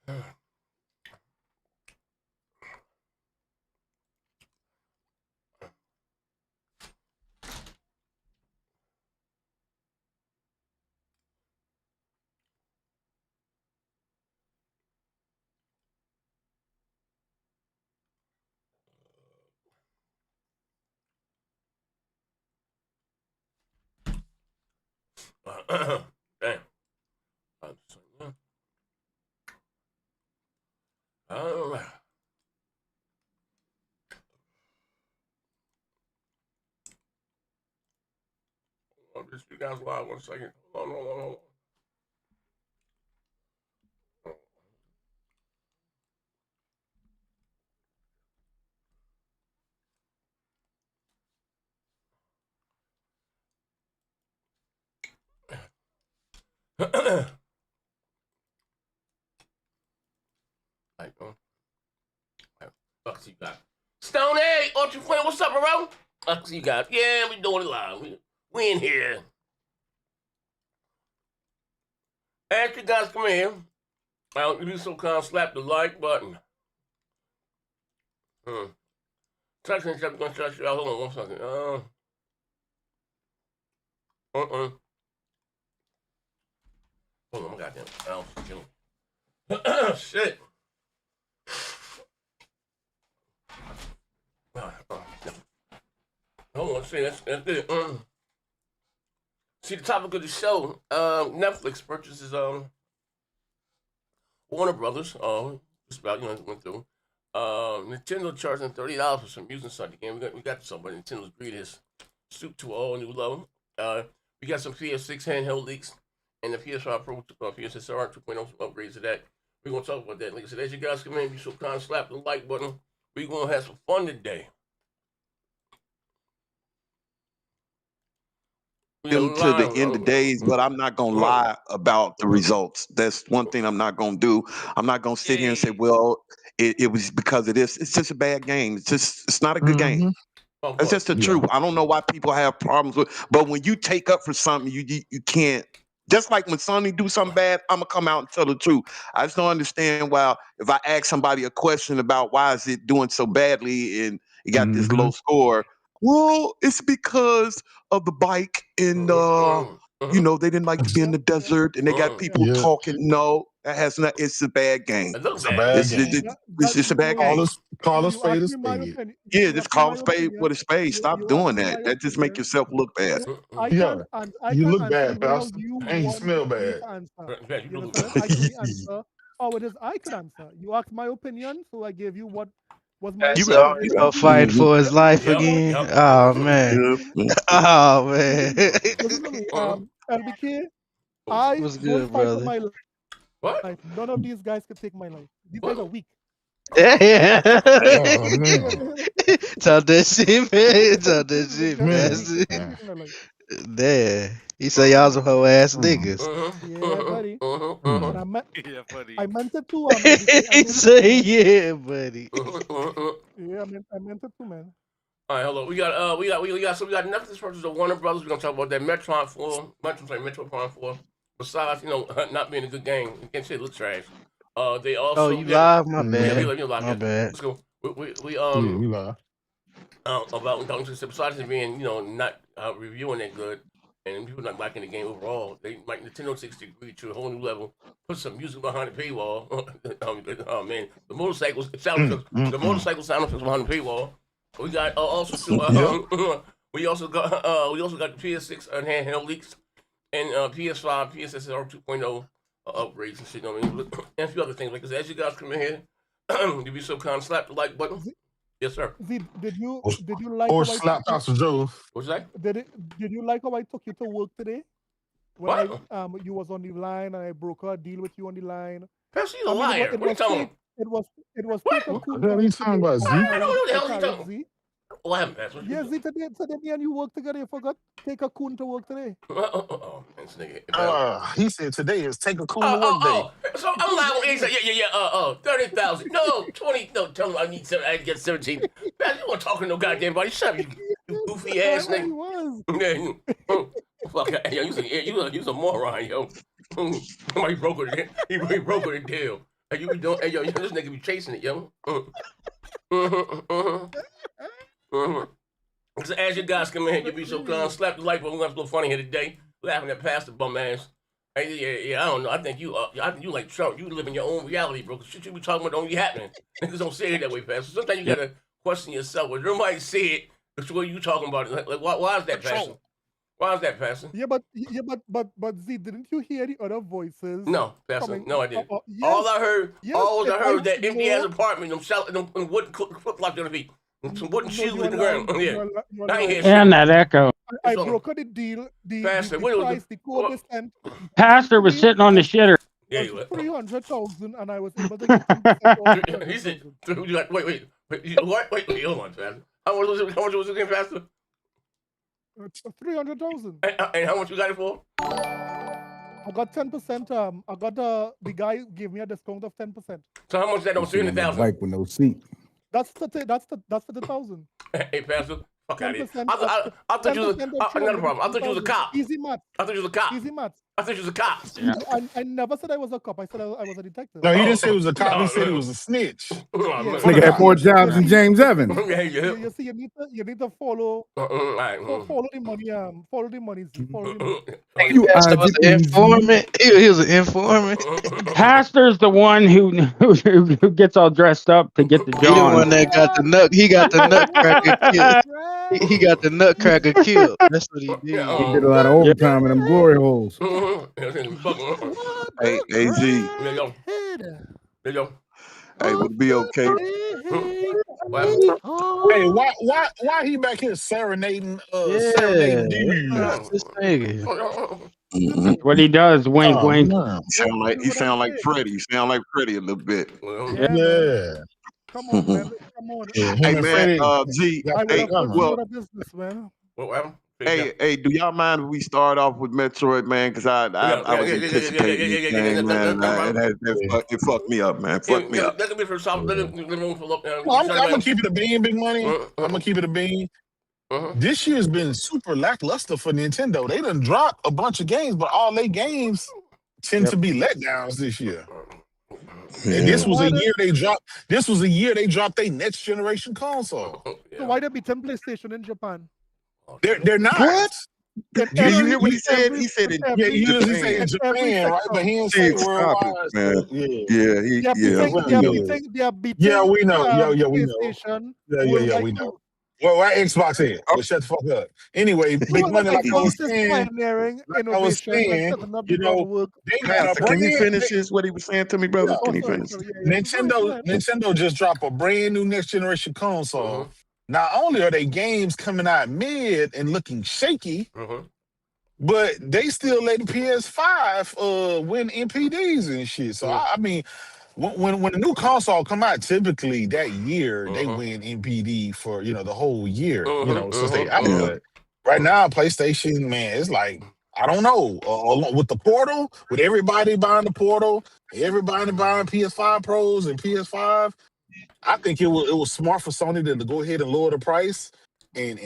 Damn. Oh. I'll just you guys live 1 second. Hold on. Fuck you got. Stone A, Ultra Flame, what's up, bro? Fuck you got. Yeah, we doing it live. We in here. After you guys come in here, I'll do some kind of slap the like button. Touch and stuff, gonna touch you out. Hold on 1 second. Hold on, my goddamn mouse is killing me. Shit. Hold on, see, that's it. See, the topic of the show, Netflix purchases Warner Brothers. Just about, went through. Nintendo charging $30 for some music inside the game. We got somebody. Nintendo's greed is stooped to all new level. We got some PS6 handheld leaks and the PS5Pro, PSSR 2.0 upgrades to that. We're gonna talk about that. Like I said, as you guys come in, be so kind of slap the like button. We're gonna have some fun today. To the end of days, but I'm not gonna lie about the results. That's one thing I'm not gonna do. I'm not gonna sit here and say, well, it was because of this. It's just a bad game. It's not a good game. That's just the truth. I don't know why people have problems with, but when you take up for something, you can't. Just like when Sonny do something bad, I'm gonna come out and tell the truth. I just don't understand why if I ask somebody a question about why is it doing so badly and you got this low score. Well, it's because of the bike and they didn't like to be in the desert and they got people talking. No, that has not. It's a bad game. It's a bad game. It's just a bad game. Call a spade a spade. Yeah, just call a spade with a spade. Stop doing that. That just make yourself look bad. You look bad, pal, and you smell bad. Oh, it is I could answer. You asked my opinion, so I gave you what was my opinion. You gonna fight for his life again? Oh man. Oh man. LBK, I was good, fight brother. for my life. What? None of these guys could take my life. These guys are weak. Yeah. Talk that shit, man. Talk that shit, man. There. He say y'all some hoe ass niggas. Yeah, buddy. I meant it too. He say, yeah, buddy. Yeah, I meant it too, man. All right, hello. We got Netflix versus the Warner Brothers. We're gonna talk about that Metroid Prime 4. Besides, not being a good game, you can't say it looks trash. They also. Oh, you live? My bad. Yeah, my bad. Let's go. We live. About besides it being not reviewing that good and people not liking the game overall, they like Nintendo 60 degree to a whole new level. Put some music behind the paywall. Oh man, the motorcycle sound effects behind the paywall. We got we also got the PS6 and handheld leaks and PS5, PSSR 2.0 upgrades and shit. And a few other things. Like as you guys come in here, you be so kind of slap the like button. Yes, sir. Did you like or slap Pastor Joe? What's that? Did you like how I took you to work today? When you was on the line and I broke a deal with you on the line. Pastor, you a liar. What are you talking about? It was what are you talking about, Z? I don't know what the hell you talking about. What happened, Pastor? Yeah, Z, today me and you work together. You forgot take a coon to work today. This nigga. He said today is take a coon to work day. So I'm like, he said, yeah, 30,000. No, 20. No, tell him I need 7. I get 17. Pastor, you weren't talking to no goddamn body. Shut up, you goofy ass nigga. Fuck, yo, you's a moron, yo. Somebody brokered the deal. Hey, you be doing? Hey, yo, this nigga be chasing it, yo. So as you guys come in here, you be so kind, slap the light bulb. We're gonna have a little funny here today. Laughing at Pastor bum ass. Hey, yeah, I don't know. I think you like Trump. You live in your own reality, bro. Cause shit you be talking about don't be happening. Niggas don't say it that way, Pastor. Sometimes you gotta question yourself. When everybody say it, that's what you talking about. Like, why is that, Pastor? Why is that, Pastor? But Z, didn't you hear the other voices? No, Pastor. No, I didn't. Yes, All I heard was that empty ass know- apartment, them wooden flip flops on the feet, some wooden shoes you in the are ground. lying, Yeah, you are I ain't hear lying. shit. And that echo. I It's on. brokered the deal. The Pastor, what was price, the- the code they sent Pastor was sitting on the shitter. Yeah, you was were. 300,000, and I was able to get 10% off. He said, wait, what? Wait, hold on, Pastor. How much was it again, Pastor? 300,000. And how much you got it for? I got 10%. I got the guy gave me a discount of 10%. So how much is that on 300,000? Bike with no seat. That's 30,000. Hey, Pastor, fuck out of here. 10% I thought you was another problem. I thought you was a cop. Easy math. I thought you was a cop. Easy math. I thought you was a cop. I never said I was a cop. I said I was a detective. No, he didn't say he was a cop. He said he was a snitch. Oh, Nigga had more jobs than James Evans. You see, you need to follow follow the money. Follow the money. Follow the money. You Pastor was an informant. He was an informant. Pastor's the one who gets all dressed up to get the He the one John. that got the nut. He got the nutcracker killed. He got the nutcracker killed. That's what he did. He did a lot of overtime in them glory holes. Hey, Z. There you go. There you go. Hey, would it be okay? Hey, why he back here serenading serenading dudes? This nigga. What he does, wink, wink. He sound like Freddie. He sound like Freddie a little bit. Yeah. Come on, man. Come on. Hey man, Z. Hey, well, business, man. hey, do y'all mind if we start off with Metroid, man? Because I was anticipating this game, man. It fucked me up, man. Fucked me up. That could be for some. Let him pull up. I'm gonna keep it a bean, big money. I'm gonna keep it a bean. This year's been super lackluster for Nintendo. They done dropped a bunch of games, but all their games tend to be letdowns this year. And this was a year they dropped. This was a year they dropped their next generation console. So why they be 10 PlayStation in Japan? They're not. What? Did you hear what he said? He said in Yeah, he usually say in Japan, right? But he didn't say worldwide. Man. Yeah, Yeah, we know. Yeah, we know. PlayStation. Yeah, we know. Well, why Xbox here? Well, shut the fuck up. Anyway, big money like I was saying, you know, they got can you finish this? What he was saying to me, brother? Can you finish? Nintendo just dropped a brand new next generation console. Not only are they games coming out mid and looking shaky, but they still let the PS5 win NPDs and shit. So I mean, when the new console come out, typically that year they win NPD for the whole year. Since they out. But right now, PlayStation, man, it's like I don't know. With the Portal, with everybody buying the Portal, everybody buying PS5 Pros and PS5. I think it was smart for Sony to go ahead and lower the price and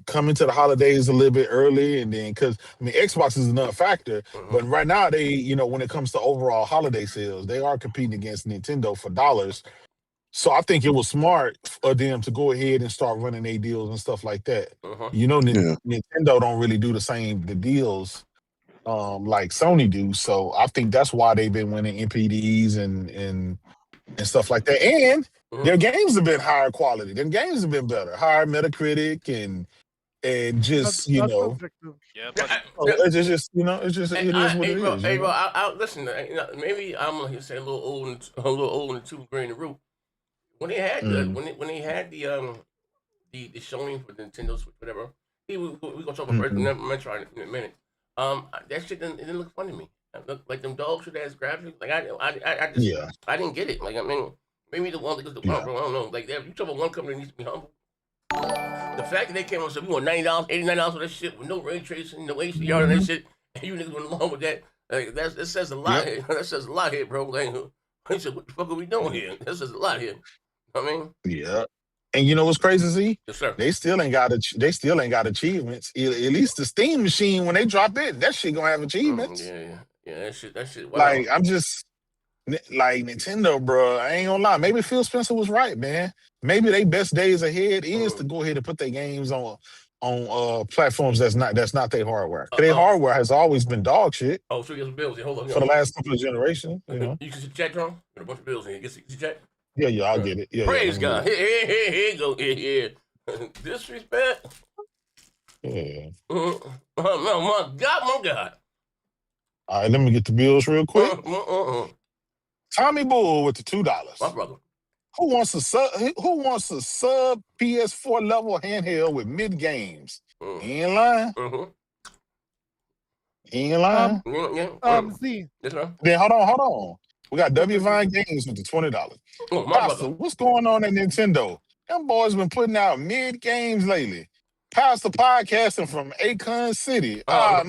come into the holidays a little bit early, and then because Xbox is another factor, but right now they when it comes to overall holiday sales, they are competing against Nintendo for dollars. So I think it was smart for them to go ahead and start running their deals and stuff like that. Nintendo don't really do the deals like Sony do, so I think that's why they've been winning NPDs and stuff like that. And their games have been higher quality. Their games have been better, higher Metacritic, and just Yeah, it's just it is what it is. Hey, bro, listen. Maybe I'm gonna say a little old and too green the root. When they had when they had the showing for Nintendo Switch, whatever. We're gonna talk about Metroid in a minute. That shit didn't look fun to me. Like them dog shit ass graphics. Like I didn't get it. Like maybe the one because I don't know. Like you talk about one company that needs to be humble. The fact that they came on and said we want $90, $89 for that shit with no ray tracing, no HDR and that shit, and you niggas went along with that. Like that says a lot. That says a lot here, bro. Like I said, what the fuck are we doing here? That says a lot here. Yeah. And you know what's crazy, Z? Yes, sir. They still ain't got achievements. At least the Steam machine, when they drop it, that shit gonna have achievements. Yeah. That shit. Like I'm just like Nintendo, bro, I ain't gonna lie. Maybe Phil Spencer was right, man. Maybe their best days ahead is to go ahead and put their games on platforms that's not their hardware. Their hardware has always been dog shit. Oh, so you get some bills here. Hold on. For the last couple of generations, you know. You can see the chat, John? Got a bunch of bills in here. Get the chat? Yeah, I'll get it. Yeah, Praise God. Here you go. Yeah. Disrespect. Yeah. My God. All right, let me get the bills real quick. Tommy Bull with the $2. My brother. Who wants a sub PS4 level handheld with mid games? He ain't lying. He ain't lying. Z. Then hold on. We got W Vine Games with the $20. Pastor, what's going on at Nintendo? Them boys been putting out mid games lately. Pastor podcasting from Akon City. Man.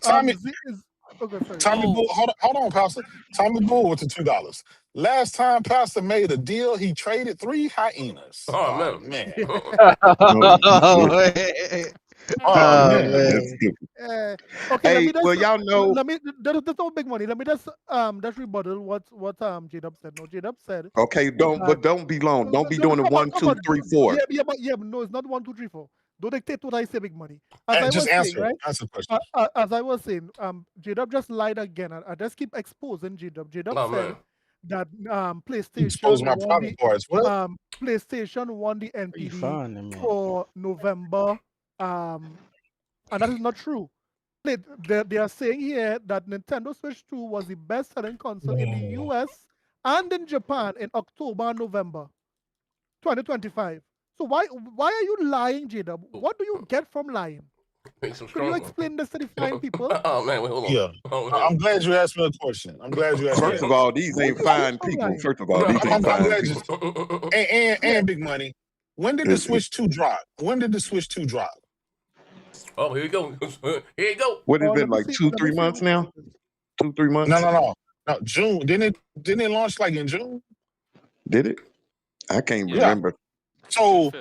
Tommy Bull, hold on, Pastor. Tommy Bull with the $2. Last time Pastor made a deal, he traded 3 hyenas. Man. Hey, well, y'all know. There's no big money. Let me just rebuttal what J-Dub said. No, J-Dub said. Okay, don't be long. Don't be doing the 1, 2, 3, 4. But no, it's not 1, 2, 3, 4. Don't dictate what I say, big money. Just answer the question. As I was saying, J-Dub just lied again. I just keep exposing J-Dub. J-Dub said that PlayStation won the NPD for November, and that is not true. They are saying here that Nintendo Switch 2 was the best-selling console in the US and in Japan in October and November 2025. So why are you lying, J-Dub? What do you get from lying? Could you explain this to the fine people? Oh man, wait, hold on. Yeah, I'm glad you asked me a question. First of all, these ain't fine people. And big money. When did the Switch 2 drop? Oh, here you go. What has it been, like 2-3 months now? 2-3 months? No. June. Didn't it launch like in June? Did it? I can't remember. So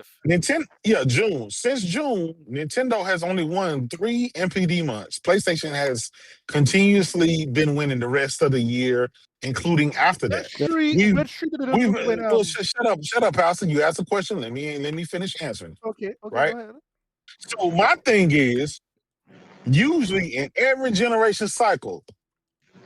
June. Since June, Nintendo has only won 3 NPD months. PlayStation has continuously been winning the rest of the year, including after that. Shut up, Pastor. You asked a question. Let me finish answering. Okay. Right. Go ahead. So my thing is, usually in every generation cycle,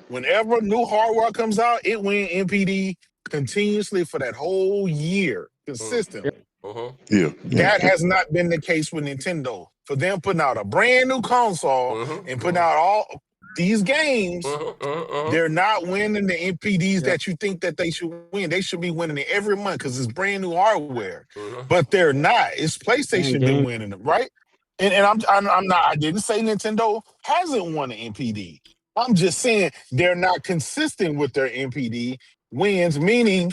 whenever new hardware comes out, it wins NPD continuously for that whole year, consistently. That has not been the case with Nintendo. For them putting out a brand new console and putting out all these games, they're not winning the NPDs that you think that they should win. They should be winning it every month because it's brand new hardware. But they're not. It's PlayStation been winning them, right? And I'm not. I didn't say Nintendo hasn't won an NPD. I'm just saying they're not consistent with their NPD wins, meaning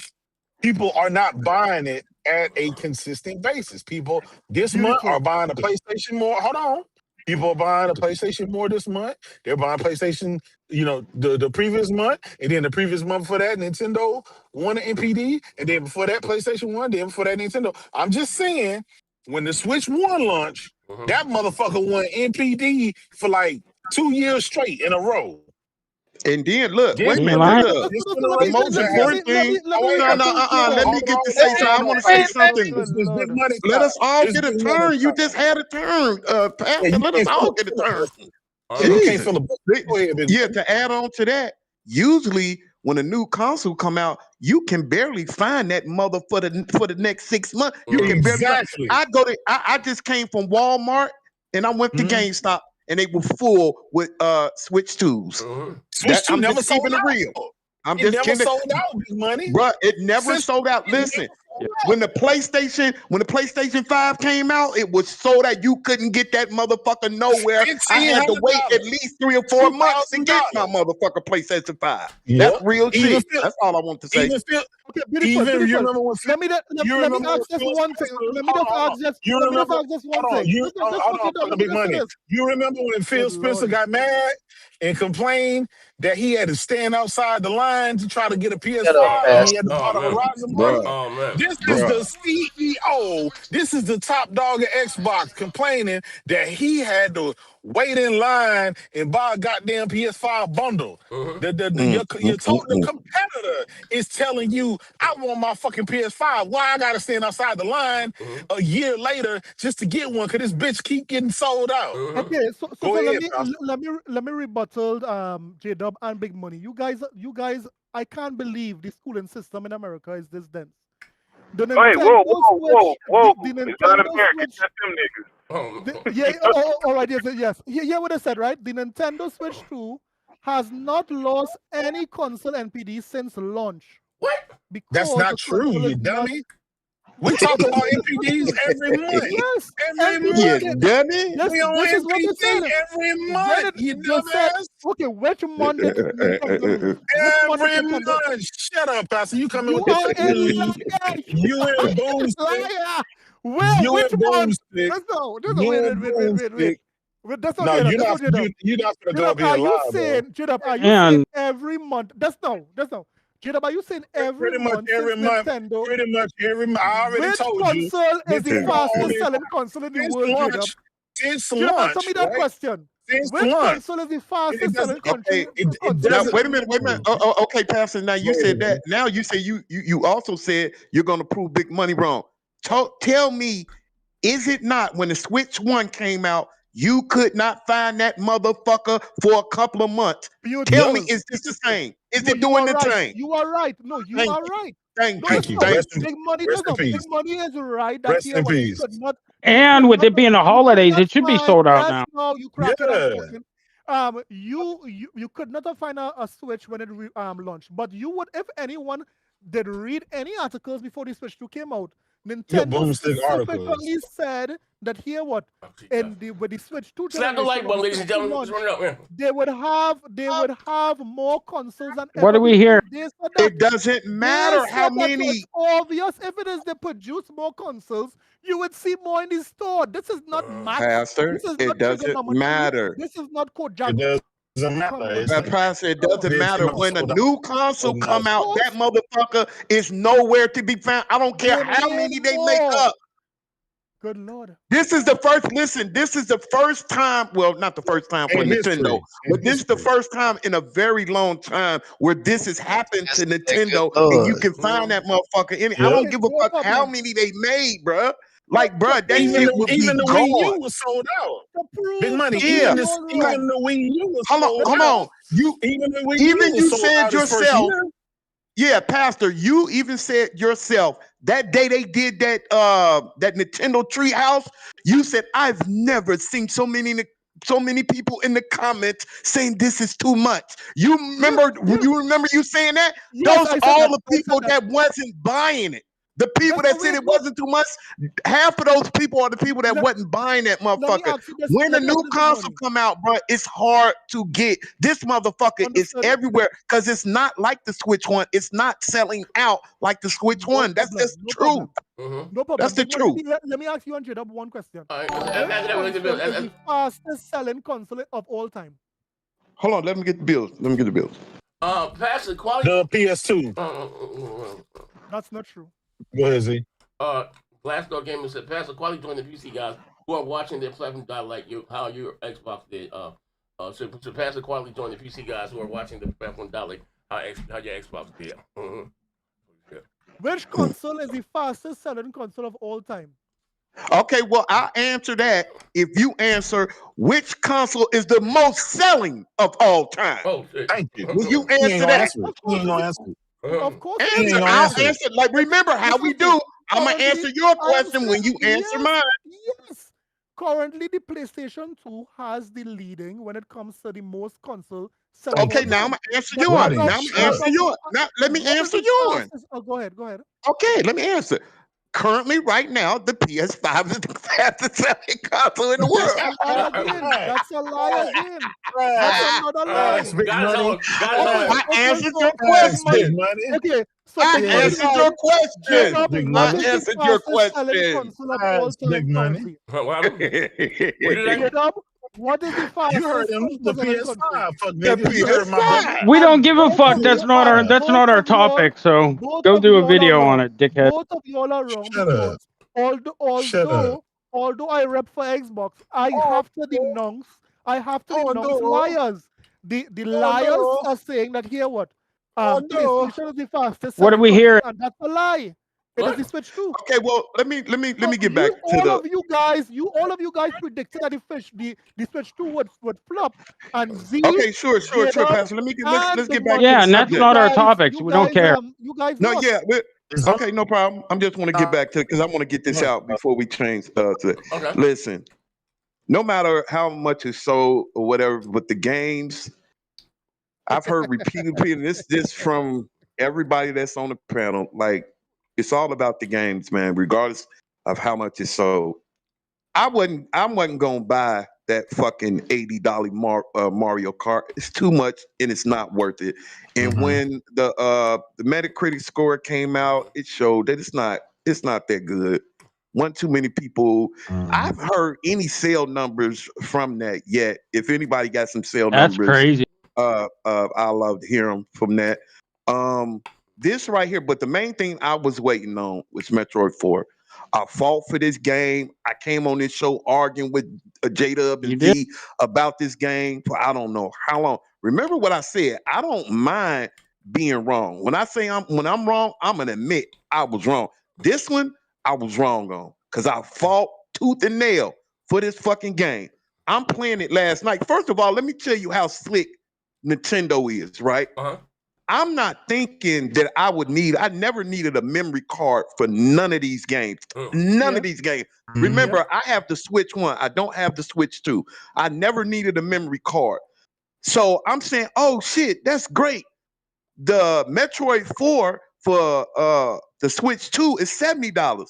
people are not buying it at a consistent basis. People this month are buying a PlayStation more. Hold on. People are buying a PlayStation more this month. They're buying PlayStation, the previous month. And then the previous month for that, Nintendo won an NPD. And then before that, PlayStation 1. Then before that, Nintendo. I'm just saying, when the Switch 1 launched, that motherfucker won NPD for like 2 years straight in a row. And then look, wait a minute. The most important thing. Let me get to say something. I want to say something. Let us all get a turn. You just had a turn, Pastor. Let us all get a turn. To add on to that, usually when a new console come out, you can barely find that mother for the next 6 months. You can barely. I just came from Walmart and I went to GameStop. And they were full with Switch 2s. Switch 2 never sold out. Real. I'm just kidding. Sold out, big money. Bro, it never sold out. Listen, when the PlayStation 5 came out, it was so that you couldn't get that motherfucker nowhere. I had to wait at least 3 or 4 months to get my motherfucker PlayStation 5. That's real shit. That's all I want to say. Let me ask just one thing. Big money. You remember when Phil Spencer got mad and complained that he had to stand outside the line to try to get a PS5 and he had to buy the Horizon money? This is the CEO. This is the top dog at Xbox complaining that he had to wait in line and buy a goddamn PS5 bundle. The competitor is telling you, I want my fucking PS5. Why I gotta stand outside the line a year later just to get one? Cause this bitch keep getting sold out. Okay, so ahead, let me rebuttal J-Dub and Big Money. You guys, I can't believe the schooling system in America is this dense. The Nintendo whoa. The It's not Nintendo American. Switch. That's them niggas. Yeah, all right, yes. Yeah, what I said, right? The Nintendo Switch 2 has not lost any console NPD since launch. What? Because that's not true, you dummy. We talk about NPDs every month. Yes, every month. Yeah, dummy. Yes, we on this is what they NPD said. every month. You dumbass. Okay, which month did Nintendo every month? Shut up, Pastor. You come in with the fucking you and Boomstick. Well, you which and month? Boomstick. Wait. That's not no, you're not gonna go up here are live. You saying, J-Dub, are you saying every month? That's no. J-Dub, are you saying every month? Every month. Nintendo, pretty much every month. I already told you. Which console is the fastest selling console in the world, J-Dub? Since J-Dub, launch, answer me that question. Since Which launch. console is the fastest selling console? Now, wait a minute. Okay, Pastor. Now you said that. Now you say you also said you're going to prove Big Money wrong. Tell me, is it not when the Switch 1 came out, you could not find that motherfucker for a couple of months? Tell me, is this the same? Is it doing the same? You are right. No, you are right. Thank you. Big Money is right. That Rest in peace. And with it being the holidays, it should be sold out now. No, you crack it up. You could not have found a Switch when it launched, but you would, if anyone did read any articles before the Switch 2 came out, Nintendo specifically said that with the Switch 2 slap the like button, ladies and gentlemen. Let's run it up, man. They would have more consoles than what do we hear? It doesn't matter how many. It's obvious. If it is they produce more consoles, you would see more in the store. This is not Max. Pastor, it doesn't matter. This is not Kojak. Pastor, it doesn't matter when a new console come out. That motherfucker is nowhere to be found. I don't care how many they make up. Good Lord. This is the first. Listen, this is the first time. Well, not the first time for Nintendo, but this is the first time in a very long time where this has happened to Nintendo, and you can find that motherfucker. I don't give a fuck how many they made, bruh. Like, bro, that shit would be the gone. Wii U was sold out. Big Money. Yeah. Even the Wii U was sold out. Hold on. Even you said yourself. Yeah, Pastor, you even said yourself that day they did that Nintendo Treehouse. You said, I've never seen so many people in the comments saying this is too much. You remember? You remember you saying that? Yes, those all the people that wasn't buying it. The people that said it wasn't too much, half of those people are the people that wasn't buying that motherfucker. When a new console come out, bro, it's hard to get. This motherfucker is everywhere because it's not like the Switch 1. It's not selling out like the Switch 1. That's the truth. No problem. That's the truth. Let me ask you, J-Dub, one question. All right. The fastest selling console of all time. Hold on, let me get the bills. Pass the quality. The PS2. That's not true. Go ahead, Z. Glassdoor Gamer said, pass the quality join the PC guys who are watching their platform die like how your Xbox did. So pass the quality join the PC guys who are watching the platform die like how your Xbox did. Yeah. Which console is the fastest selling console of all time? Okay, well, I'll answer that if you answer which console is the most selling of all time. Oh, shit. Thank you. Will you answer that? Of course. I'll answer. Like, remember how we do. I'm going to answer your question when you answer mine. Yes. Currently, the PlayStation 2 has the leading when it comes to the most console selling. Okay, now I'm going to answer yours. Now, let me answer yours. Oh, go ahead. Okay, let me answer. Currently, right now, the PS5 is the fastest selling console in the world. That's a lie again. That's another lie. I answered your question. Okay, so I answered your question. I answered your question. Big money. What is the You fastest heard him. The first-person control? PS5, fuck The nigga. You heard my brother. PS5. We don't And give a both fuck. of That's you, not our. and That's both not our of y'all, topic. So both go of do a y'all are video on wrong. it, dickhead. Both of y'all are wrong Shut up. because Shut up. although I rep for Xbox, I have to denounce liars. The liars are saying that here what PlayStation is the fastest What do selling we hear? console, and that's a lie. It is the Switch 2. Okay, well, let me So get back to all the. of you guys predicted that the Switch 2 would flop, and Z Okay, sure, did them, Pastor. Let's and the get back to Yeah, the and that's subject. not our topic, so we don't care. You guys No, lost. yeah, okay, no problem. I'm just want to get back to it because I want to get this out before we change to it. Okay. Listen, no matter how much is sold or whatever, but the games, I've heard repeatedly this from everybody that's on the panel. Like, it's all about the games, man, regardless of how much is sold. I wasn't gonna buy that fucking $80 Mario Kart. It's too much and it's not worth it. And when the Metacritic score came out, it showed that it's not that good. One too many people. I've heard any sale numbers from that yet. If anybody got some sale That's numbers, crazy. I love to hear them from that. This right here, but the main thing I was waiting on was Metroid 4. I fought for this game. I came on this show arguing with J-Dub and V about this game for I don't know how long. Remember what I said? I don't mind being wrong. When I say when I'm wrong, I'm gonna admit I was wrong. This one I was wrong on because I fought tooth and nail for this fucking game. I'm playing it last night. First of all, let me tell you how slick Nintendo is, right? I'm not thinking that I never needed a memory card for none of these games. None of these games. Remember, I have the Switch 1. I don't have the Switch 2. I never needed a memory card. So I'm saying, oh shit, that's great. The Metroid 4 for the Switch 2 is $70,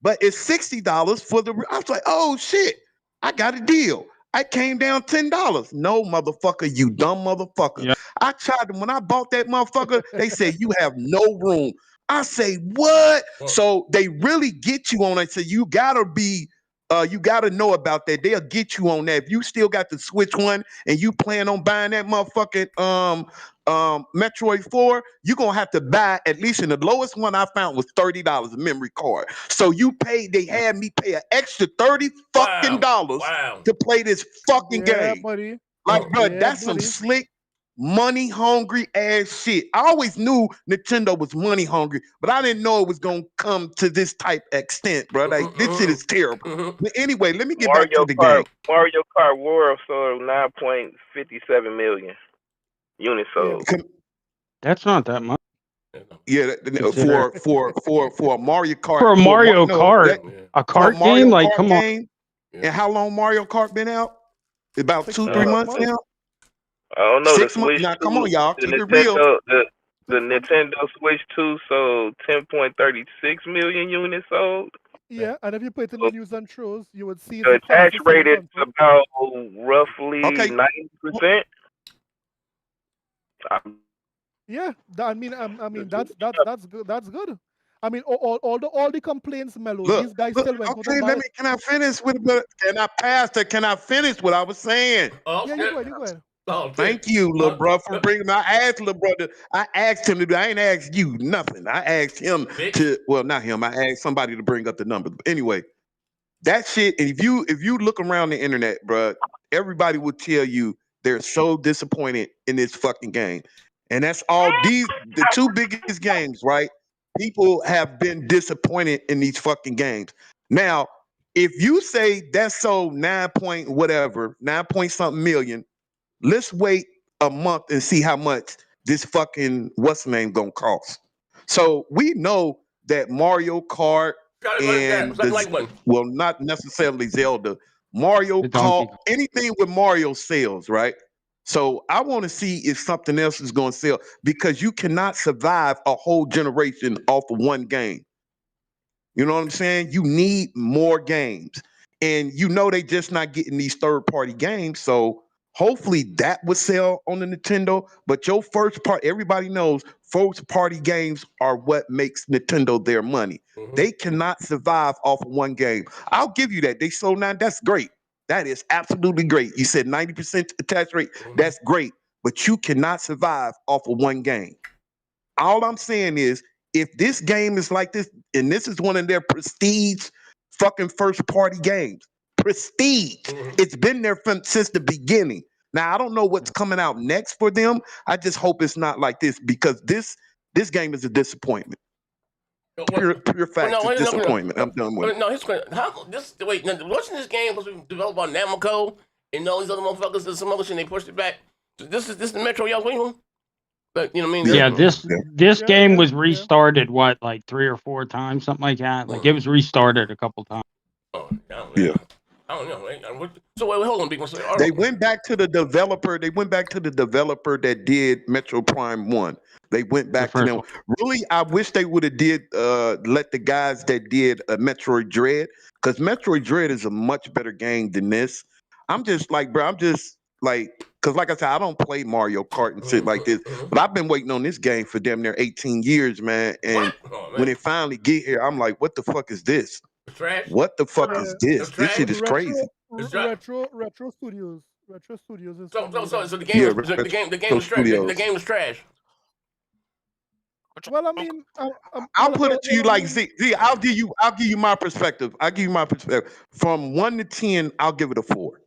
but it's $60 for the. I was like, oh shit, I got a deal. I came down $10. No, motherfucker, you dumb motherfucker. Yep. I tried to, when I bought that motherfucker, they said you have no room. I say, what? So they really get you on it. So you gotta be, you gotta know about that. They'll get you on that. If you still got the Switch 1 and you plan on buying that motherfucking Metroid 4, you're gonna have to buy, at least in the lowest one I found was $30 a memory card. So they had me pay an extra $30 fucking dollars to play this fucking game. Buddy. Like, bro, that's some slick, money hungry ass shit. I always knew Nintendo was money hungry, but I didn't know it was gonna come to this type extent, bro. Like, this shit is terrible. But anyway, let me get back to the game. Mario Kart World sold 9.57 million units sold. That's not that much. Yeah, for a Mario Kart. For a Mario Kart, a kart game, like come on. And how long Mario Kart been out? About 2-3 months now. I don't know. 6 months now. Come on, y'all. Keep it real. The Nintendo Switch 2 sold 10.36 million units sold. Yeah, and if you put it in the news and shows, you would see the attach rate is about roughly 90%. Yeah, I mean, that's good. That's good. I mean, all the complaints, Melo. These guys still went. Okay, can I finish with it? Can I pass it? Can I finish what I was saying? Yeah, you go ahead. Oh, thank you, little bro, for bringing me. I asked little brother. I asked him to do. I ain't asked you nothing. I asked him to. Well, not him. I asked somebody to bring up the numbers. But anyway, that shit. And if you look around the internet, bro, everybody will tell you they're so disappointed in this fucking game. And that's all the two biggest games, right? People have been disappointed in these fucking games. Now, if you say that's sold 9 point something million, let's wait a month and see how much this fucking what's the name gonna cost. So we know that Mario Kart and well, not necessarily Zelda, Mario Kart, anything with Mario sells, right? So I want to see if something else is going to sell because you cannot survive a whole generation off of one game. You know what I'm saying? You need more games. And you know they just not getting these third-party games. So hopefully that would sell on the Nintendo. But your first part, everybody knows first-party games are what makes Nintendo their money. They cannot survive off of one game. I'll give you that. They sold 9. That's great. That is absolutely great. You said 90% attach rate. That's great, but you cannot survive off of one game. All I'm saying is, if this game is like this, and this is one of their prestige fucking first party games, prestige. It's been there since the beginning. Now I don't know what's coming out next for them. I just hope it's not like this, because this game is a disappointment. Pure fact, it's disappointment. I'm done with it. No, wait, wasn't this game was developed by Namco and all these other motherfuckers and some other shit, and they pushed it back? So this is the Metro y'all waiting on? But you know what I mean? Yeah, this game was restarted like 3 or 4 times, something like that. Like it was restarted a couple times. Oh, yeah. I don't know. So wait, hold on, people. So, they went back to the developer. They went back to the developer that did Metro Prime 1. They went back to them. Really, I wish they would have let the guys that did Metroid Dread, because Metroid Dread is a much better game than this. I'm just like, bro, because like I said, I don't play Mario Kart and shit like this, but I've been waiting on this game for damn near 18 years, man. And when it finally get here, I'm like, what the fuck is this? Trash? What the fuck is this? This shit is crazy. Retro Studios. Retro Studios is so the game the game was trash. The game was trash. Well, I mean, I'll put it to you like Z. I'll give you my perspective. From 1 to 10, I'll give it a 4.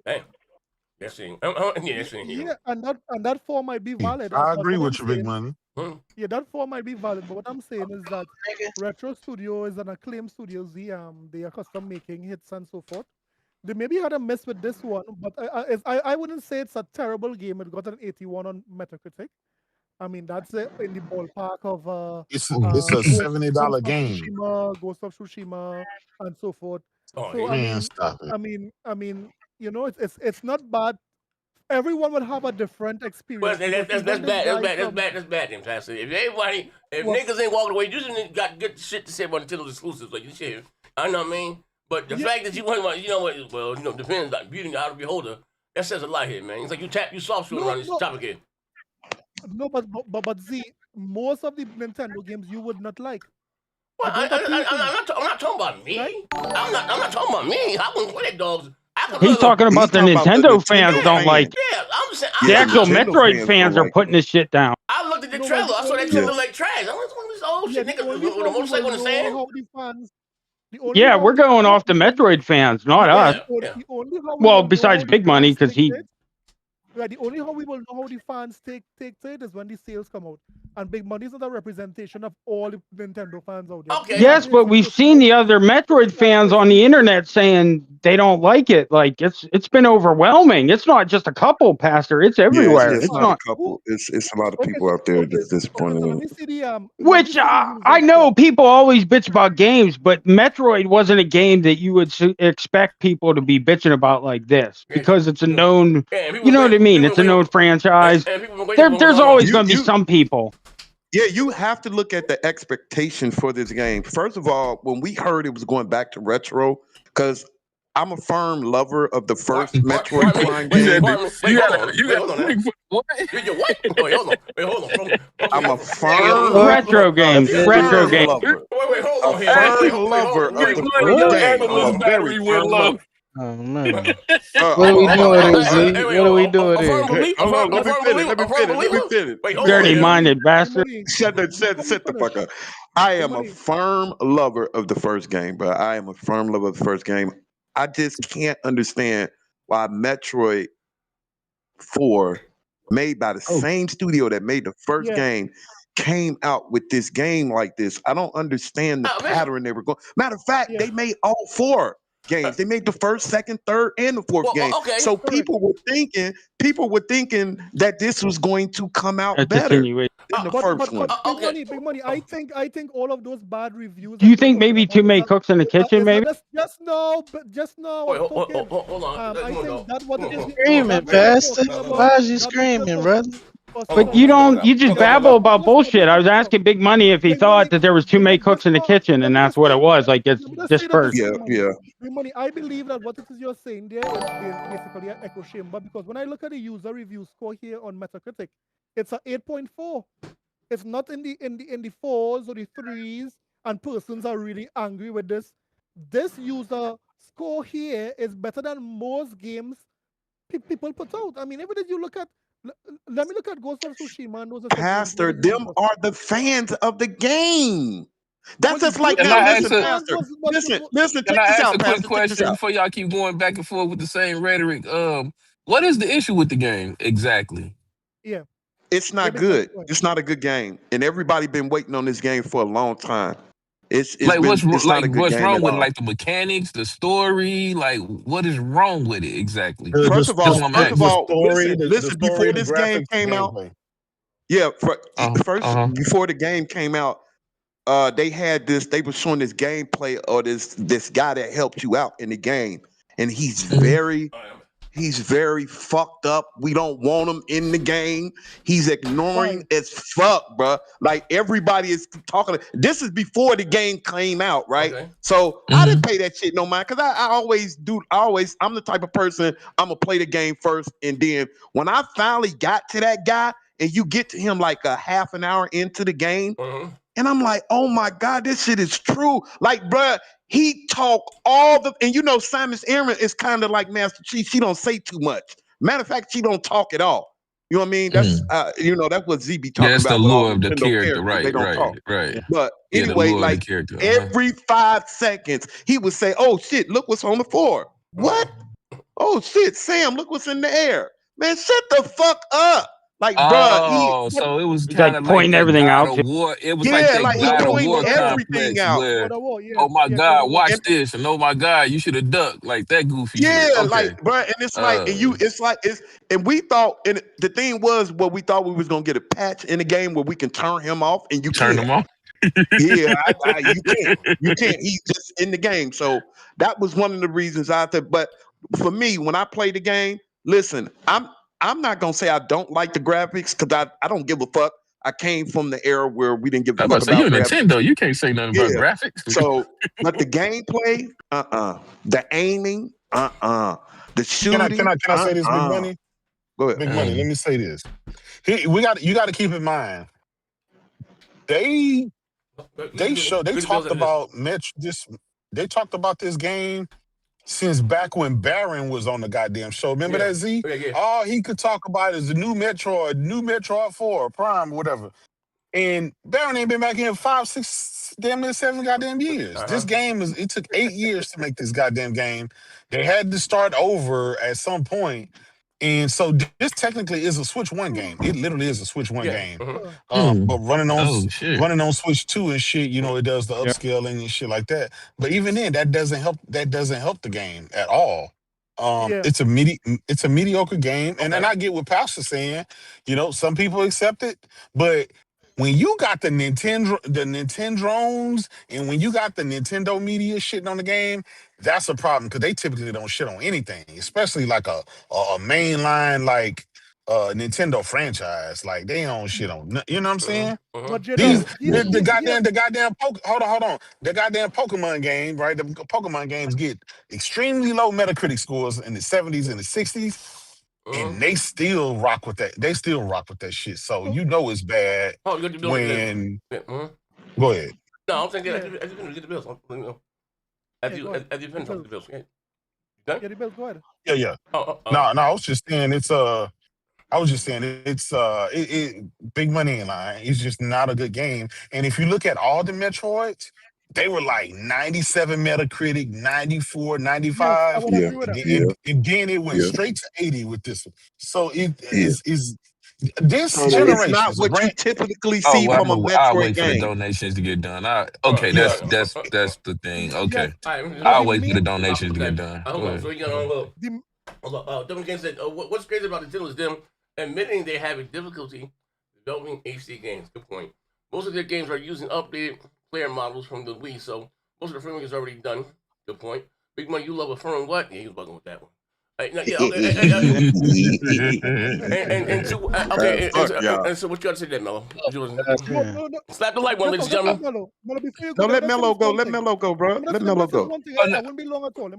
Damn. Yeah, and that 4 might be valid. I agree with you, Big Money. Yeah, that 4 might be valid, but what I'm saying is that Retro Studio is an acclaimed studio. They are custom making hits and so forth. They maybe had a miss with this one, but I wouldn't say it's a terrible game. It got an 81 on Metacritic. I mean, that's in the ballpark of it's a $70 game. Ghost of Tsushima, and so forth. Oh, so man, stop it. I mean, you know, it's not bad. Everyone would have a different experience. Well, that's bad, then, Pastor. If niggas ain't walking away, you just got good shit to say about Nintendo's exclusives, like you said. I know what I mean. But the fact that you want, depends on beauty out of the beholder. That says a lot here, man. It's like you soft shoot around this topic here. No, but Z, most of the Nintendo games you would not like. Well, I'm not talking about me. Right? I'm not talking about me. I wouldn't play dogs. He's talking about the Nintendo fans don't like. Yeah, I'm saying the actual Metroid fans are putting this shit down. I looked at the trailer. I saw that shit look like trash. I was like, this old shit, nigga, with a motorcycle in the sand. Yeah, we're going off the Metroid fans, not us. Well, besides Big Money, because he. Right, the only how we will know how the fans take to it is when the sales come out. And Big Money is not a representation of all the Nintendo fans out there. Okay. Yes, but we've seen the other Metroid fans on the internet saying they don't like it. Like it's been overwhelming. It's not just a couple, Pastor. It's everywhere. It's not a couple. It's a lot of people out there that's disappointed. Let me see the which I know people always bitch about games, but Metroid wasn't a game that you would expect people to be bitching about like this because it's a known. You know what I mean? It's a known franchise. There's always going to be some people. Yeah, you have to look at the expectation for this game. First of all, when we heard it was going back to retro, because I'm a firm lover of the first Metroid Prime game. I'm a firm retro games. Retro games. Wait, hold on. A firm lover of the first game. I'm a very firm lover. Oh man! What are we doing, Z? What are we doing here? Hold on, let me finish. Dirty-minded bastard. Shut the fuck up. I am a firm lover of the first game, bro. I am a firm lover of the first game. I just can't understand why Metroid 4, made by the same studio that made the first game, came out with this game like this. I don't understand the pattern they were going. Matter of fact, they made all 4 games. They made the first, second, third, and the 4th game. Okay. So people were thinking that this was going to come out better than the first one. Big money. I think all of those bad reviews. Do you think maybe too many cooks in the kitchen? Maybe. Just now. Wait, hold on. I think that what it is. Screaming, Pastor. Why is you screaming, brother? But you just babble about bullshit. I was asking Big Money if he thought that there was too many cooks in the kitchen, and that's what it was. Like it's dispersed. Yeah. Big Money, I believe that what it is you're saying there is basically an echo chamber, because when I look at the user review score here on Metacritic, it's a 8.4. It's not in the 4s or the 3s, and persons are really angry with this. This user score here is better than most games people put out. I mean, even if you look at, let me look at Ghost of Tsushima and those other games. Pastor, them are the fans of the game. That's just like Can now. I Listen, ask Pastor. Listen. Can Check I this ask out, a quick Pastor. Check this question out. before y'all keep going back and forth with the same rhetoric? What is the issue with the game exactly? Yeah. It's not good. It's not a good game, and everybody been waiting on this game for a long time. It's Like not a good what's game wrong at with it? all. Like the mechanics, the story, like what is wrong with it exactly? First of all, story, listen. Before the this game graphics, came out, gameplay. yeah. Before the game came out, they had this. They were showing this gameplay or this guy that helped you out in the game, and he's very fucked up. We don't want him in the game. He's ignoring as fuck, bro. Like everybody is talking. This is before the game came out, right? Okay. So I didn't pay that shit no mind because I always do. I'm the type of person I'm gonna play the game first, and then when I finally got to that guy, and you get to him like a half an hour into the game. And I'm like, oh my God, this shit is true. Like, bruh, he talk all the, and you know, Samus Aran is kind of like Master Chief. She don't say too much. Matter of fact, she don't talk at all. You know what I mean? That's, that's what Z be talking That's the about with all lure of the Nintendo character, characters. They don't talk. right. But Yeah, the anyway, lure of the like character. every 5 seconds, he would say, oh shit, look what's on the floor. What? Oh shit, Sam, look what's in the air. Man, shut the fuck up. Like, bruh, so it was He's kind like of like pointing that everything God out. of War. It was Yeah, like like that he God of pointing War everything complex out. where, yeah, oh my yeah, God, watch And- this, and oh my God, you should have ducked, like that goofy shit. Yeah, Okay. like, bro, and it's like, and we thought, and the thing was, what we thought we was gonna get a patch in the game where we can turn him off, and you Turn can't. them off. Yeah, you can't. He's just in the game. So that was one of the reasons I thought. But for me, when I play the game, listen, I'm not gonna say I don't like the graphics because I don't give a fuck. I came from the era where we didn't give a I'm fuck about to say, you're about a graphics. Nintendo. You can't say nothing about Yeah. graphics. So, but the gameplay, the aiming, the shooting. Can I say this, Big Money? Go ahead. Big Money. Let me say this. You got to keep in mind. They talked about They talked about this game since back when Baron was on the goddamn show. Remember that, Z? Yeah. All he could talk about is the new Metroid 4, Prime, or whatever. And Baron ain't been back here 5, 6, damn near 7 goddamn years. This game it took 8 years to make this goddamn game. They had to start over at some point. And so this technically is a Switch 1 game. It literally is a Switch 1 game. But running on Switch 2 and shit, you know, it does the upscaling and shit like that. But even then, that doesn't help the game at all. It's a mediocre game. And then I get what Pastor's saying. You know, some people accept it, but when you got the Nintendrones and when you got the Nintendo media shitting on the game, that's a problem because they typically don't shit on anything, especially like a mainline like Nintendo franchise. Like they don't shit on, you know what I'm saying? But The goddamn hold on. The goddamn Pokemon game, right? The Pokemon games get extremely low Metacritic scores in the 70s and the 60s. And they still rock with that. They still rock with that shit. So you know it's bad when. Go ahead. No, I'm saying as you get the bills. As you finish the bills. Okay. Yeah, the bills. Go ahead. Yeah. No, I was just saying it's Big Money in line. It's just not a good game. And if you look at all the Metroids, they were like 97 Metacritic, 94, 95. Yes, and then it went straight to 80 with this one. So it is this So generation. it's not what you typically see from a I'll Metroid wait for the game. donations to get done. That's the thing. Okay. I'll wait for the donations to get done. Hold on. So you got different games that what's crazy about Nintendo is them admitting they have a difficulty developing HD games. Good point. Most of their games are using updated player models from the Wii, so most of the framework is already done. Good point. Big Money, you love a firm what? Yeah, he was bugging with that one. And so what you got to say there, Mello? Slap the light one, ladies and gentlemen. Don't let Mello go. Let Mello go, bro. Let Mello go. I won't be long at all.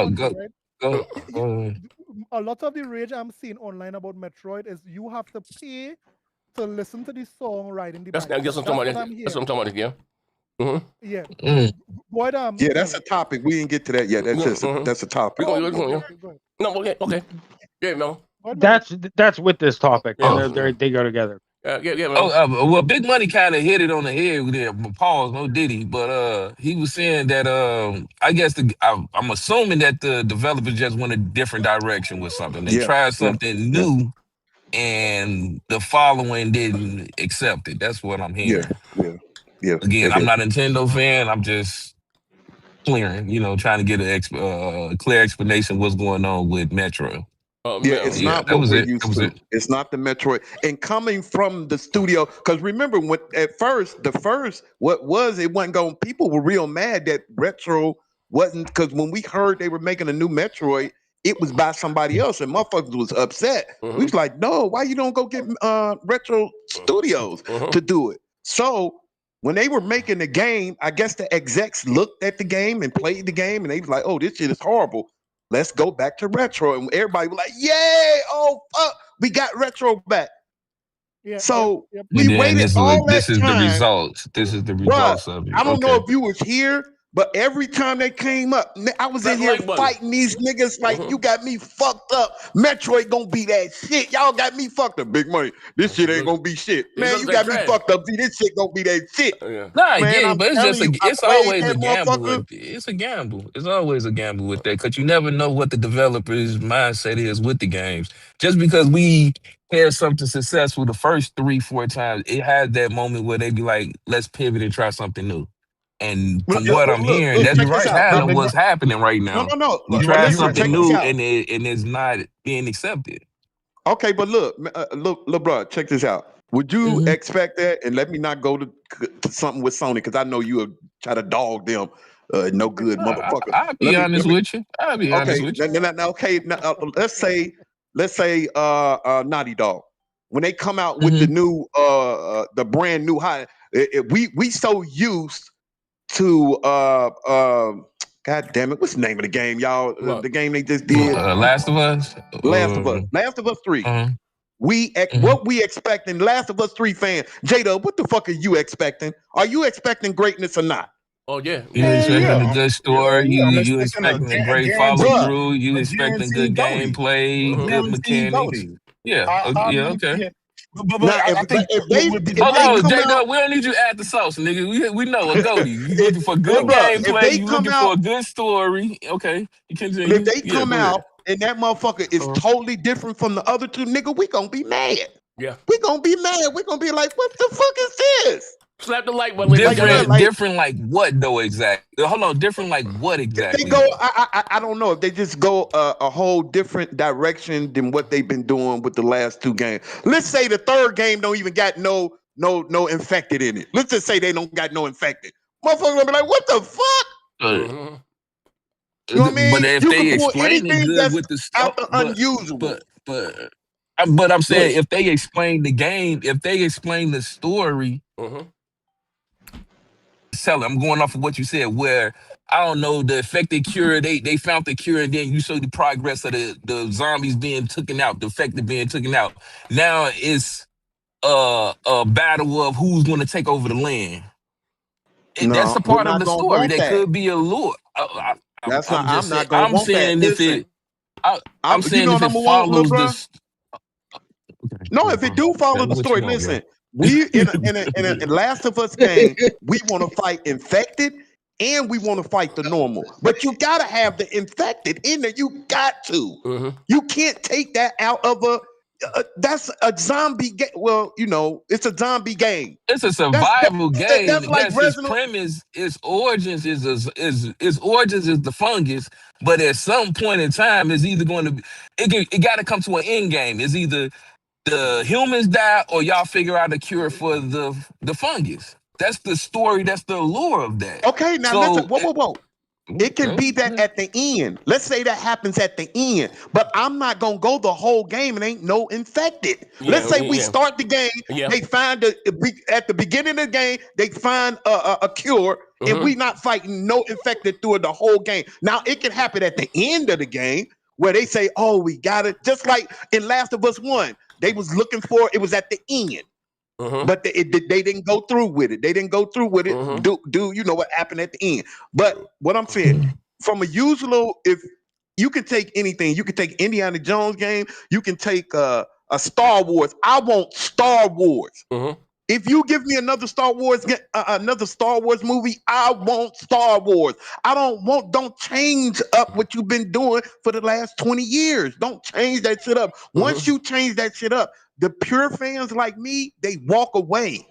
Go. A lot of the rage I'm seeing online about Metroid is you have to pay to listen to the song right in the background. That's what I'm talking about here. Yeah. What yeah, that's a topic. We didn't get to that yet. That's just that's a topic. Go ahead. No, okay. Yeah, no. That's with this topic, and they go together. Yeah, well, Big Money kind of hit it on the head with it. Pause, no Diddy, but he was saying that I guess I'm assuming that the developers just went a different direction with something. They tried something new, and the following didn't accept it. That's what I'm hearing. Yeah. Again, I'm not a Nintendo fan. I'm just clearing, trying to get a clear explanation of what's going on with Metro. It's not what we're used to. It's not the Metroid. And coming from the studio, because remember when at first, what was it wasn't going. People were real mad that Retro wasn't, because when we heard they were making a new Metroid, it was by somebody else, and motherfuckers was upset. We was like, no, why you don't go get Retro Studios to do it? So when they were making the game, I guess the execs looked at the game and played the game, and they was like, oh, this shit is horrible. Let's go back to Retro. And everybody was like, yay, oh, fuck, we got Retro back. So we waited all that time. This is the results. This is the results of it. I don't know if you was here, but every time they came up, I was in here fighting these niggas like, you got me fucked up. Metroid gonna be that shit. Y'all got me fucked up. Big Money. This shit ain't gonna be shit. Man, you got me fucked up. See, this shit gonna be that shit. Nah, man, but it's just it's always a gamble. It's a gamble. It's always a gamble with that, because you never know what the developer's mindset is with the games. Just because we had something successful the first 3-4 times, it had that moment where they be like, let's pivot and try something new. And from what I'm hearing, that's right kind of what's happening right now. No. You try something new and it's not being accepted. Okay, but look, bro, check this out. Would you expect that? And let me not go to something with Sony, because I know you would try to dog them. No good motherfucker. I'll be honest with you. I'll be honest with you. Let's say Naughty Dog, when they come out with the new the brand new high, we so used to God damn it, what's the name of the game, y'all? The game they just did. Last of Us. Last of Us 3. What we expecting? Last of Us 3 fan, Jada, what the fuck are you expecting? Are you expecting greatness or not? Oh yeah, you expecting a good story. You expecting a great follow through. You expecting good gameplay, good mechanics. Okay. But I think J-Dub, we don't need you to add the sauce, nigga. We know a goatee. You looking for good gameplay. You looking for a good story. Okay, you continue. If they come out and that motherfucker is totally different from the other two, nigga, we gonna be mad. Yeah, we gonna be mad. We gonna be like, what the fuck is this? Slap the like button. Different like what though exactly? Hold on, different like what exactly? They go. I don't know if they just go a whole different direction than what they've been doing with the last two games. Let's say the third game don't even got no infected in it. Let's just say they don't got no infected. Motherfuckers gonna be like, what the fuck? You know what I mean? But if they explain it good with the stuff, unusual. But I'm saying if they explain the game, if they explain the story. I'm going off of what you said, where I don't know, the infected cure, they found the cure, and then you show the progress of the zombies being taken out, the infected being taken out. Now it's a battle of who's going to take over the land. And that's a part of the story. That could be a lure. I'm saying if it follows this. No, if it do follow the story, listen. We in a Last of Us game, we want to fight infected and we want to fight the normal. But you gotta have the infected in there. You got to. You can't take that out of that's a zombie game. Well, it's a zombie game. It's a survival game. That's like its premise. Its origins is the fungus. But at some point in time, it's either going to be. It got to come to an end game. It's either the humans die or y'all figure out a cure for the fungus. That's the story. That's the allure of that. Okay, now listen. Whoa. It can be that at the end. Let's say that happens at the end, but I'm not gonna go the whole game and ain't no infected. Let's say we start the game. They find at the beginning of the game, they find a cure, and we not fighting no infected through the whole game. Now it can happen at the end of the game where they say, "Oh, we got it." Just like in Last of Us 1, they was looking for it was at the end. but they didn't go through with it. They didn't go through with it. Do you know what happened at the end? But what I'm saying, from a usual, if you can take anything, you can take Indiana Jones game, you can take a Star Wars. I want Star Wars. If you give me another Star Wars movie, I want Star Wars. Don't change up what you've been doing for the last 20 years. Don't change that shit up. Once you change that shit up, the pure fans like me, they walk away.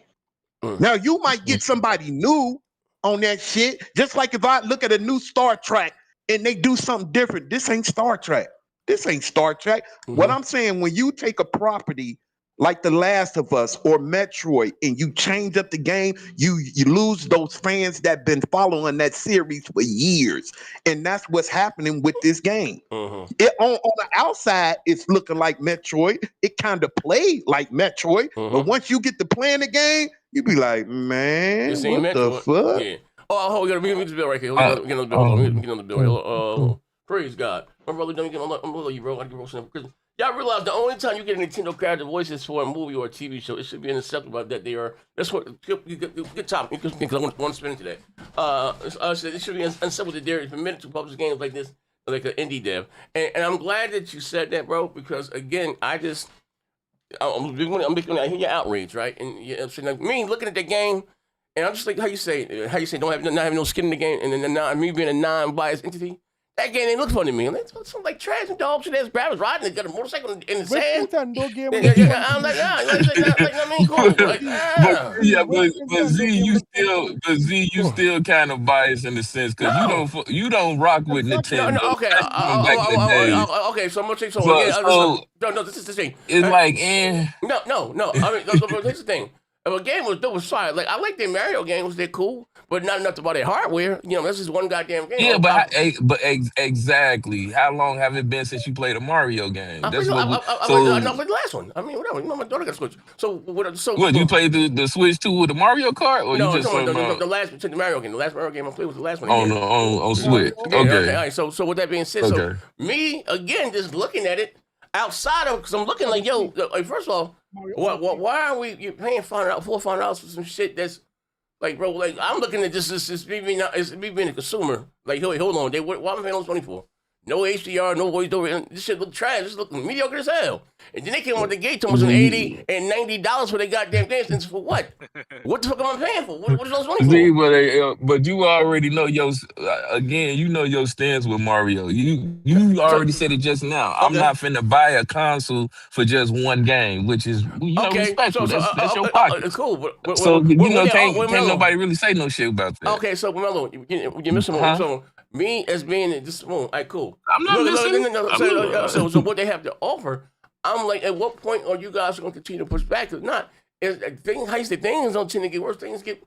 Now you might get somebody new on that shit. Just like if I look at a new Star Trek and they do something different. This ain't Star Trek. This ain't Star Trek. What I'm saying, when you take a property like The Last of Us or Metroid, and you change up the game, you lose those fans that been following that series for years. And that's what's happening with this game. On the outside, it's looking like Metroid. It kind of played like Metroid. But once you get to playing the game, you be like, man, what the fuck? Yeah. Oh, we got the bill right here. Get on the bill. Praise God. My brother, don't get on you, bro. I can roll some Christmas. Y'all realize the only time you get a Nintendo character voices for a movie or a TV show, it should be unacceptable that they are. That's what good topic because I want to spin into that. It should be unacceptable that they're permitted to publish games like this, like an indie dev. And I'm glad that you said that, bro, because again, I hear your outrage, right? And you know, so like, me looking at the game, and I'm just like, how you say not having no skin in the game, and then me being a non-biased entity. That game ain't look funny to me. It's something like trash and dog shit ass grabbers riding and got a motorcycle in his hand. I'm like, I mean, cool. But Z, you still kind of biased in the sense because you don't rock with Nintendo. Okay, so I'm gonna say so. No, this is the thing. It's like, No. I mean, here's the thing. If a game was solid, like I like their Mario games, they're cool, but not enough about their hardware. You know, that's just one goddamn game. Yeah, exactly. How long have it been since you played a Mario game? I played the last one. I mean, whatever. You know, my daughter got a Switch. What you played the Switch 2 with the Mario Kart, or no, you just the last Mario game. The last Mario game I played was the last one. On Switch. Okay. All right. So with that being said, so me again just looking at it outside of because I'm looking like first of all. Why are we paying $400 for some shit that's like, bro? Like, I'm looking at this me being a consumer. Like, hold on, why am I paying those $20 for? No HDR, no voice over. This shit look trash. This look mediocre as hell. And then they came with the gate to almost $80 and $90 for their goddamn games. And for what? What the fuck am I paying for? What is those $20 for? But you already know your stance with Mario. You already said it just now. I'm not finna buy a console for just one game, which is respectful. That's your pocket. It's cool. Can't nobody really say no shit about that. Okay, so Melo, you missing one. So me as being this, all right, cool. I'm not listening. So what they have to offer, I'm like, at what point are you guys going to continue to push back? If not, things don't tend to get worse. Things get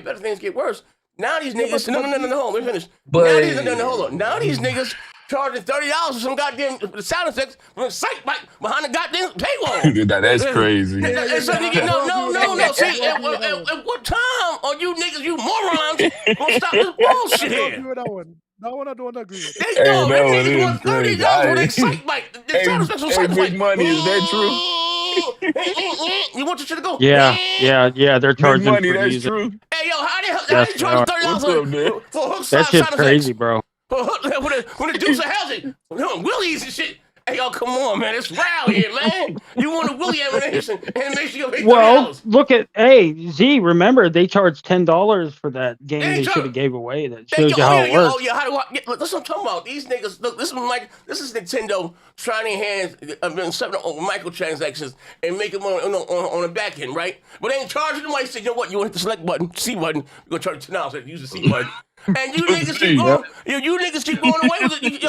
better. Things get worse. Now these niggas, no, let me finish. Hold on. Now these niggas charging $30 for some goddamn sound effects from a sight behind the goddamn paywall. That's crazy. No. See, at what time are you niggas, you morons, gonna stop this bullshit here? That one I don't agree with. They niggas want $30 for their sight bite. Hey, Big Money, is that true? You want your shit to go? Yeah. They're charging Big Money, for that's using. true. Hey, yo, how they charge $30 for hook That shit's crazy, bro. When the dudes are healthy, willies and shit. Hey, yo, come on, man. It's round here, man. You want a willy ammunition and make sure you pay $30. Well, look at, Z, remember, they charged $10 for that game they should have gave away. That shows you how it works. That's what I'm talking about. These niggas, look, this is Nintendo trying to enhance microtransactions and make them on the back end, right? But they ain't charging them like, say, you know what, you want to hit the select button, C button, you're going to charge $10, use the C button. And you niggas keep going. You niggas keep going away with it.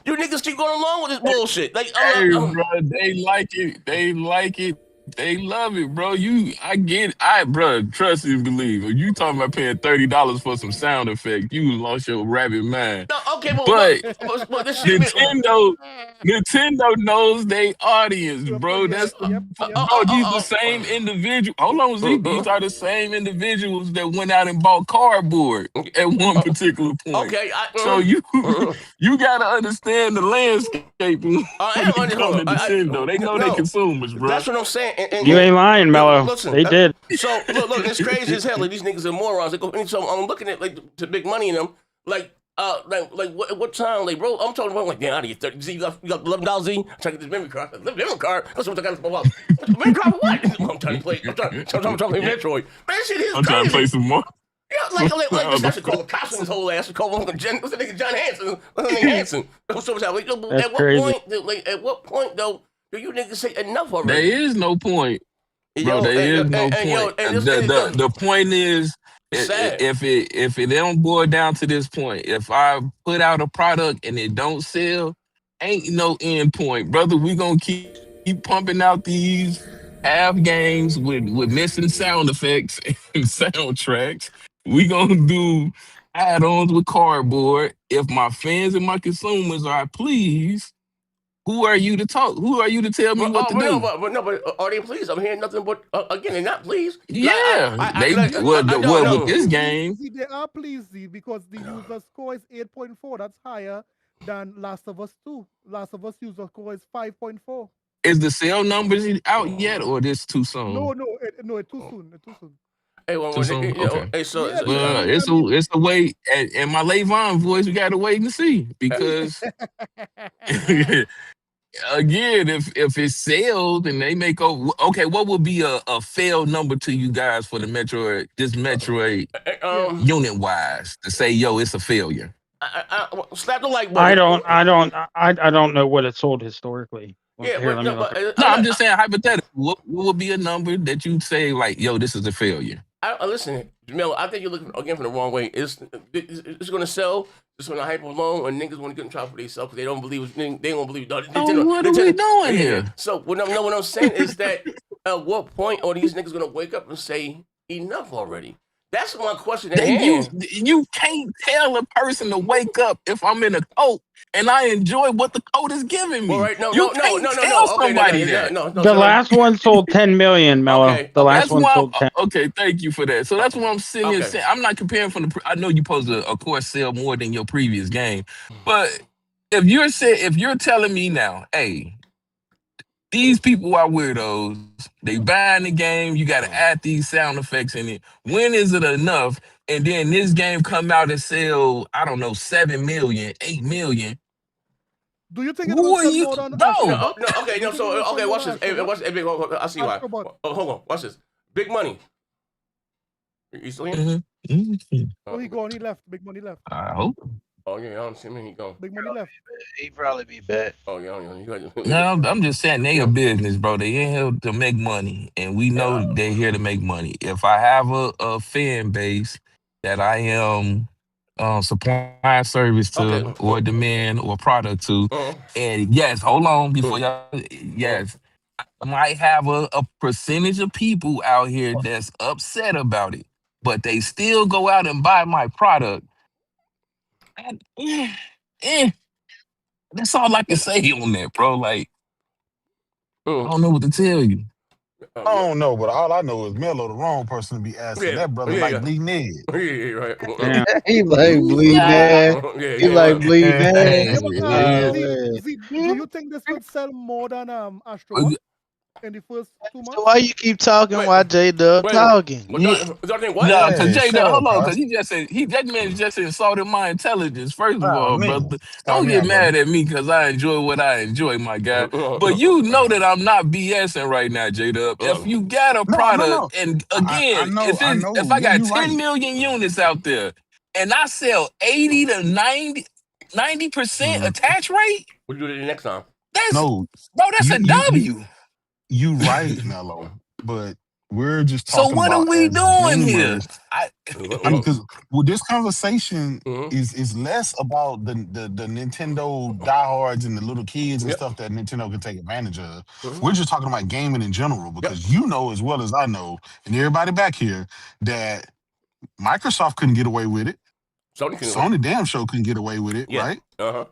You niggas keep going along with this bullshit. Like, bro, they like it. They like it. They love it, bro. I get it. Bro, trust and believe. If you talking about paying $30 for some sound effect, you lost your rabbit mind. No, Okay, but this shit. Nintendo knows they audience, bro. That's the bro. These the same individual. Hold on, Z. These are the same individuals that went out and bought cardboard at one particular point. Okay, so you gotta understand the landscape when it comes to Nintendo. They know they consumers, bro. That's what I'm saying. And you ain't lying, Mello. Listen, they did. So look, it's crazy as hell. Like, these niggas are morons. So I'm looking at like the big money in them, like what time, like, bro? I'm talking about like, damn, out of here, 30. Z, you got $11, Z. I'm trying to get this memory card. Memory card. That's what I got to about. Memory card for what? I'm trying to play. I'm trying to play Metroid. Man, that shit is crazy. I'm trying to play some more. Yeah, like this. I should call the cops on his whole ass. I should call him what's the nigga John Hanson? What's the nigga Hanson? At what point though do you niggas say enough already? There is no point, bro. There is no point. The point is, if it don't boil down to this point, if I put out a product and it don't sell, ain't no end point, brother. We gonna keep pumping out these half games with missing sound effects and soundtracks. We gonna do add-ons with cardboard. If my fans and my consumers are pleased, who are you to talk? Who are you to tell me what to do? But are they pleased? I'm hearing nothing but again, they're not pleased. Yeah, with this game. They are pleased because the user score is 8.4. That's higher than Last of Us 2. Last of Us user score is 5.4. Is the sale numbers out yet, or this too soon? No, it's too soon. It's too soon. Hey, it's a wait. And my Levon voice, we got to wait and see because again, if it sells and they make okay, what would be a failed number to you guys for the Metroid, unit wise, to say yo, it's a failure? Slap the like button. I don't know what it sold historically. I'm just saying hypothetically. What would be a number that you'd say like, yo, this is a failure? Listen, Jamel, I think you're looking again from the wrong way. It's going to sell. It's going to hype alone, and niggas want to get in trouble for themselves because they don't believe. They don't believe. What are we doing here? So what I'm saying is that at what point are these niggas going to wake up and say enough already? That's my question. You can't tell a person to wake up if I'm in a coat and I enjoy what the coat is giving me. Well, right, no. The last one sold 10 million, Mello. Okay. The last one sold 10. Okay, thank you for that. So that's what I'm sitting here saying. I'm not comparing from I know you're supposed to, of course, sell more than your previous game, but if you're telling me now, hey, these people are weirdos. They buying the game. You got to add these sound effects in it. When is it enough? And then this game come out and sell, I don't know, 7 million, 8 million. Do you think who are you? Watch this. I see why. Hold on. Watch this. Big money. You still here? Oh, he gone. He left. Big money left. I hope. Oh yeah, I don't see him. He gone. Big money left. He probably be back. Oh yeah. No, I'm just saying they a business, bro. They in here to make money, and we know they're here to make money. If I have a fan base that I am supplying service to, or demand or product to, and yes, hold on before y'all. Yes, I might have a percentage of people out here that's upset about it, but they still go out and buy my product. That's all I can say on that, bro. Like, I don't know what to tell you. I don't know, but all I know is Mello the wrong person to be asking. That brother like bleeding egg. Yeah, right. He like bleeding egg. He like bleeding egg. Do you think this could sell more than Astro in the first 2 months? So why you keep talking while J-Dub talking? No, because J-Dub, hold on, because that man just insulted my intelligence. First of all, brother, don't get mad at me because I enjoy what I enjoy, my guy. But you know that I'm not BSing right now, J-Dub. If you got a product, and again, if I got 10 million units out there, and I sell 80 to 90% attach rate, we'll do it next time. That's a W. You right, Mello, but we're just talking. So what are we doing here? Because this conversation is less about the Nintendo diehards and the little kids and stuff that Nintendo can take advantage of. We're just talking about gaming in general because you know as well as I know, and everybody back here, that Microsoft couldn't get away with it. Sony damn show couldn't get away with it, right?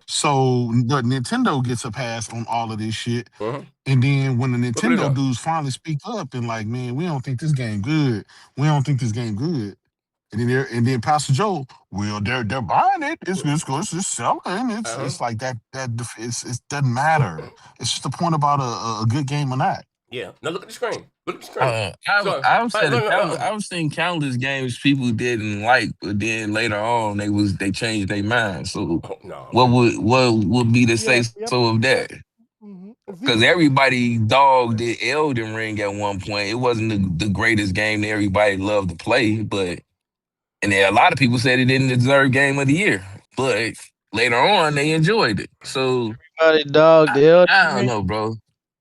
So but Nintendo gets a pass on all of this shit. And then when the Nintendo dudes finally speak up and like, man, we don't think this game good. We don't think this game good. And then Pastor Joe, well, they're buying it. It's selling. It's like that. It doesn't matter. It's just the point about a good game or not. Yeah. Now look at the screen. Look at the screen. I was seeing countless games people didn't like, but then later on they changed their mind. So what would be the say so of that? Because everybody dogged the Elden Ring at one point. It wasn't the greatest game that everybody loved to play, but and then a lot of people said it didn't deserve Game of the Year. But later on, they enjoyed it. So everybody dogged the Elden Ring. I don't know, bro.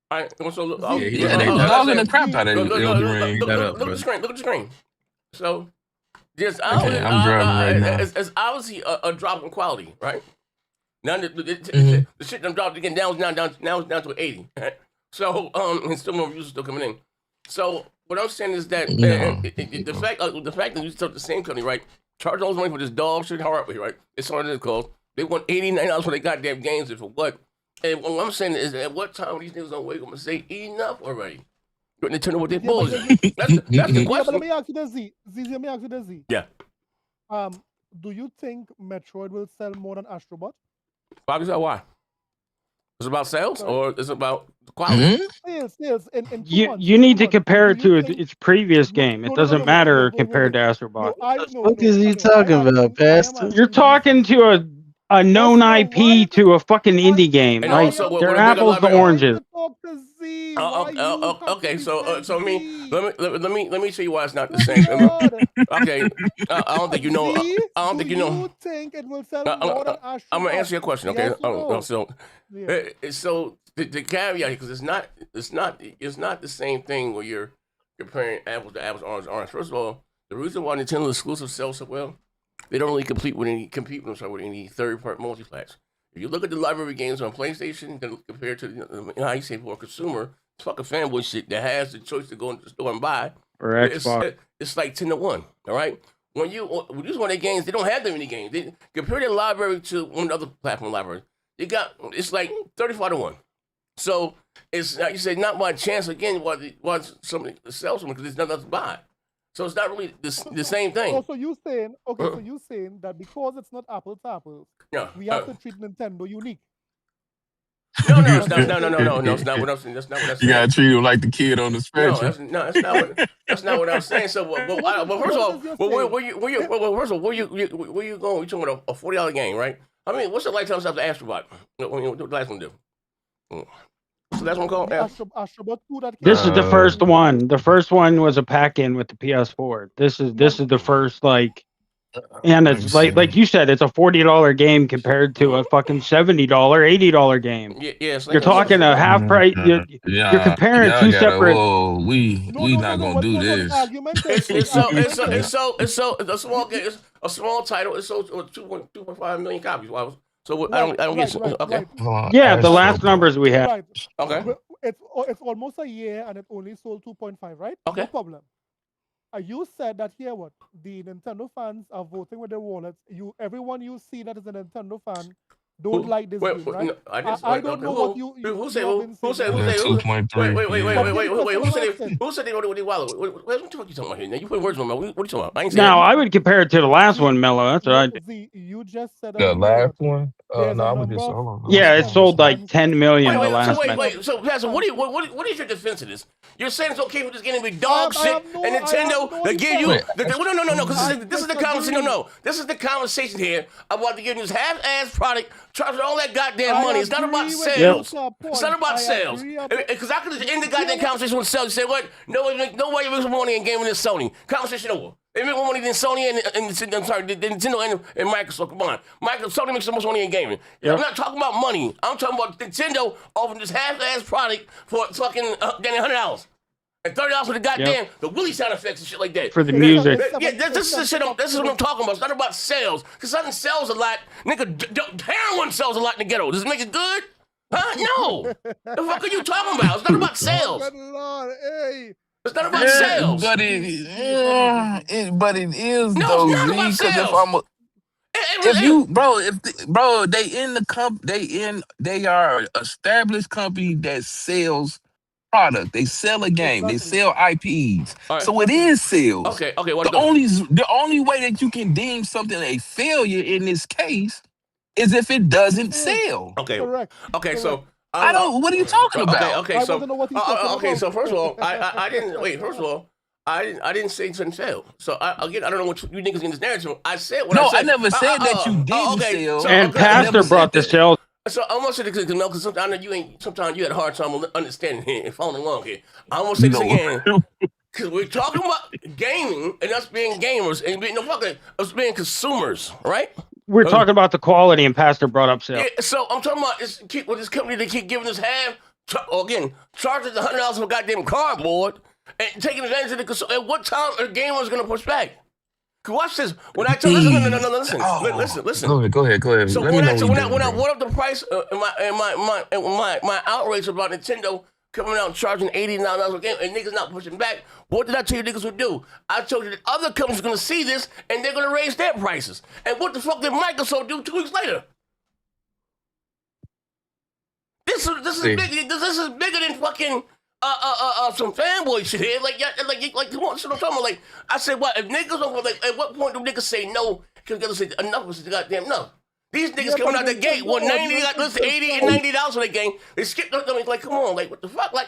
They dogging the crap out of Elden Ring. Look at the screen. Look at the screen. So there's I'm driving right now. It's obviously a drop in quality, right? Now the shit done dropped again. Now it's down to 80. Right? So and still more users still coming in. So what I'm saying is that the fact that you took the same company, right? Charge all this money for this dog shit hardware, right? It's all it calls. They want $89 for their goddamn games and for what? And what I'm saying is, at what time these niggas don't wake up and say enough already? But Nintendo with their bullshit. That's the question. But let me ask you this, Z. Let me ask you this, Z. Yeah. Do you think Metroid will sell more than Astrobot? Probably so. Why? It's about sales or it's about quality? Sales. You need to compare it to its previous game. It doesn't matter compared to Astrobot. What is he talking about, Pastor? You're talking to a known IP to a fucking indie game. And like also, they're apples to oranges. Okay, so let me show you why it's not the same. Okay, I don't think you know. I don't think you know. You think it will sell more than Astrobot? I'm gonna answer your question. Okay, Yes, so the caveat, because it's not the same thing where you're comparing apples to apples, orange to orange. First of all, the reason why Nintendo exclusives sell so well, they don't really compete with any third-party multi-plats. If you look at the library games on PlayStation compared to how you say for a consumer, it's fucking fanboy shit that has the choice to go into the store and buy. Or Xbox. It's like 10-1. All right. When you use one of their games, they don't have that many games. They compare their library to one other platform library. It's like 35-1. So it's like you say, not by chance again why somebody sells something because there's nothing else to buy. So it's not really the same thing. So you saying that because it's not apples to apples, we have to treat Nintendo unique. No, it's not what I'm saying. That's not what I'm saying. You gotta treat him like the kid on the spectrum. That's not what I'm saying. So, first of all, where you going? You talking about a $40 game, right? I mean, what's the lifetime stuff to Astrobot? What the last one do? So that's one called Astrobot 2. This is the first one. The first one was a pack-in with the PS4. This is the first and it's like you said, it's a $40 game compared to a fucking $70, $80 game. Yeah, you're talking a half price. You're comparing two separate. Whoa, we not gonna do this. It's a small game. It's a small title. It's sold 2.5 million copies. So I don't get okay. Yeah, the last numbers we have. Right. Okay. It's almost a year and it only sold 2.5, right? Okay. No problem. You said that here the Nintendo fans are voting with their wallets. Everyone you see that is a Nintendo fan don't like this game, right? No, I don't know what you who said 2.3. Wait, who said they voted with their wallet? What the fuck you talking about here? Now you put words in my mouth. What are you talking about? I ain't saying Now I would compare it to the last one, Mello. That's what I did. You just said The last one? No, I would just hold on. Yeah, it sold like 10 million the last one. Wait. So, Pastor, what is your defense of this? You're saying it's okay for this game to be dog shit and Nintendo to give you no, because this is the conversation. No, this is the conversation here about to give you this half-ass product, charging all that goddamn money. It's not about sales. It's not about sales. Because I could just end the goddamn conversation with sales. You say what? Nobody makes more money in gaming than Sony. Conversation over. They make more money than Sony and Nintendo and Microsoft. Come on. Sony makes the most money in gaming. Yep. I'm not talking about money. I'm talking about Nintendo offering this half-ass product for fucking $100. And $30 for the goddamn the Willy sound effects and shit like that. For the music. Yeah, this is the shit. This is what I'm talking about. It's not about sales. Because something sells a lot. Nigga, heroin sells a lot in the ghetto. Does it make it good? Huh? No. The fuck are you talking about? It's not about sales. It's not about sales. But it is No, though. it's not about sales. if you, bro, they are an established company that sells product. They sell a game. They sell IPs. All right. So it is sales. Okay. The only way that you can deem something a failure in this case is if it doesn't sell. Okay. Correct. Okay. So I don't. What are you talking about? Okay. I So want to know what he's talking okay. about. So first of all, I didn't wait. First of all, I didn't say it didn't sell. So I don't know what you niggas in this narrative. I said what I said. I never said that you didn't sell. So, And Pastor brought the sales. So I want to say this because sometimes I know you ain't. Sometimes you had a hard time understanding here and following along here. I want to say this again because we're talking about gaming and us being gamers and being us being consumers, right? We're talking about the quality, and Pastor brought up sales. Yeah, so I'm talking about this company they keep giving us charging $100 for goddamn cardboard and taking advantage of the consumer. At what time are gamers gonna push back? Watch this. When I tell listen. Go ahead. So when I went up the price my outrage about Nintendo coming out and charging $89 a game and niggas not pushing back, what did I tell you niggas would do? I told you that other companies are gonna see this and they're gonna raise their prices. And what the fuck did Microsoft do 2 weeks later? This is big. This is bigger than fucking some fanboy shit here. Like come on, shit I'm talking about. Like I said, what if niggas don't at what point do niggas say no? Because they say enough is the goddamn enough. These niggas coming out the gate, $80 and $90 for the game. They skipped them. Like, come on, like what the fuck, like.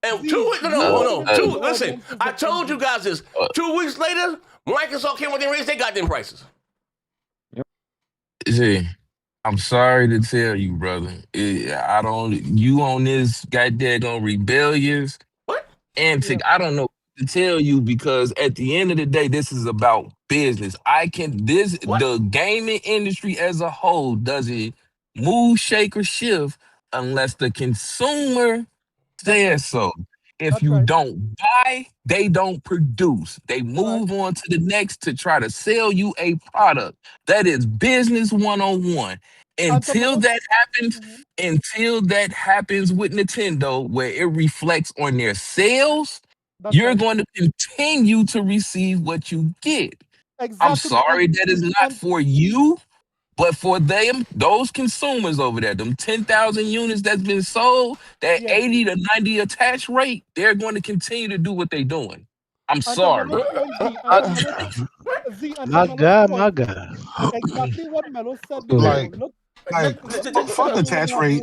And 2 weeks, listen, I told you guys this. 2 weeks later, Microsoft came with and raised their goddamn prices. See, I'm sorry to tell you, brother. You on this goddamn rebellious antic. I don't know what to tell you because at the end of the day, this is about business. The gaming industry as a whole doesn't move, shake, or shift unless the consumer says so. If you don't buy, they don't produce. They move on to the next to try to sell you a product. That is business 101. Until that happens with Nintendo, where it reflects on their sales, you're going to continue to receive what you get. Exactly. I'm sorry that is not for you, but for those consumers over there, them 10,000 units that's been sold, that 80 to 90 attach rate, they're going to continue to do what they're doing. I'm sorry. My God. Exactly what Melo said. Fuck attach rate.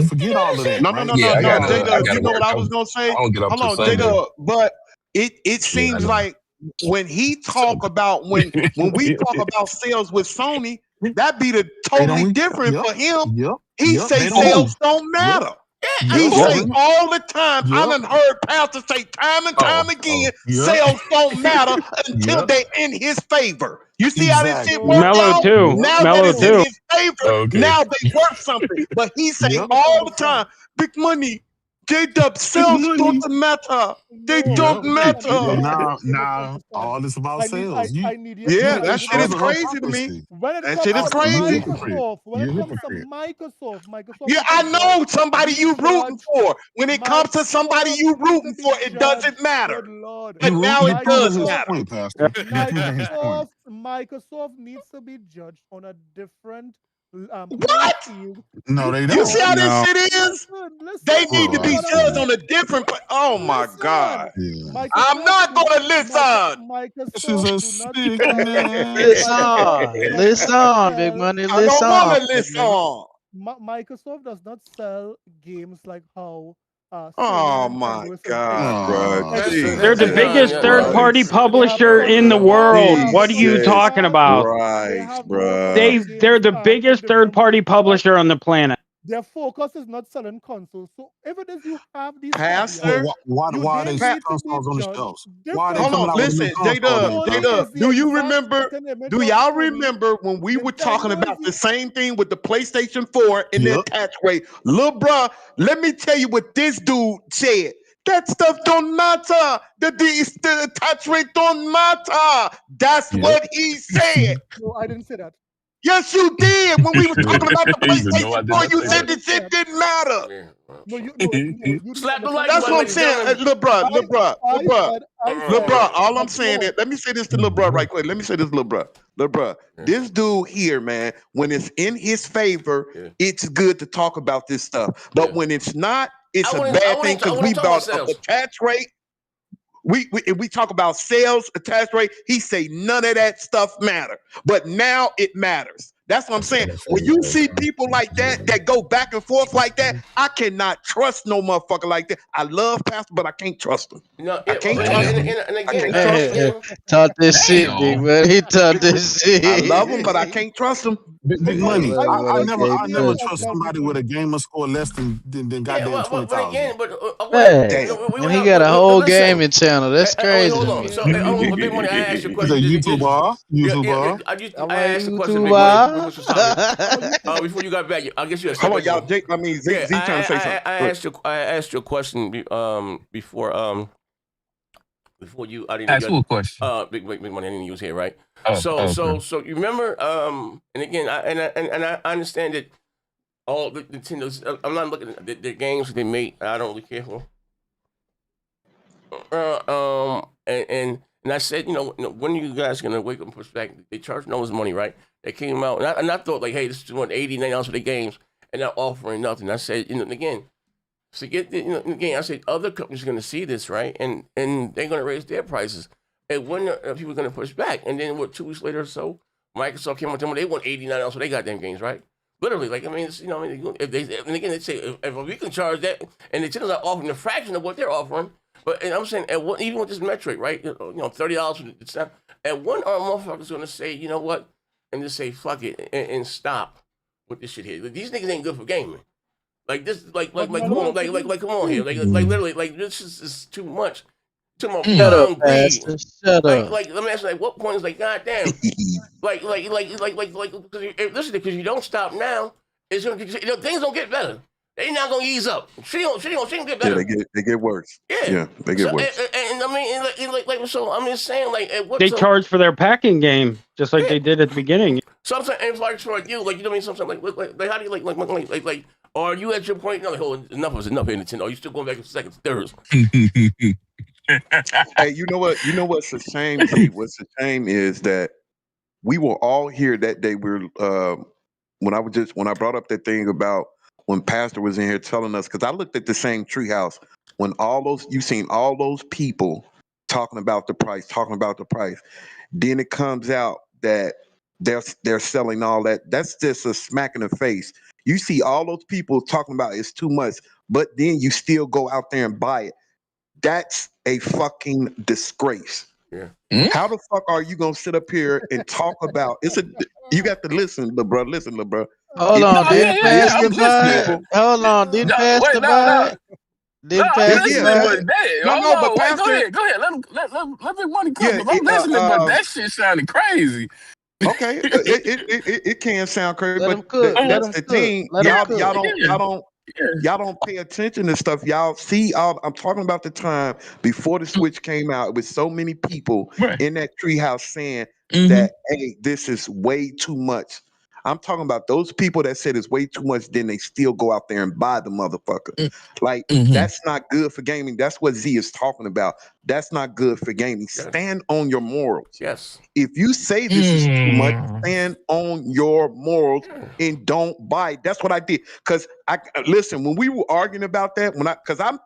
Forget all of that. No. Jada, you know what I was gonna say? Hold on, Jada. But it seems like when he talk about when we talk about sales with Sony, that be the totally different for him. He say sales don't matter. He say all the time. I done heard pastors say time and time again, sales don't matter until they in his favor. You see how this shit works out? Now that it's in his favor, now they worth something. But he say all the time, big money. J-Dub, sales don't matter. They don't matter. Nah, all this about sales. That shit is crazy to me. That shit is crazy. When it comes to Microsoft. Yeah, I know somebody you rooting for. When it comes to somebody you rooting for, it doesn't matter. But now it does matter. Microsoft needs to be judged on a different what? No, they don't. You see how this shit is? They need to be judged on a different. Oh my God! I'm not gonna listen. Listen, big money. I don't wanna listen. Microsoft does not sell games like how. Oh my God, bro! They're the biggest third-party publisher in the world. What are you talking about? Right, bro. They're the biggest third-party publisher on the planet. Their focus is not selling consoles. So if it is you have these Pastor, why are they consoles on the shelves? Hold on, listen, J-Dub, do you remember? Do y'all remember when we were talking about the same thing with the PlayStation 4 and the attach rate? Lil bruh, let me tell you what this dude said. That stuff don't matter. The attach rate don't matter. That's what he said. No, I didn't say that. Yes, you did. When we were talking about the PlayStation 4, you said this shit didn't matter. No, you slap the like. That's what I'm saying, Lil bruh. All I'm saying is, let me say this to Lil bruh right quick. Lil Look, bro, this dude here, man, when it's in his favor, it's good to talk about this stuff. But when it's not, it's a bad thing because we brought up attach rate. We talk about sales, attach rate. He say none of that stuff matter, but now it matters. That's what I'm saying. When you see people like that go back and forth like that, I cannot trust no motherfucker like that. I love Pastor, but I can't trust him. No, I can't trust him. I can't trust him. Talk this shit, big man. He talk this shit. I love him, but I can't trust him. Big money. I never trust somebody with a gamer score less than goddamn 20,000. When he got a whole gaming channel, that's crazy. Hold on. So, Big Money, I asked you a question. YouTuber. I asked a question, Big Money. Before you got back, I guess you had come on, y'all. Z trying to say something. I asked you a question before you. I didn't ask you a question. Big Money. I didn't use here, right? So you remember? And again, I understand that all the Nintendo's. I'm not looking at the games they make. I don't really care for. And I said, when are you guys gonna wake up and push back? They charge no money, right? They came out, and I thought like, hey, this is $80-$90 for the games, and not offering nothing. I said, again, again, I said other companies are gonna see this, right? And they're gonna raise their prices. And when are people gonna push back? And then 2 weeks later or so, Microsoft came out and they want $89 for their goddamn games, right? Literally, like, I mean, it's, if they, and again, they say if we can charge that, and Nintendo's not offering a fraction of what they're offering. But and I'm saying, even with this Metroid, right? $30 it's not. At one motherfucker's gonna say, you know what, and just say fuck it and stop with this shit here. Like, these niggas ain't good for gaming. Like this, like come on, like come on here, like literally, like this is too much. Shut up, Pastor. Shut up. Like let me ask you, like, what point is like, goddamn, like, listen, because you don't stop now, it's gonna things don't get better. They not gonna ease up. She don't get better. Yeah, they get worse. Yeah, they get worse. And I mean, so I'm just saying, like, they charge for their packing game just like they did at the beginning. So I'm saying, and like for you, like, you know what I mean, something like how do you like, are you at your point? No, like, hold, enough is enough here, Nintendo. Are you still going back to seconds, thirds? Hey, you know what? You know what's a shame? What's a shame is that we were all here that day. When I brought up that thing about when Pastor was in here telling us, because I looked at the same treehouse when you seen all those people talking about the price. Then it comes out that they're selling all that. That's just a smack in the face. You see all those people talking about it's too much, but then you still go out there and buy it. That's a fucking disgrace. Yeah. How the fuck are you gonna sit up here and talk about you got to listen, little bro. Listen, little bro. Hold on, didn't Pastor buy it? Hold on, didn't Pastor buy it? Didn't Pastor buy it? No, but Pastor, go ahead. Let Big Money cook. I'm listening, but that shit sounded crazy. Okay, it can sound crazy, but that's the thing. Y'all don't pay attention to stuff. Y'all see, I'm talking about the time before the Switch came out. With so many people in that treehouse saying that, hey, this is way too much. I'm talking about those people that said it's way too much, then they still go out there and buy the motherfucker. That's not good for gaming. That's what Z is talking about. That's not good for gaming. Stand on your morals. Yes. If you say this is too much, stand on your morals and don't buy it. That's what I did. Because listen, when we were arguing about that,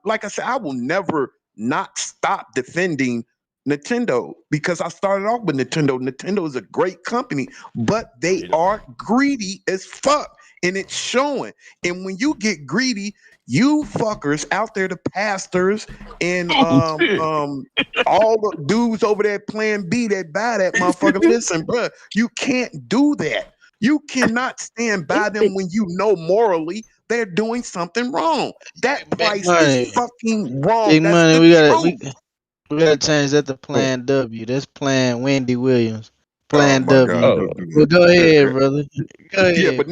like I said, I will never not stop defending Nintendo, because I started off with Nintendo. Nintendo is a great company, but they are greedy as fuck, and it's showing. And when you get greedy, you fuckers out there, the pastors and all the dudes over there playing B that buy that motherfucker. Listen, bro, you can't do that. You cannot stand by them when you know morally they're doing something wrong. That price is fucking wrong. Big Money, we gotta change that to Plan W. That's Plan Wendy Williams. Plan W. Well, go ahead, brother. Go ahead. Yeah, but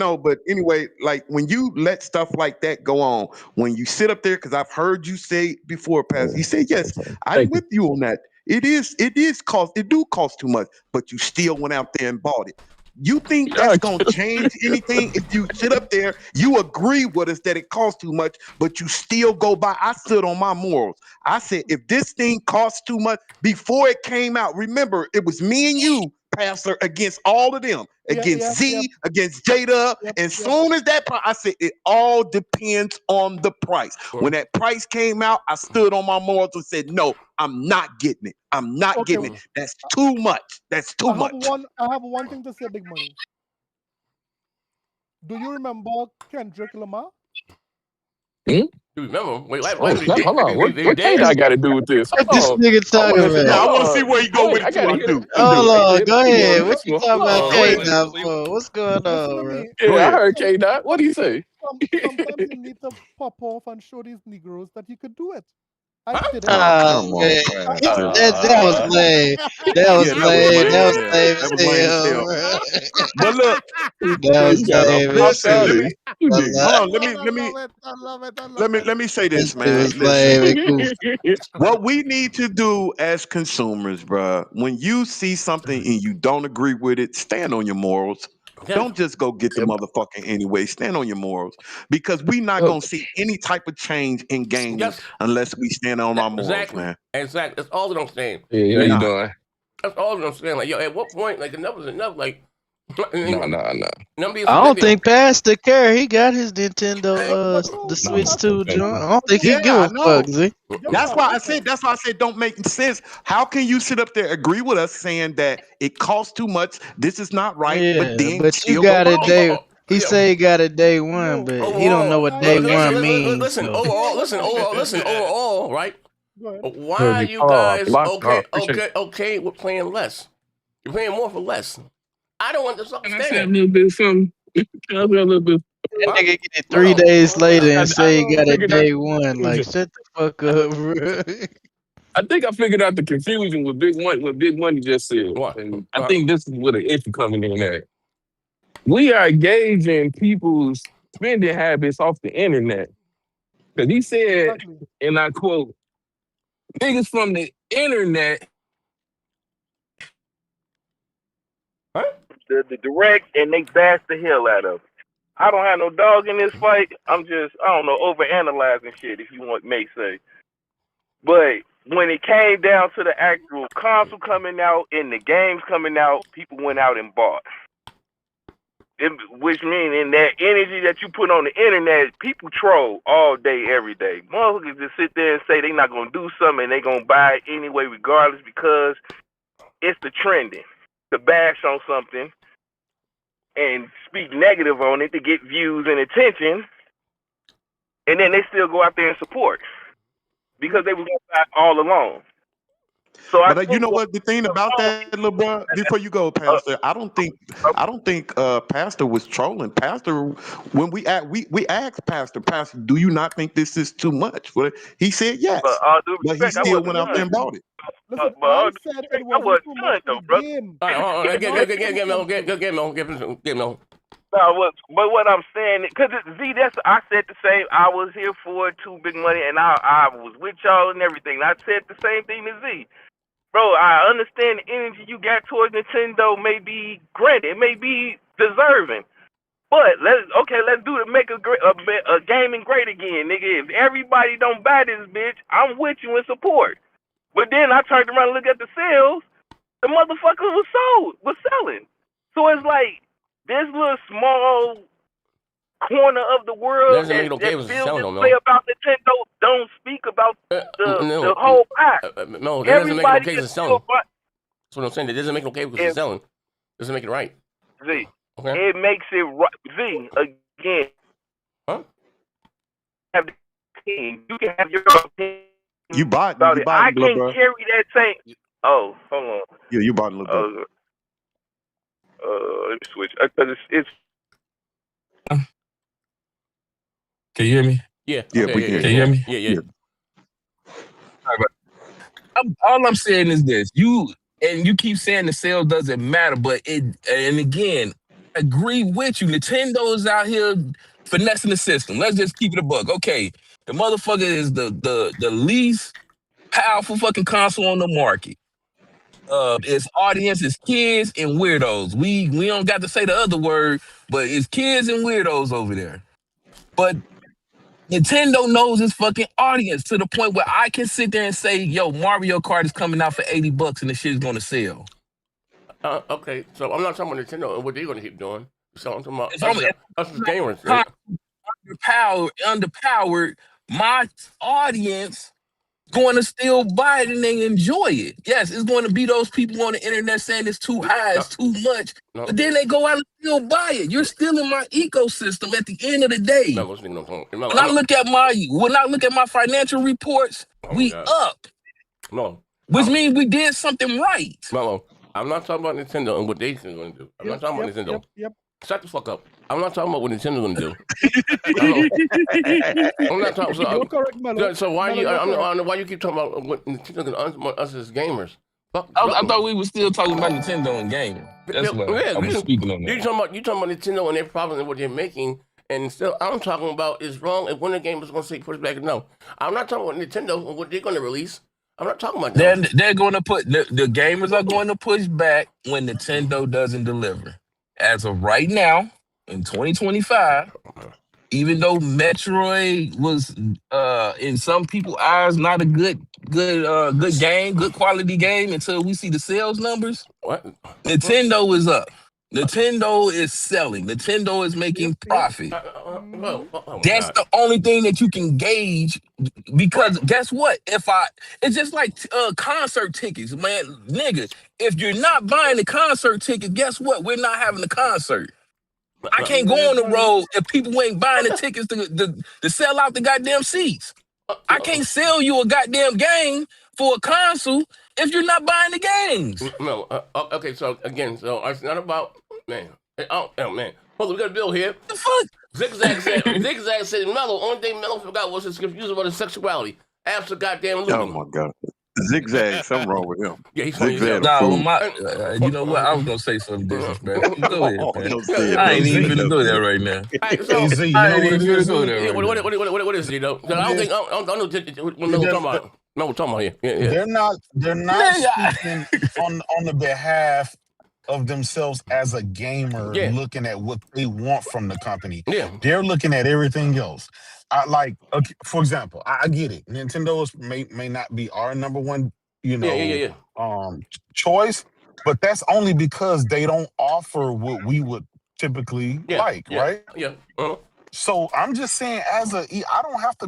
anyway, like when you let stuff like that go on, when you sit up there, because I've heard you say before, Pastor, you said, yes, I'm with you on that. It do cost too much, but you still went out there and bought it. You think that's gonna change anything if you sit up there, you agree with us that it costs too much, but you still go buy? I stood on my morals. I said, if this thing costs too much, before it came out, remember, it was me and you Pastor, against all of them, against Z, against Jada. As soon as that, I said it all depends on the price. When that price came out, I stood on my morals and said, "No, I'm not getting it. I'm not getting it. That's too much. That's too much." I have one thing to say, Big Money. Do you remember Kendrick Lamar? You remember? Wait, hold on. What K-Dot got to do with this? What this nigga talking about? I want to see where he go with it. Hold on, go ahead. What you talking about K-Dot for? What's going on, bro? Yeah, I heard K-Dot. What do you say? Sometimes you need to pop off and show these Negroes that you could do it. I did it. Come on, that was lame. That was lame. That was lame as hell. But look, that was lame as hell. Hold on, let me say this, man. Listen, what we need to do as consumers, bro, when you see something and you don't agree with it, stand on your morals. Don't just go get the motherfucker anyway. Stand on your morals, because we not gonna see any type of change in gaming unless we stand on our morals, man. Exactly. That's all that I'm saying. Yeah, how you doing? That's all that I'm saying. Like, yo, at what point, like, enough is enough. Like, no. I don't think Pastor care. He got his Nintendo, the Switch 2 joint. I don't think he give a fuck. See? That's why I said don't make sense. How can you sit up there agree with us saying that it costs too much? This is not right. Yeah, but you got it day. He say he got it day one, but he don't know what day one means. Listen, overall, right? Why are you guys okay with playing less? You're paying more for less. I don't understand. Can I say a little bit of something? Can I say a little bit? That nigga get it 3 days later and say he got it day one. Like, shut the fuck up, bro. I think I figured out the confusion with what Big Money just said. And I think this is where the issue coming in at. We are gauging people's spending habits off the internet. Because he said, and I quote, "Niggas from the internet." The direct, and they bash the hell out of it. I don't have no dog in this fight. I'm just, I don't know, overanalyzing shit, if you may say. But when it came down to the actual console coming out and the games coming out, people went out and bought. Which means in that energy that you put on the internet, people troll all day, every day. Motherfuckers just sit there and say they're not going to do something and they're going to buy it anyway regardless, because it's the trending. To bash on something and speak negative on it to get views and attention, and then they still go out there and support because they were going to buy all along. So you know what the thing about that, little bro, before you go, Pastor, I don't think Pastor was trolling. Pastor, when we asked Pastor, do you not think this is too much? Well, he said yes, but he still went out there and bought it. Listen, I said it wasn't too much of the game. Get on. No, but what I'm saying, because Z, I said the same. I was here for it too, Big Money, and I was with y'all and everything. I said the same thing to Z. Bro, I understand the energy you got towards Nintendo may be granted, it may be deserving, but let's do it. Make a gaming great again, nigga. If everybody don't buy this bitch, I'm with you in support. But then I turned around and looked at the sales. The motherfucker was selling. So it's like this little small corner of the world that feels this way about Nintendo don't speak about the whole pie. No, that doesn't make it okay because it's selling. That's what I'm saying. It doesn't make it okay because it's selling. It doesn't make it right. Z, it makes it right. Z, again. Huh? Have the team. You can have your opinion. You bought it. I can't carry that same. Oh, hold on. Yeah, you bought a little bit. Let me switch. It's. Can you hear me? Yeah. Yeah, we can. Can you hear me? Yeah. All I'm saying is this: you keep saying the sales doesn't matter, but and again, agree with you. Nintendo is out here finessing the system. Let's just keep it a buck. Okay, the motherfucker is the least powerful fucking console on the market. Its audience is kids and weirdos. We don't got to say the other word, but it's kids and weirdos over there. But Nintendo knows its fucking audience to the point where I can sit there and say, yo, Mario Kart is coming out for $80 and the shit is going to sell. Okay, so I'm not talking about Nintendo and what they're going to keep doing. So I'm talking about If us as gamers. I'm underpowered, my audience going to still buy it and they enjoy it. Yes, it's going to be those people on the internet saying it's too high, it's too much, but then they go out and still buy it. You're still in my ecosystem at the end of the day. When I look at my financial reports, we up. No. Which means we did something right. No, I'm not talking about Nintendo and what they're going to do. I'm not talking about Nintendo. Shut the fuck up. I'm not talking about what Nintendo's going to do. I'm not talking. So why I don't know why you keep talking about what Nintendo's going to us as gamers. I thought we were still talking about Nintendo and gaming. That's why I'm speaking on that. You talking about Nintendo and their problems and what they're making, and still I'm talking about is wrong. And when the game is going to say push back, no, I'm not talking about Nintendo and what they're going to release. I'm not talking about that. They're going to put the gamers are going to push back when Nintendo doesn't deliver. As of right now, in 2025, even though Metroid was in some people's eyes not a good game, good quality game until we see the sales numbers. What? Nintendo is up. Nintendo is selling. Nintendo is making profit. That's the only thing that you can gauge, because guess what? It's just like concert tickets, man. Nigga, if you're not buying the concert ticket, guess what? We're not having the concert. I can't go on the road if people ain't buying the tickets to sell out the goddamn seats. I can't sell you a goddamn game for a console if you're not buying the games. No, okay, so again, it's not about, man. Oh, man. Hold on, we got a bill here. The fuck? Zigzag said, Mello, only thing Mello forgot was his confusion about his sexuality. After goddamn looting. Oh my God. Zigzag, something wrong with him. Yeah, he's funny. Zigzag. You know what? I was gonna say something disrespectful. Go ahead, man. I ain't even gonna do that right now. I ain't even gonna do that right What is it, though? I don't know what we're talking about. No, we're talking about here. Yeah. They're not speaking on the behalf of themselves as a gamer, looking at what they want from the company. Yeah. They're looking at everything else. For example, I get it. Nintendo may not be our number one, choice, but that's only because they don't offer what we would typically like, right? Yeah. So I'm just saying, I don't have to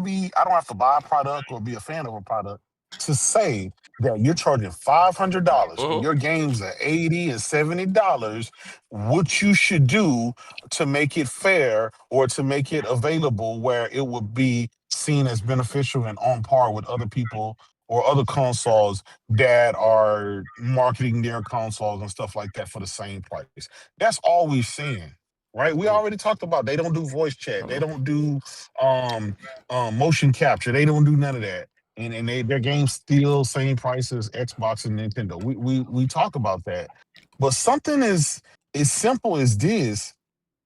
buy a product or be a fan of a product to say that you're charging $500 when your games are $80 and $70. What you should do to make it fair or to make it available where it would be seen as beneficial and on par with other people or other consoles that are marketing their consoles and stuff like that for the same price. That's all we've seen. Right, we already talked about they don't do voice chat, they don't do motion capture, they don't do none of that, and their games still same price as Xbox and Nintendo. We talk about that, but something as simple as this,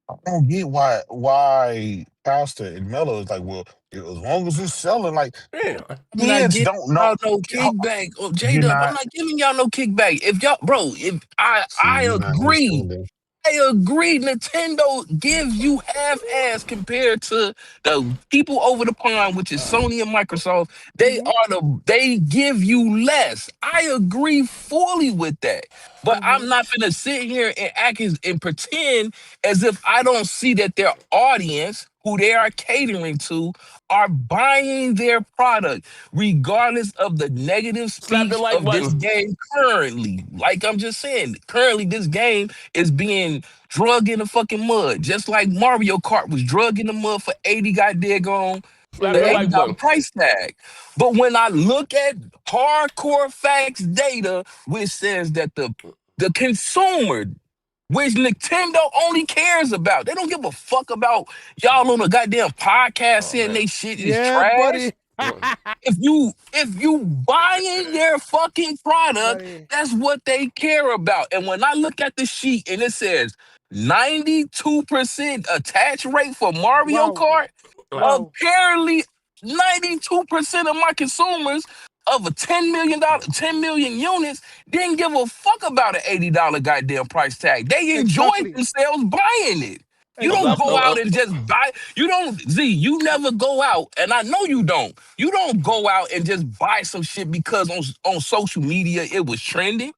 I don't get why Pastor and Mello is like, well, as long as it's selling, like kids don't know no kickback. Oh, J-Dub, I'm not giving y'all no kickback. If y'all, bro, I agree. I agree. Nintendo gives you half-ass compared to the people over the pond, which is Sony and Microsoft. They give you less. I agree fully with that. But I'm not gonna sit here and act and pretend as if I don't see that their audience, who they are catering to, are buying their product, regardless of the negative speech of this game currently. Like I'm just saying, currently this game is being drug in the fucking mud, just like Mario Kart was drug in the mud for 80 goddamn $80 price tag. But when I look at hardcore facts data, which says that the consumer, which Nintendo only cares about. They don't give a fuck about y'all on a goddamn podcast saying they shit is trash. Buddy. If you buying their fucking product, that's what they care about. And when I look at the sheet and it says 92% attach rate for Mario Kart, apparently 92% of my consumers of a 10 million units didn't give a fuck about an $80 goddamn price tag. They enjoyed themselves buying it. You don't go out and just buy. You never go out, and I know you don't. You don't go out and just buy some shit because on social media it was trending.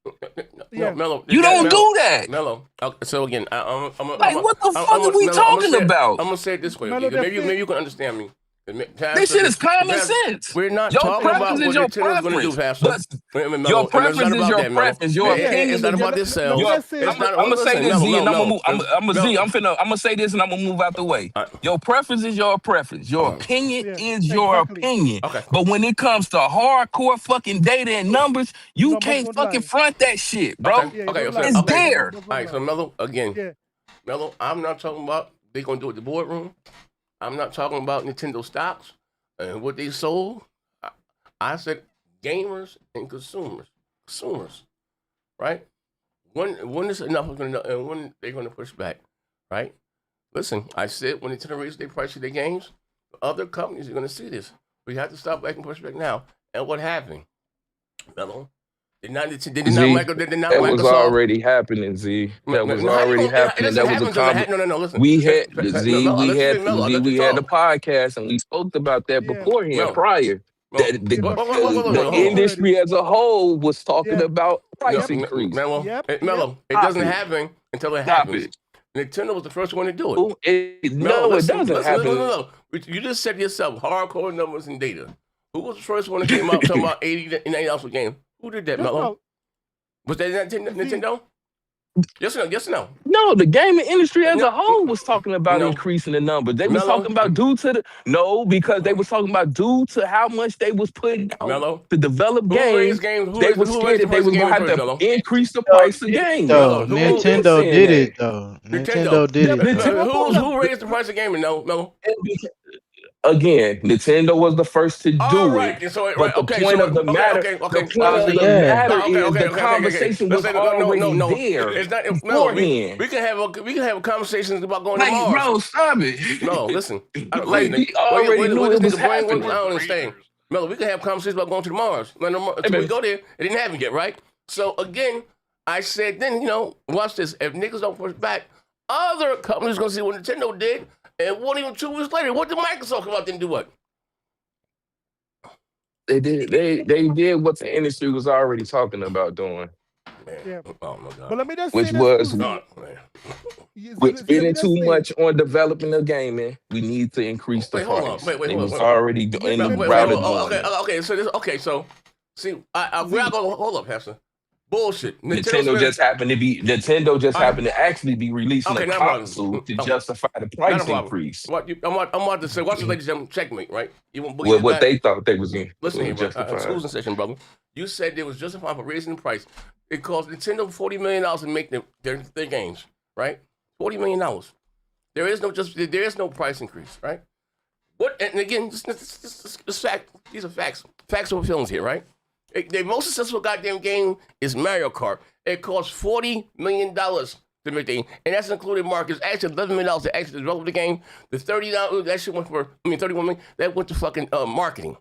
Yeah. Mellow. You don't do that. Mellow. So again, Like, what the fuck are we talking about? I'm gonna say it this way. Mellow, Maybe you can understand me. This shit is common sense. We're not your talking about preference what is your Nintendo's going to do, preference. Pastor. But your preference is your preference. Your opinion is not about this sales. I'm gonna say this, Z, and I'm gonna say this, and I'm gonna move out the way. Your preference is your preference. Your opinion is your opinion. Okay. But when it comes to hardcore fucking data and numbers, you can't fucking front that shit, bro. Okay. It's there. All right. So Mellow again. Mellow, I'm not talking about they're gonna do it at the boardroom. I'm not talking about Nintendo stocks and what they sold. I said gamers and consumers, right? When is enough and when they're gonna push back, right? Listen, I said when Nintendo raises their price of their games, other companies are gonna see this. We have to stop making pushback now. And what happened, Mellow? That was already happening, Z. That was already happening. That was a comment. No, listen. We had the podcast and we spoke about that beforehand, prior. That the industry as a whole was talking about price increase. Mellow, it doesn't happen until it happens. Nintendo was the first one to do it. No, it doesn't happen. No. You just said yourself, hardcore numbers and data. Who was the first one that came out talking about $80 and $90 a game? Who did that, Mellow? Was that Nintendo? Yes or no? No, the gaming industry as a whole was talking about increasing the numbers. They was talking about because they was talking about due to how much they was putting out to develop games. They was scared that they was gonna have to increase the price of games. Nintendo did it though. Nintendo did it. Who raised the price of gaming? No. Again, Nintendo was the first to do it. But the point of the matter is the conversation was already there. It's not beforehand. We can have conversations about going to Mars. Bro, stop it. No, listen. We already knew it was happening. I don't understand. Mellow, we can have conversations about going to Mars. Until we go there, it didn't happen yet, right? So again, I said then, watch this. If niggas don't push back, other companies gonna see what Nintendo did. And what even 2 weeks later, what did Microsoft come out and do what? They did. They did what the industry was already talking about doing. Yeah. Oh my God. But let me just which say was we're spending too much on development of gaming. We need to increase the price. Wait. It was already in the route of Okay. So see, we're not gonna hold up, Pastor. Bullshit. Nintendo just happened to actually be releasing a console to justify the price increase. I'm about to say, watch the ladies and gentlemen, checkmate, right? You won't what they thought they was in. Listen here, exclusion session, brother. You said they was justified for raising the price. It cost Nintendo $40 million to make their games, right? $40 million. There is no price increase, right? What? And again, this fact. These are facts. Facts over feelings here, right? The most successful goddamn game is Mario Kart. It costs $40 million to make the game, and that's including markets. Actually, $11 million to actually develop the game. The $30 that shit went for, $31 million. That went to fucking marketing.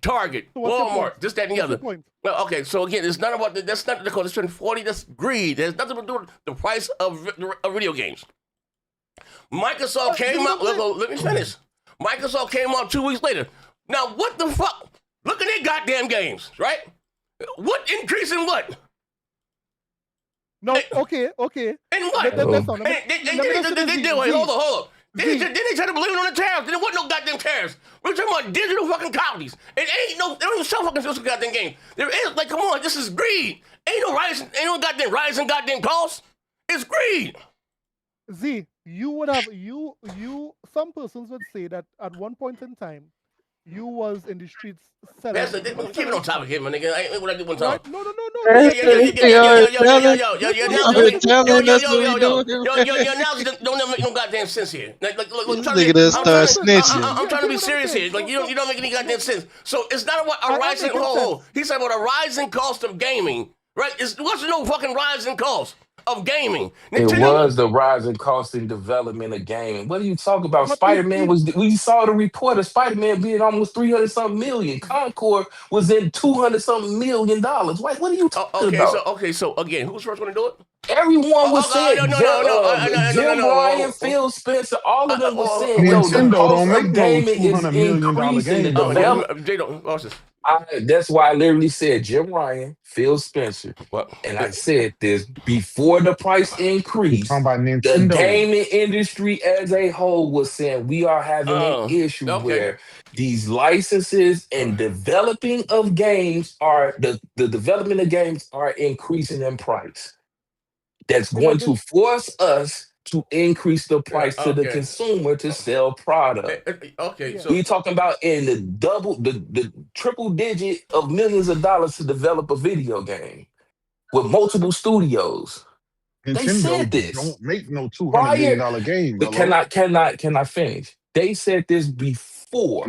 Target, Walmart, this, that, and the other. Well, okay, so again, it's not about that's not the cost. It's 40. That's greed. There's nothing to do with the price of video games. Microsoft came out. Let me finish. Microsoft came out 2 weeks later. Now, what the fuck? Look at their goddamn games, right? What increase in what? No, okay. And what? Hold up. Then they try to blame it on the tariffs. There wasn't no goddamn tariffs. We're talking about digital fucking copies. It ain't no, they don't even sell fucking physical goddamn game. There is, like, come on, this is greed. Ain't no goddamn rising goddamn costs. It's greed. Z, you would have, some persons would say that at one point in time, you was in the streets selling. Keep it on topic here, my nigga. I ain't what I did one time. No. Your analogy don't make no goddamn sense here. Like, look, I'm trying to be serious here. Like, you don't make any goddamn sense. So it's not about a rising. He said about a rising cost of gaming, right? It wasn't no fucking rising cost of gaming. It was the rising cost in development of gaming. What are you talking about? Spider-Man we saw the report of Spider-Man being almost 300-something million. Concord was in $200-something million. What are you talking about? So again, who's first going to do it? Everyone was saying, Jim Ryan, Phil Spencer, all of them were saying, Nintendo don't make no $200 million increasing game. the development. That's why I literally said Jim Ryan, Phil Spencer, and I said this before the price increase. Talking about The Nintendo. gaming industry as a whole was saying we are having an issue where these licenses and developing of games are the development of games are increasing in price. That's going to force us to increase the price to the consumer to sell product. Okay, so we're talking about in the triple digit of millions of dollars to develop a video game with multiple studios. Nintendo they said this. Don't make no $200 million game. But can I finish? They said this before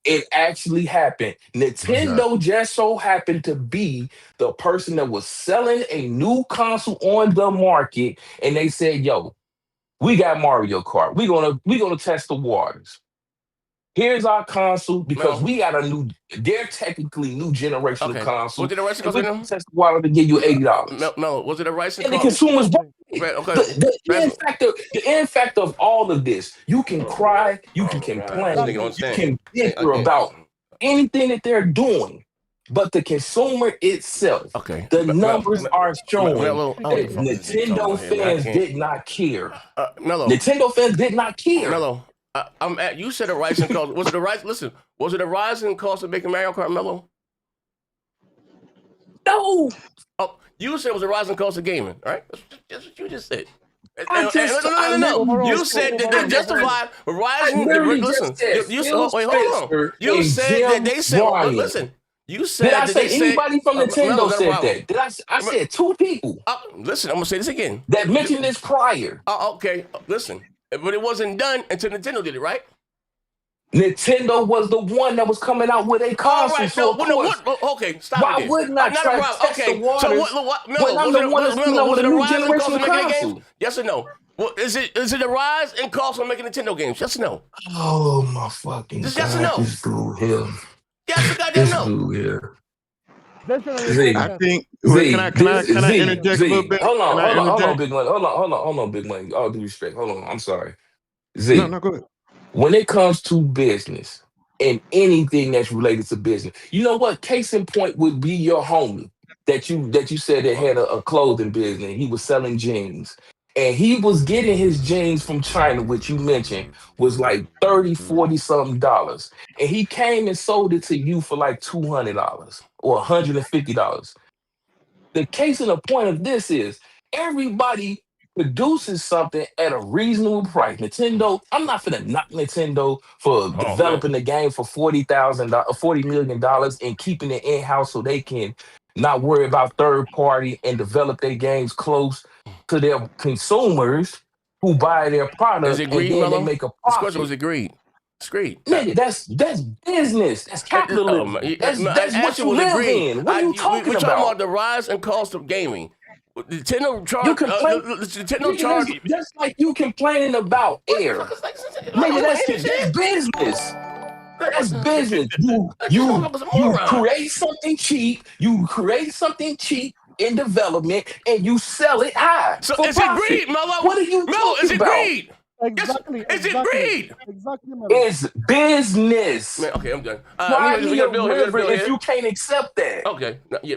it actually happened. Nintendo just so happened to be the person that was selling a new console on the market, and they said, "Yo, we got Mario Kart. We're gonna test the waters. Here's our console because we got a new. They're technically new generation of console. Was it a racing console? Test the water to give you $80. No, was it a racing console? And the consumers. The end fact of all of this, you can cry, you can complain, you can bicker about anything that they're doing. But the consumer itself, the numbers are showing that Nintendo fans did not care. Nintendo fans did not care. Mello, I'm at. You said a rising cost. Was it a rise? Listen, was it a rising cost of making Mario Kart, Mello? No. Oh, you said it was a rising cost of gaming, right? That's what you just said. No. You said that they justified rising. Listen, you said. Wait, hold on. You said that they said. Listen. You said did I say anybody from Nintendo said that? Did I said two people. Listen, I'm gonna say this again. That mentioned this prior. Okay, listen. But it wasn't done until Nintendo did it, right? Nintendo was the one that was coming out with a console. Right, so okay, stop why it. wouldn't I try to test the waters? So when I'm the one that's coming out with a new generation of console? Yes or no? Well, is it a rise in cost for making Nintendo games? Yes or no? Oh my fucking God! Yes or no? This dude here. Yes or goddamn no? This dude here. I think. Can I interject a little bit? Hold on, Big Money. Hold on, Big Money. All due respect. Hold on. I'm sorry. Z. No, go ahead. When it comes to business and anything that's related to business, you know what? Case in point would be your homie that you said that had a clothing business. He was selling jeans. And he was getting his jeans from China, which you mentioned was like $30, $40 something. And he came and sold it to you for like $200 or $150. The case in the point of this is everybody produces something at a reasonable price. Nintendo, I'm not finna knock Nintendo for developing the game for $40 million and keeping it in-house so they can not worry about third party and develop their games close to their consumers who buy their product and then they make a profit. This question was agreed. It's great. Nigga, that's business. That's capitalism. That's what you live in. What are you talking we're about? talking about the rise and cost of gaming. Nintendo charge. Just like you complaining about air. Nigga, that's business. That's business. You create something cheap. You create something cheap in development and you sell it high. So is it greed, Mello? What are you talking about? Greed? Exactly. Is it greed? Exactly. It's business. Man, okay, I'm done. We got Bill here if you can't accept that. Okay. Yeah.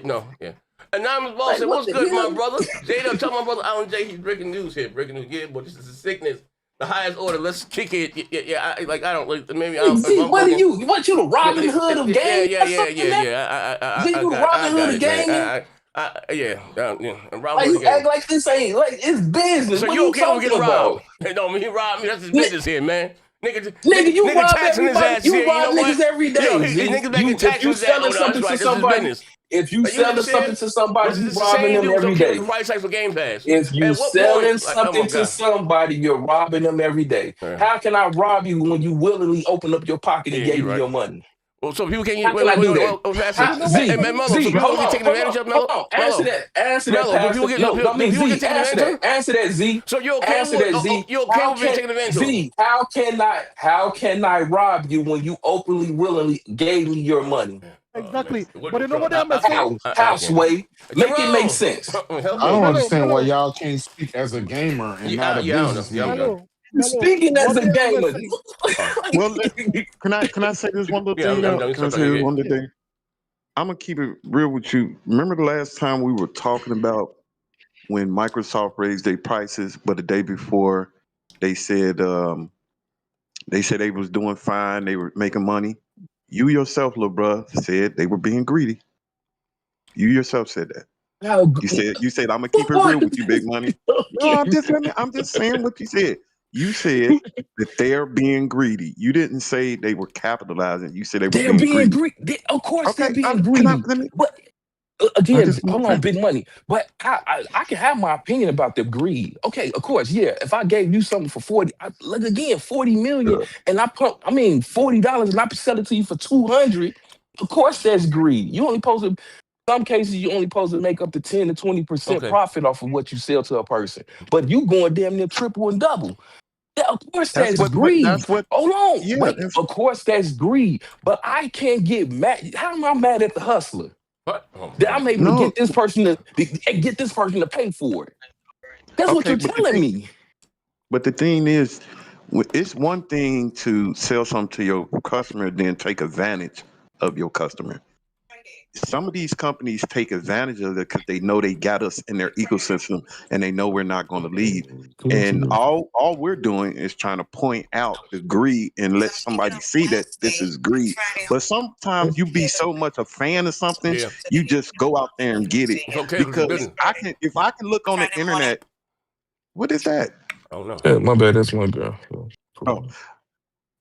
Anonymous Boss said, what's good, my brother? Jada, tell my brother Alan J, he's breaking news here. Breaking news. Yeah, but this is a sickness. The highest order. Let's kick it. Yeah. I don't like. Maybe I don't. See, what are you? You want you the Robin Hood of games? Yeah. See, you Robin Hood of gaming? Like you act like this ain't like it's business. So what you okay talking with getting about? robbed? Hey, no, he robbed me. That's his business here, man. Nigga, you rob everybody. You rob niggas every day. If you selling something to somebody, if you selling something to somebody, you robbing them every day. If you selling something to somebody, you're robbing them every day. How can I rob you when you willingly open up your pocket and gave me your money? Well, so people can't use. Hold on. Answer that. Answer that, Z. So you okay? Answer that, Z. You okay with being taken advantage of? Z, how can I rob you when you openly, willingly gave me your money? Exactly. But you know what I'm saying? Houseway. Make it make sense. I don't understand why y'all can't speak as a gamer and not a businessman. Speaking as a gamer. Well, can I say this one little thing? Can I say this one little thing? gonna keep it real with you. Remember the last time we were talking about when Microsoft raised their prices, but the day before they said they was doing fine, they were making money. You yourself, little bruh, said they were being greedy. You yourself said that. You said I'm gonna keep it real with you, big money. No, I'm just saying what you said. You said that they're being greedy. You didn't say they were capitalizing. You said they were being greedy. Of course, Okay, they're being greedy. But again, hold on, saying. big money. But I can have my opinion about the greed. Okay, of course, yeah. If I gave you something for 40, look again, 40 million, and $40 and I sell it to you for 200. Of course, that's greed. You only supposed to. Some cases, you only supposed to make up to 10 to 20% profit off of what you sell to a person. But you going damn near triple and double. Yeah, of course, that's greed. Hold on. Yeah, wait. Of course, that's greed. But I can't get mad. How am I mad at the hustler? What? That I'm able to get this person to pay for it. That's what you're telling me. But the thing is, it's one thing to sell something to your customer and then take advantage of your customer. Some of these companies take advantage of it because they know they got us in their ecosystem and they know we're not going to leave. And all we're doing is trying to point out the greed and let somebody see that this is greed. But sometimes you be so much a fan of something, you just go out there and get it. Okay, because if I can look on the internet, what is that? Oh no. Yeah, my bad. That's my girl.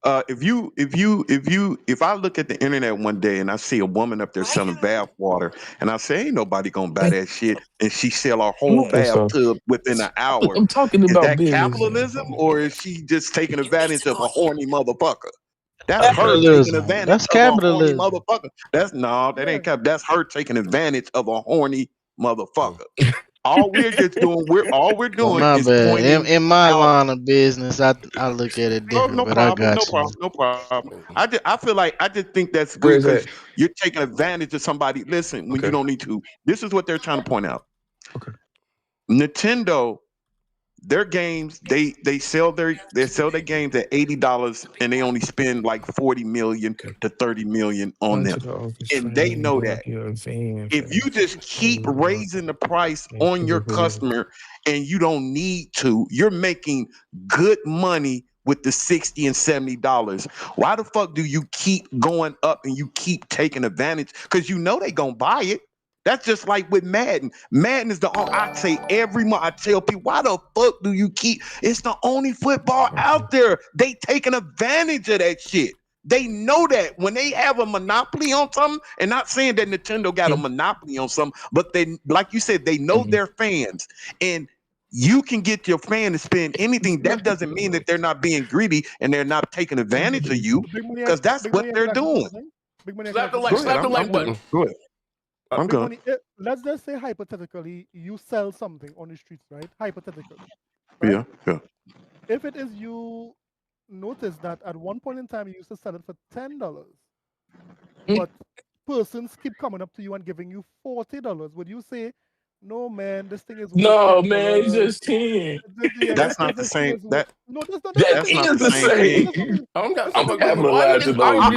If I look at the internet one day and I see a woman up there selling bath water and I say ain't nobody gonna buy that shit and she sell her whole bathtub within an hour, I'm talking about is that business. capitalism or is she just taking advantage of a horny motherfucker? That's her taking advantage of a horny motherfucker. That ain't cap. That's her taking advantage of a horny motherfucker. All we're doing is pointing in my line of business. I look at it different, but I got no problem. I feel like I just think that's good because you're taking advantage of somebody. Listen, when you don't need to. This is what they're trying to point out. Okay. Nintendo, their games, they sell their games at $80 and they only spend like 40 million to 30 million on them. And they know that. If you just keep raising the price on your customer and you don't need to, you're making good money with the $60 and $70. Why the fuck do you keep going up and you keep taking advantage? Because you know they gonna buy it. That's just like with Madden. Madden is the only, I say every month, I tell people, why the fuck do you keep, it's the only football out there. They taking advantage of that shit. They know that when they have a monopoly on something, and not saying that Nintendo got a monopoly on something, but they, like you said, they know their fans. And you can get your fan to spend anything. That doesn't mean that they're not being greedy and they're not taking advantage of you, because that's what they're doing. Slap the like button. Go ahead. I'm good. Let's just say hypothetically, you sell something on the streets, right? Hypothetically. Right? Yeah. If it is you notice that at one point in time you used to sell it for $10, but persons keep coming up to you and giving you $40, would you say, no man, this thing is worth no $10. man, it's just 10. That's not the same. That's not the same. I'm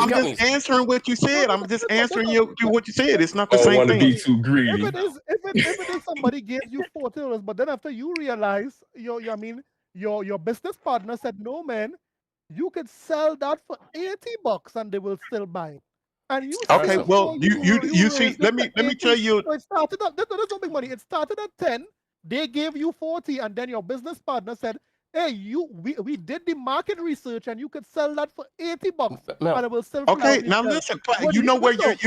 just answering what you said. I'm just answering you what you said. It's not the same thing. Be too greedy. If it is somebody gave you $40, but then after you realize your business partner said, no man, you could sell that for $80 and they will still buy it. And you okay, well, you see, let me tell you. So it started at, there's no big money. It started at 10. They gave you 40, and then your business partner said, "Hey, we did the market research, and you could sell that for $80, and it will sell." Okay, now listen, you know where you.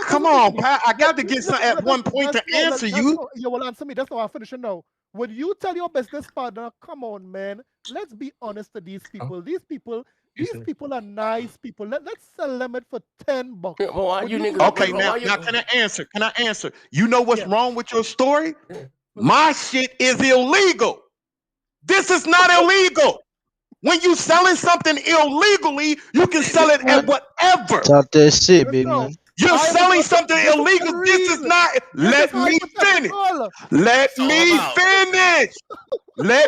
Come on, Pat. I got to get some at one point to answer you. You will answer me. That's not I'm finishing now. Would you tell your business partner, "Come on, man, let's be honest to these people. These people are nice people. Let's sell them it for $10." Okay, now can I answer? Can I answer? You know what's wrong with your story? My shit is illegal. This is not illegal. When you selling something illegally, you can sell it at whatever. Talk that shit, big man. You're selling something illegal. This is not. Let me finish. Let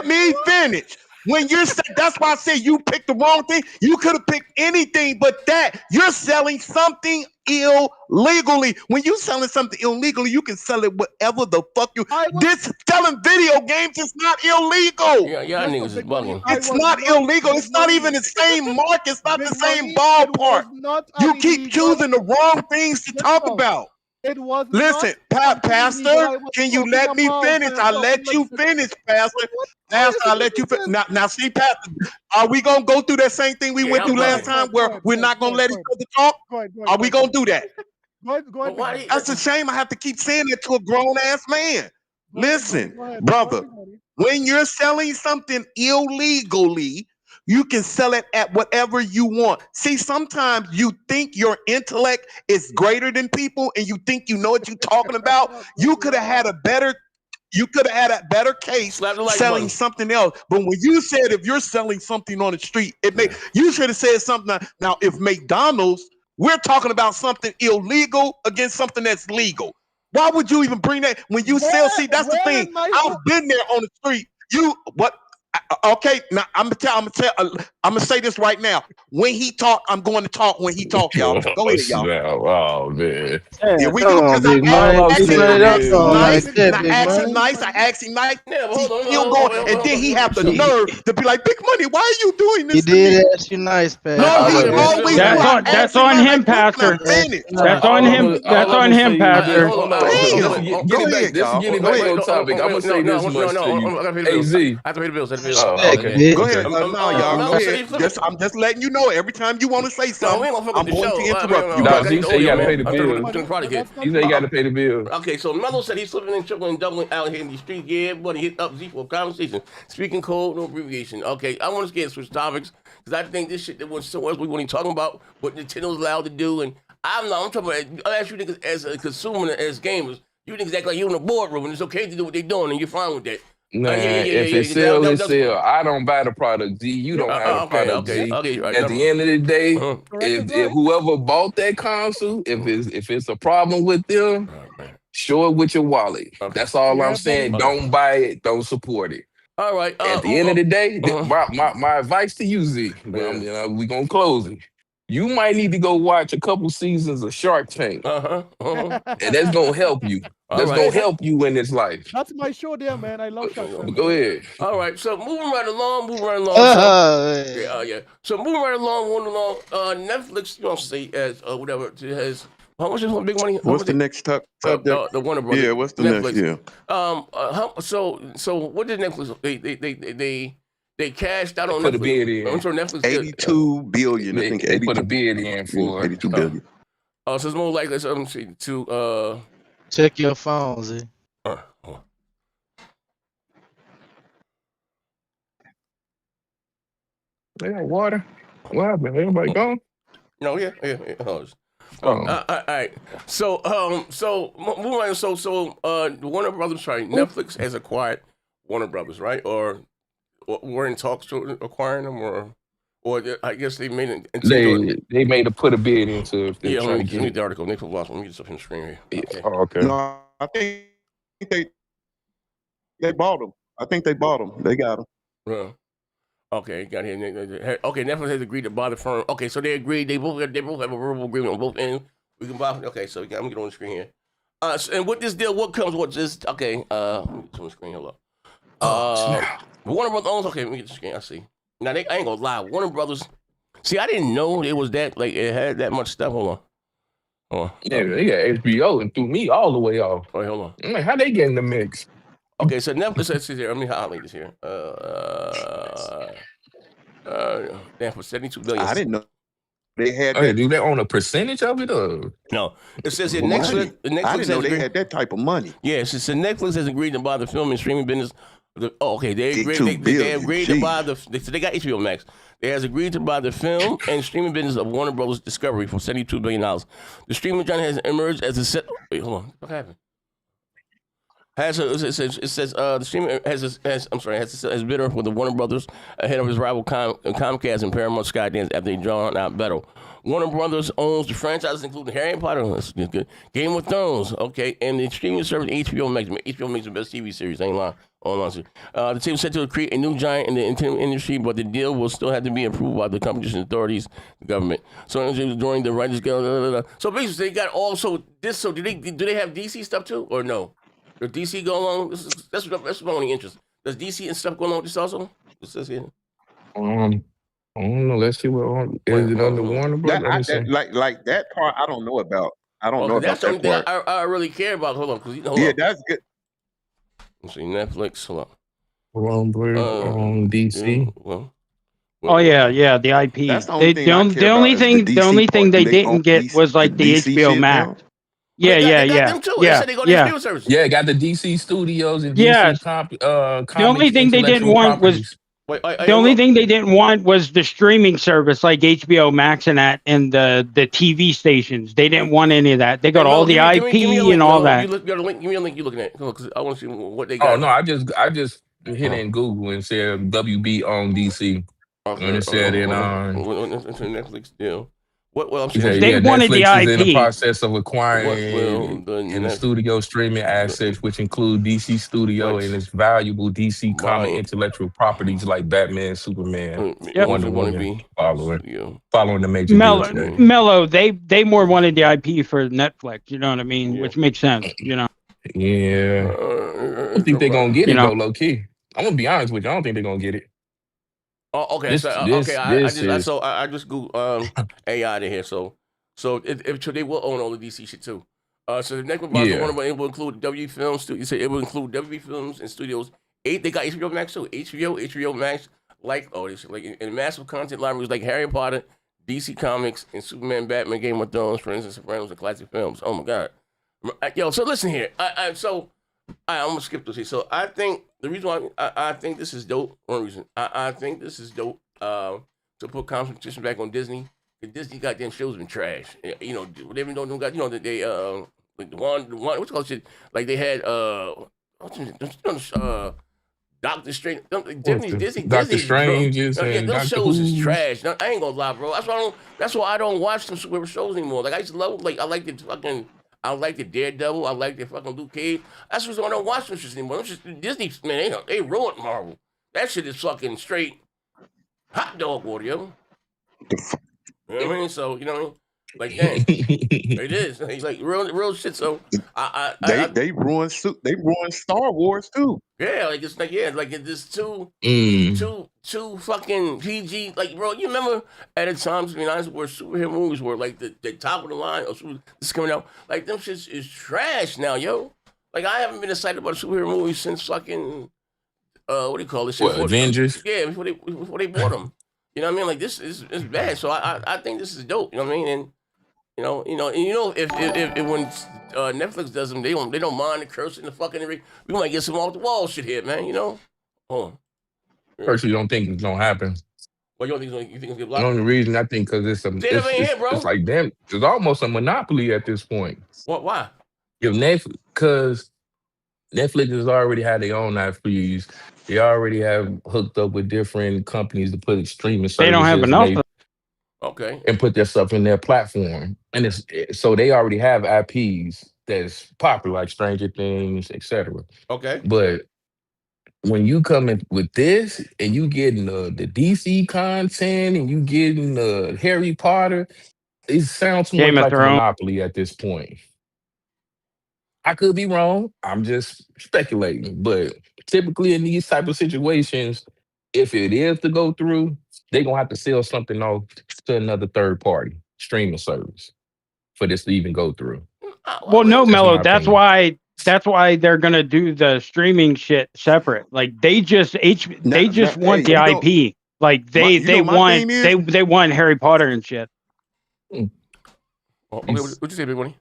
me finish. When you're that's why I said you picked the wrong thing. You could have picked anything but that. You're selling something illegally. When you're selling something illegally, you can sell it whatever the fuck you. This selling video games is not illegal. Yeah, y'all niggas is bugging. It's not illegal. It's not even the same mark. It's not the same ballpark. You keep choosing the wrong things to talk about. It was. Listen, Pastor, can you let me finish? I let you finish, Pastor. Pastor, I let you finish. Now, see, Pastor, are we gonna go through that same thing we went through last time, where we're not gonna let each other talk? Are we gonna do that? Go ahead. That's a shame. I have to keep saying that to a grown ass man. Listen, brother, when you're selling something illegally, you can sell it at whatever you want. See, sometimes you think your intellect is greater than people, and you think you know what you're talking about. You could have had a better case selling something else. But when you said if you're selling something on the street, you should have said something. Now, if McDonald's, we're talking about something illegal against something that's legal. Why would you even bring that when you sell? See, that's the thing. I've been there on the street. Okay, now I'm gonna say this right now. When he talk, I'm going to talk when he talk, y'all. Go ahead, y'all. Oh man. Here we go. Because I asked him nice. He'll go, and then he have the nerve to be like, Big Money, why are you doing this? He did ask you nice, Pastor. No, he always. That's on him, Pastor. That's on him. That's on him, Pastor. Let's get it back on topic. I'm gonna say this much to you. AZ. I have to pay the bills. Okay. Go ahead. No, y'all. Go ahead. I'm just letting you know. Every time you want to say something, I'm going to interrupt you. No, he said you got to pay the bill. He said you got to pay the bill. Okay, so Mello said he's slipping and tripping and doubling out here in the street. Yeah, but he hit up Z for a conversation. Speaking code, no abbreviation. Okay, I want to get switch topics because I think this shit that was so much we weren't talking about what Nintendo's allowed to do, and I'm talking about. I ask you niggas as a consumer, as gamers, you niggas act like you're in a boardroom and it's okay to do what they're doing and you're fine with that. Nah, if it sells, it sells. I don't buy the product, Z. You don't buy the product, Z. Right, at the end of the day, if whoever bought that console, if it's a problem with them, show it with your wallet. That's all I'm saying. Don't buy it. Don't support it. All right. At the end of the day, my advice to you, Z, we gonna close it. You might need to go watch a couple seasons of Shark Tank, and that's gonna help you. That's gonna help you in this life. That's my show there, man. I love Shark Tank. Go ahead. All right, so moving right along. So moving right along, Netflix, you know, say as whatever it has. How much is Big Money? What's the next subject? The Warner Brothers. Yeah, what's the Netflix. next? So what did Netflix? They cashed out on put Netflix. A bid in. I'm sure Netflix 82 billion. I think 82. Put a bid in for 82 billion. So it's more likely to check your phone, Z. They got water. What happened? Everybody gone? No, yeah. All right. So moving on. So Warner Brothers, Netflix has acquired Warner Brothers, right? Or we're in talks to acquiring them, or I guess they made it. They made a put a bid into. Yeah, let me read the article. Nick lost. Let me get stuff in the screen here. Okay. Oh, okay. No, I think they bought them. I think they bought them. They got them. Okay, got here. Okay, Netflix has agreed to buy the firm. Okay, so they agreed. They both have a verbal agreement on both ends. We can buy. Okay, so I'm gonna get on the screen here. And with this deal, what comes? What just? Okay. Let me get on the screen. Hold up. Warner Brothers owns. Okay, let me get the screen. I see. Now I ain't gonna lie. Warner Brothers. See, I didn't know it was that it had that much stuff. Hold on. Yeah, they got HBO and threw me all the way off. All right, hold on. I'm like, how they get in the mix? Okay, so Netflix says here. Let me highlight this here. Damn, for $72 billion. I didn't know they had. Okay, do they own a percentage of it? Or? No, it says here Netflix. I didn't know they agreed, had that type of money. Yes, it says Netflix has agreed to buy the film and streaming business. They agreed. They agreed to buy the. So they got HBO Max. They has agreed to buy the film and streaming business of Warner Brothers Discovery for $72 billion. The streaming giant has emerged as a set. Wait, hold on. What happened? It says the streaming has bidder with the Warner Brothers ahead of his rival Comcast and Paramount Skydance after they drawn out battle. Warner Brothers owns the franchises, including Harry Potter, Game of Thrones, okay, and the streaming service HBO Max. HBO Max the best TV series, ain't lying. The team is set to create a new giant in the entertainment industry, but the deal will still have to be approved by the competition authorities, the government. So during the Writers Guild, so basically they got also this. So do they have DC stuff too, or no? Does DC go along? That's my only interest. Does DC and stuff go along with this also? It says here. I don't know. Let's see what is it under Warner Brothers? Like that part, I don't know about. I don't know about that's the only that thing part. I really care about. Hold on, because yeah, that's good. Let's see, Netflix. Hold on DC. Oh yeah, the IP. That's the only thing the only thing they didn't get was like the HBO Max. Yeah. They said they go to the streaming service. Yeah, got the DC studios and DC the only thing they didn't want was the only thing they didn't want was the streaming service like HBO Max and that, and the TV stations. They didn't want any of that. They got all the IP and all that. Give me a link you're looking at, because I want to see what they got. Oh no, I just hit in Google and said WB on DC. Okay. And it said it's a Netflix deal. They wanted Netflix the IP. is in the process of acquiring the studio streaming assets, which include DC Studio and its valuable DC comic intellectual properties like Batman, Superman, Wonder Woman, following the major Mellow. They more wanted the IP for Netflix. You know what I mean? Which makes sense. You know. Yeah. I don't think they're gonna get it though, low key. I'm gonna be honest with you. I don't think they're gonna get it. Oh, okay. I just Googled AI to here. So they will own all the DC shit too. So the next one it will include W Films. You say it will include W Films and Studios. They got HBO Max too. HBO Max, and massive content libraries like Harry Potter, DC Comics, and Superman, Batman, Game of Thrones, for instance, Sopranos, and classic films. Oh my God. Yo, so listen here. I'm gonna skip this here. So I think the reason why I think this is dope. One reason I think this is dope to put competition back on Disney. The Disney goddamn shows been trash. You know, they even don't got that they like the one what's it called shit, like they had Doctor Strange. Disney Doctor Strange is those shows is trash. Now, I ain't gonna lie, bro. That's why I don't watch some superhero shows anymore. Like I used to love I like the Daredevil. I like the fucking Luke Cage. That's the reason why I don't watch them shit anymore. Disney, man, they ruined Marvel. That shit is fucking straight hot dog water, yo. You know what I mean? So, you know what I mean? Like, dang. It is. It's like real shit. So, they ruined Star Wars, too. Yeah, like, it's like, it's too fucking PG. Like, bro, you remember at a time, to be honest, where superhero movies were like the top of the line, or this is coming out, like, them shit is trash now, yo. Like, I haven't been excited about a superhero movie since fucking, what do you call this shit? Avengers? Yeah, before they bought them. You know what I mean? Like, this is bad. So I think this is dope. You know what I mean? And you know, if when Netflix does them, they don't mind the cursing, the fucking. We might get some off the wall shit here, man. You know. Personally, don't think it's gonna happen. Well, you think it's gonna get blocked? The only reason I think because it's like damn, it's almost a monopoly at this point. What? Why? If because Netflix has already had their own IPs. They already have hooked up with different companies to put streaming services. They don't have enough. Okay. And put their stuff in their platform, and so they already have IPs that's popular, like Stranger Things, etc. Okay. But when you come in with this, and you getting the DC content, and you getting the Harry Potter, it sounds too much like a monopoly at this point. I could be wrong. I'm just speculating, but typically in these type of situations, if it is to go through, they're gonna have to sell something off to another third party streaming service for this to even go through. Well, no, Mello. That's why they're gonna do the streaming shit separate. Like they just want the IP. Like they want Harry Potter and shit. Okay, what'd you say, Big Money?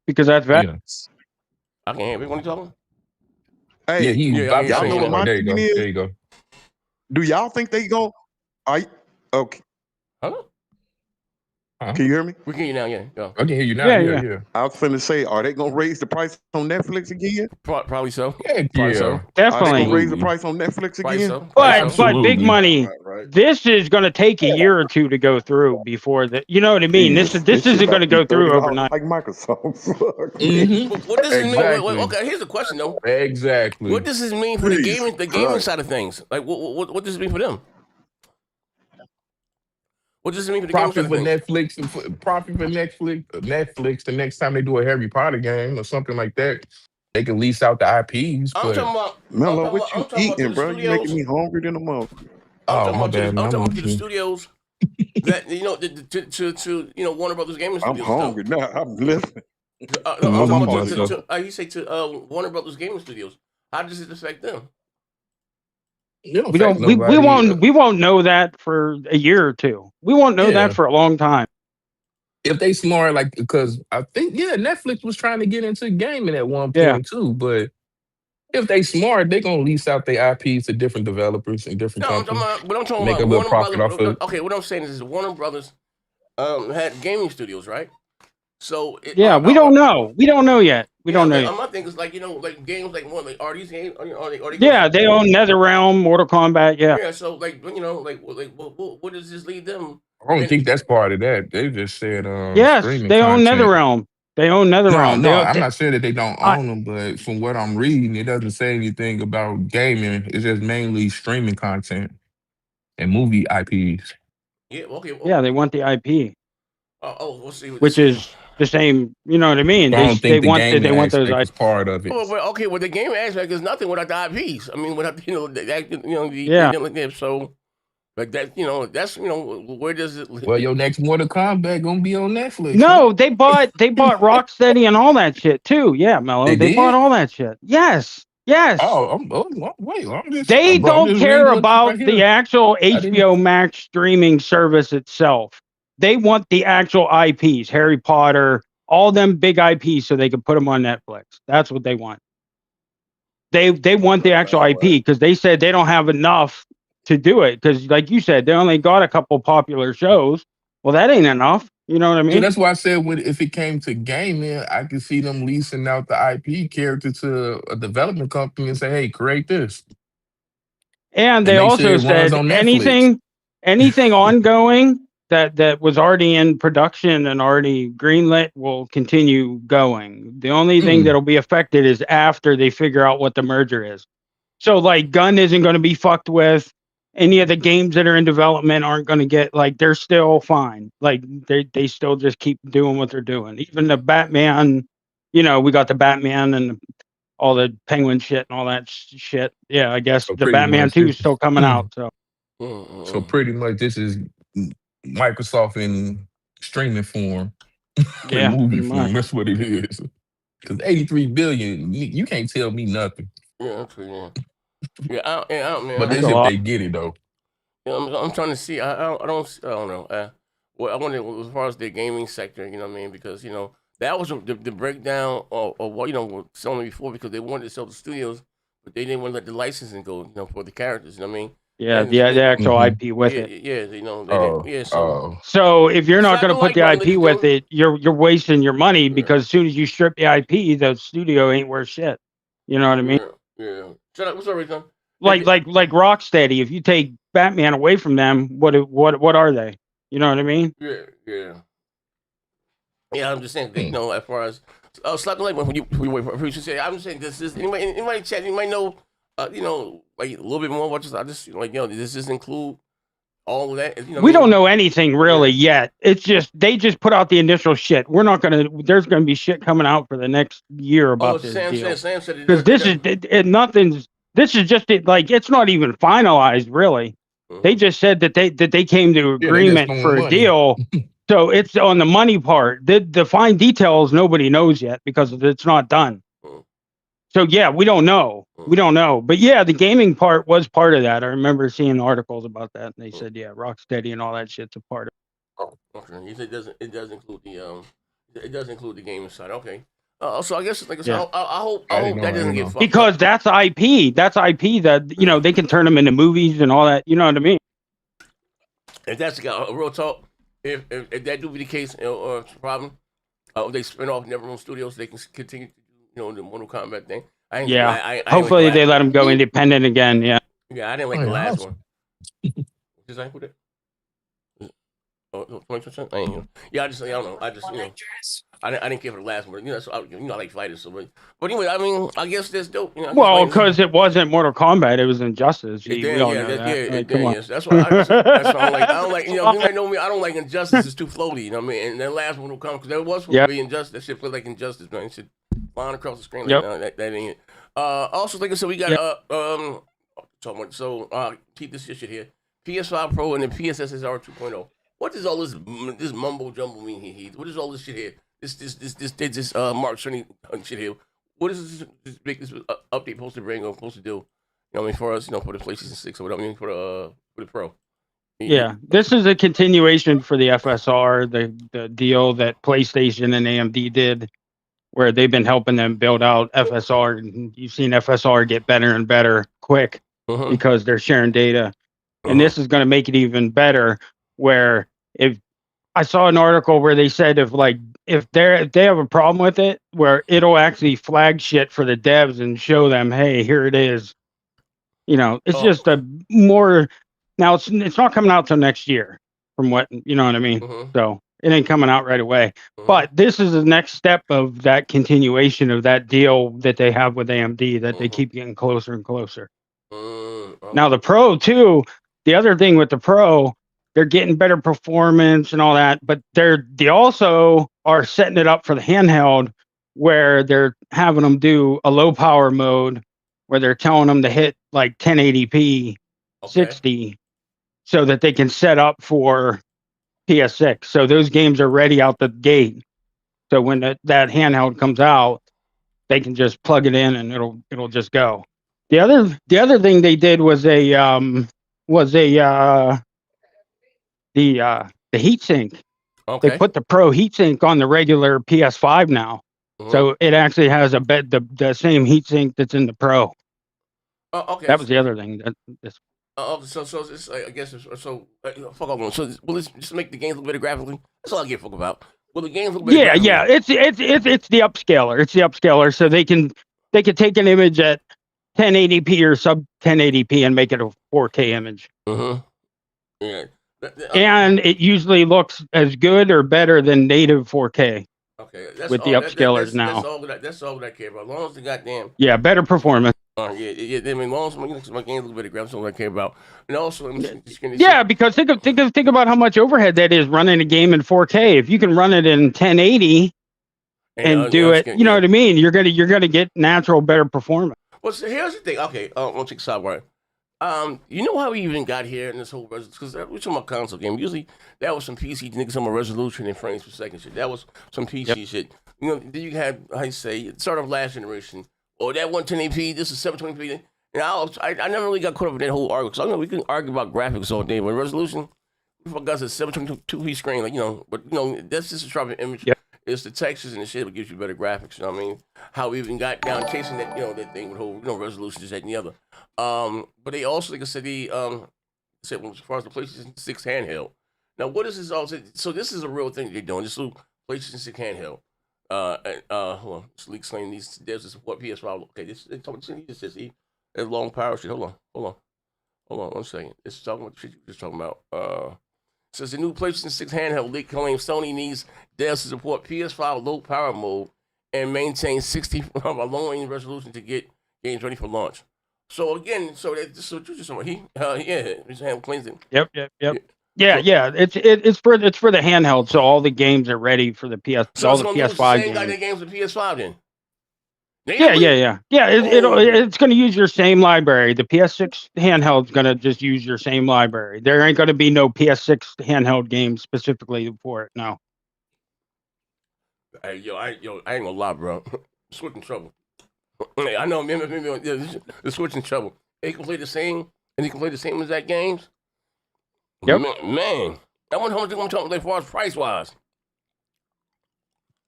Because that's bad. Yeah. I can't hear Big Money talking. Hey, y'all know what my opinion is? There you go. Do y'all think they go? Okay. Huh? Can you hear me? We can hear you now, yeah. Go. I can hear you now. Yeah. I was finna say, are they gonna raise the price on Netflix again? Probably so. Heck Probably yeah. so. Definitely. Are they gonna raise the price on Netflix Probably again? so. But big money. Right. This is going to take a year or two to go through before that. You know what I mean? This isn't going to go through overnight. Like Microsoft. What does this mean? Exactly. Okay, here's the question though. Exactly. What does this mean for the gaming side of things? Like, what does this mean for them? What does it mean for the profit for gaming side of things? Netflix? Profit for Netflix. The next time they do a Harry Potter game or something like that, they can lease out the IPs. I'm talking about. Mello, what you eating, bro? You making me hungry than a motherfucker. I'm talking about to the studios that to Warner Brothers Gaming Studios. I'm hungry now. I'm listening. You say to Warner Brothers Gaming Studios. How does it affect them? We won't know that for a year or two. We won't know that for a long time. If they smart, like, because I think Netflix was trying to get into gaming at one point too, but if they smart, they're gonna lease out their IPs to different developers and different companies. I'm talking make about a little profit off of it. Okay, what I'm saying is Warner Brothers had gaming studios, right? So we don't know. We don't know yet. We don't know. My thing is like like games like what are these games? Are they they own NetherRealm, Mortal Kombat. Yeah. So what does this lead them? I don't think that's part of that. They just said yes, they own NetherRealm. They own NetherRealm. No, I'm not saying that they don't own them, but from what I'm reading, it doesn't say anything about gaming. It's just mainly streaming content and movie IPs. Yeah. Okay. Yeah, they want the IP. We'll see. Which is the same, you know what I mean? They want those IPs. Part of it. Well, the game aspect is nothing without the IPs. I mean, without so like that, that's where does it? Well, your next Mortal Kombat gonna be on Netflix. No, they bought Rocksteady and all that shit too. Yeah, Mello, they bought all that shit. Yes. Wait. They don't care about the actual HBO Max streaming service itself. They want the actual IPs, Harry Potter, all them big IPs, so they can put them on Netflix. That's what they want. They want the actual IP because they said they don't have enough to do it. Because, like you said, they only got a couple popular shows. Well, that ain't enough. You know what I mean? So that's why I said if it came to gaming, I could see them leasing out the IP character to a development company and say, "Hey, create this." And they also said anything ongoing that was already in production and already greenlit will continue going. The only thing that'll be affected is after they figure out what the merger is. So like Gun isn't going to be fucked with. Any of the games that are in development aren't going to get, like, they're still fine. Like they still just keep doing what they're doing. Even the Batman, we got the Batman and all the Penguin shit and all that shit. Yeah, I guess the Batman 2 is still coming out. So pretty much this is Microsoft in streaming form, movie form. That's what it is. Because 83 billion, you can't tell me nothing. Yeah, I don't, but that's if they get it though. I'm trying to see. I don't know. Well, I wonder as far as the gaming sector. You know what I mean? Because that was the breakdown of what Sony before, because they wanted to sell the studios, but they didn't want to let the licensing go. for the characters. You know what I mean? Yeah, the actual IP with it. Yeah, So if you're not going to put the IP with it, you're wasting your money, because as soon as you strip the IP, the studio ain't worth shit. You know what I mean? Yeah. Shut up. What's up, Rick? Like Rocksteady. If you take Batman away from them, what are they? You know what I mean? Yeah. I'm just saying. As far as slap the leg when you say, I'm just saying this is anybody chat. You might know. Like a little bit more about this. I just does this include all of that? We don't know anything really yet. It's just they just put out the initial shit. We're not gonna. There's gonna be shit coming out for the next year about this deal. Sam said because this is nothing's. This is just like it's not even finalized really. They just said that they came to agreement for a deal. So it's on the money part. The fine details nobody knows yet because it's not done. So yeah, we don't know. But yeah, the gaming part was part of that. I remember seeing articles about that, and they said Rocksteady and all that shit's a part of it. Oh, okay. You said it does include the gaming side. Okay. So I guess I hope that doesn't get fucked because up. That's IP. That's IP that they can turn them into movies and all that. You know what I mean? If that's real talk, if that do be the case, or it's a problem, they spin off NetherRealm Studios, they can continue to do, the Mortal Kombat thing. Hopefully they let them go independent again. Yeah. Yeah, I didn't like the last one. Just like with it. Oh, 20%? I ain't here. Yeah, I don't know. I didn't care for the last one. So I like fighters. So, but anyway, I mean, I guess that's dope. Well, because it wasn't Mortal Kombat, it was Injustice. We all know that. Come on. Yes. That's why. That's why I don't like. You might know me. I don't like Injustice. It's too floaty. You know what I mean? And the last one will come because there was supposed to be Injustice. That shit felt like Injustice, man. Shit flying across the screen. Like, that ain't it. Also, like I said, we got keep this shit here. PS5Pro and the PSSR 2.0. What does all this mumbo jumbo mean here? What is all this shit here? This Mark Cerny shit here. What is this big update supposed to bring or supposed to do? You know what I mean, for us, for the PlayStation 6 or whatever. I mean, for the Pro. Yeah, this is a continuation for the FSR, the deal that PlayStation and AMD did, where they've been helping them build out FSR, and you've seen FSR get better and better quick because they're sharing data, and this is going to make it even better. Where if I saw an article where they said if they have a problem with it, where it'll actually flag shit for the devs and show them, hey, here it is. It's just a more. Now it's not coming out till next year, from what you know what I mean. So it ain't coming out right away. But this is the next step of that continuation of that deal that they have with AMD that they keep getting closer and closer. Now the Pro too. The other thing with the Pro, they're getting better performance and all that, but they also are setting it up for the handheld, where they're having them do a low power mode, where they're telling them to hit like 1080p 60, so that they can set up for PS6. So those games are ready out the gate. So when that handheld comes out, they can just plug it in and it'll just go. The other thing they did was the heatsink. Okay. They put the Pro heatsink on the regular PS5 now, so it actually has the same heatsink that's in the Pro. Okay. That was the other thing. So it's I guess fuck off. So will this just make the games look better graphically? That's all I give a fuck about. Will the games look better? Yeah. It's the upscaler. It's the upscaler, so they can take an image at 1080p or sub 1080p and make it a 4K image. Yeah. And it usually looks as good or better than native 4K. Okay. With the upscalers now. That's all that I care about. As long as the goddamn. Yeah, better performance. Yeah. I mean, as long as my games look better, that's all I care about. And also, because think about how much overhead that is running a game in 4K. If you can run it in 1080 and do it, you know what I mean. You're gonna get natural better performance. Well, so here's the thing. Okay, I'll take a sidebar. You know how we even got here in this whole because we're talking about console game. Usually that was some PC niggas talking about resolution and frames per second shit. That was some PC shit. Then you had sort of last generation. Or that 11080p, this is 720p. And I never really got caught up in that whole argument. Because I know we can argue about graphics all day, but resolution, we forgot it's a 722p screen, but that's just a drop of image. Yep. It's the textures and the shit that gives you better graphics. You know what I mean? How we even got down chasing that, that thing with whole, resolution, just that and the other. But they also, like I said, said as far as the PlayStation 6 handheld. Now, what is this also? So this is a real thing they're doing. This little PlayStation 6 handheld. Hold on. This leak saying these devs to support PS5. Okay, this just see a long power shit. Hold on 1 second. It's talking about the shit you were just talking about. Says the new PlayStation 6 handheld leak claims Sony needs devs to support PS5 low power mode and maintain 60 a long range resolution to get games ready for launch. So again, so what you just talking about? His handheld claims it. Yep. Yeah. It's for the handheld, so all the games are ready for the PS. So all the PS5 games. Like the games with PS5 then. Yeah. It's going to use your same library. The PS6 handheld's going to just use your same library. There ain't going to be no PS6 handheld games specifically for it. No. Hey, I ain't gonna lie, bro. Switching trouble. Hey, I know, maybe the switching trouble. They can play the same, and they can play the same exact games. Yep. Man, I wonder how much they're gonna talk as far as price wise.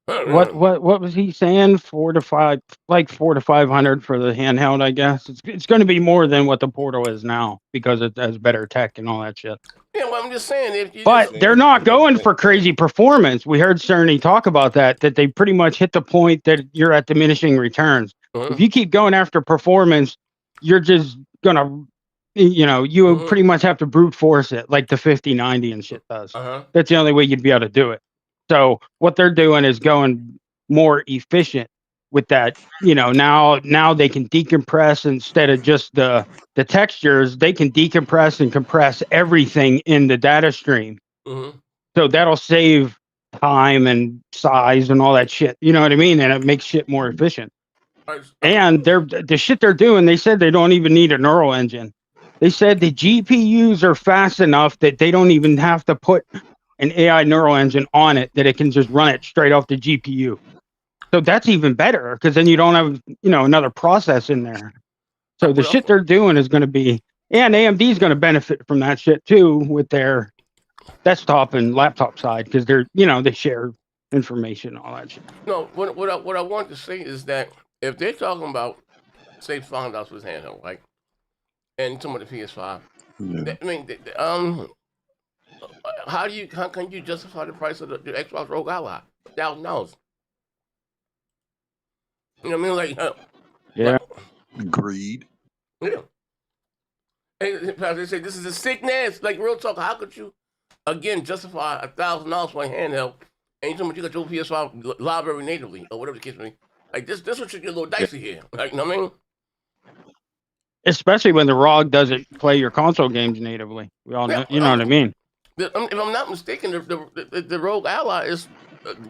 What was he saying? 400 to 500 for the handheld, I guess. It's going to be more than what the Portal is now because it has better tech and all that shit. Yeah, well, I'm just saying. But they're not going for crazy performance. We heard Cerny talk about that they pretty much hit the point that you're at diminishing returns. If you keep going after performance, you're just gonna, you pretty much have to brute force it like the 5090 and shit does. That's the only way you'd be able to do it. So what they're doing is going more efficient with that. Now they can decompress instead of just the textures. They can decompress and compress everything in the data stream. So that'll save time and size and all that shit. You know what I mean? And it makes shit more efficient. And the shit they're doing, they said they don't even need a neural engine. They said the GPUs are fast enough that they don't even have to put an AI neural engine on it, that it can just run it straight off the GPU. So that's even better, because then you don't have, another process in there. So the shit they're doing is going to be, and AMD is going to benefit from that shit too with their desktop and laptop side, because they're, they share information, all that shit. No, what I want to say is that if they're talking about, say, $500 for his handheld, right, and some of the PS5, I mean, how can you justify the price of the Xbox Rogue Ally? $1,000. You know what I mean? Yeah. Agreed. Yeah. They say this is a sickness. Like, real talk, how could you, again, justify $1,000 for a handheld and you got your PS5 library natively or whatever the case may be? Like, this what should get a little dicey here. Like, you know what I mean? Especially when the ROG doesn't play your console games natively. We all know, you know what I mean? If I'm not mistaken, the Rogue Ally is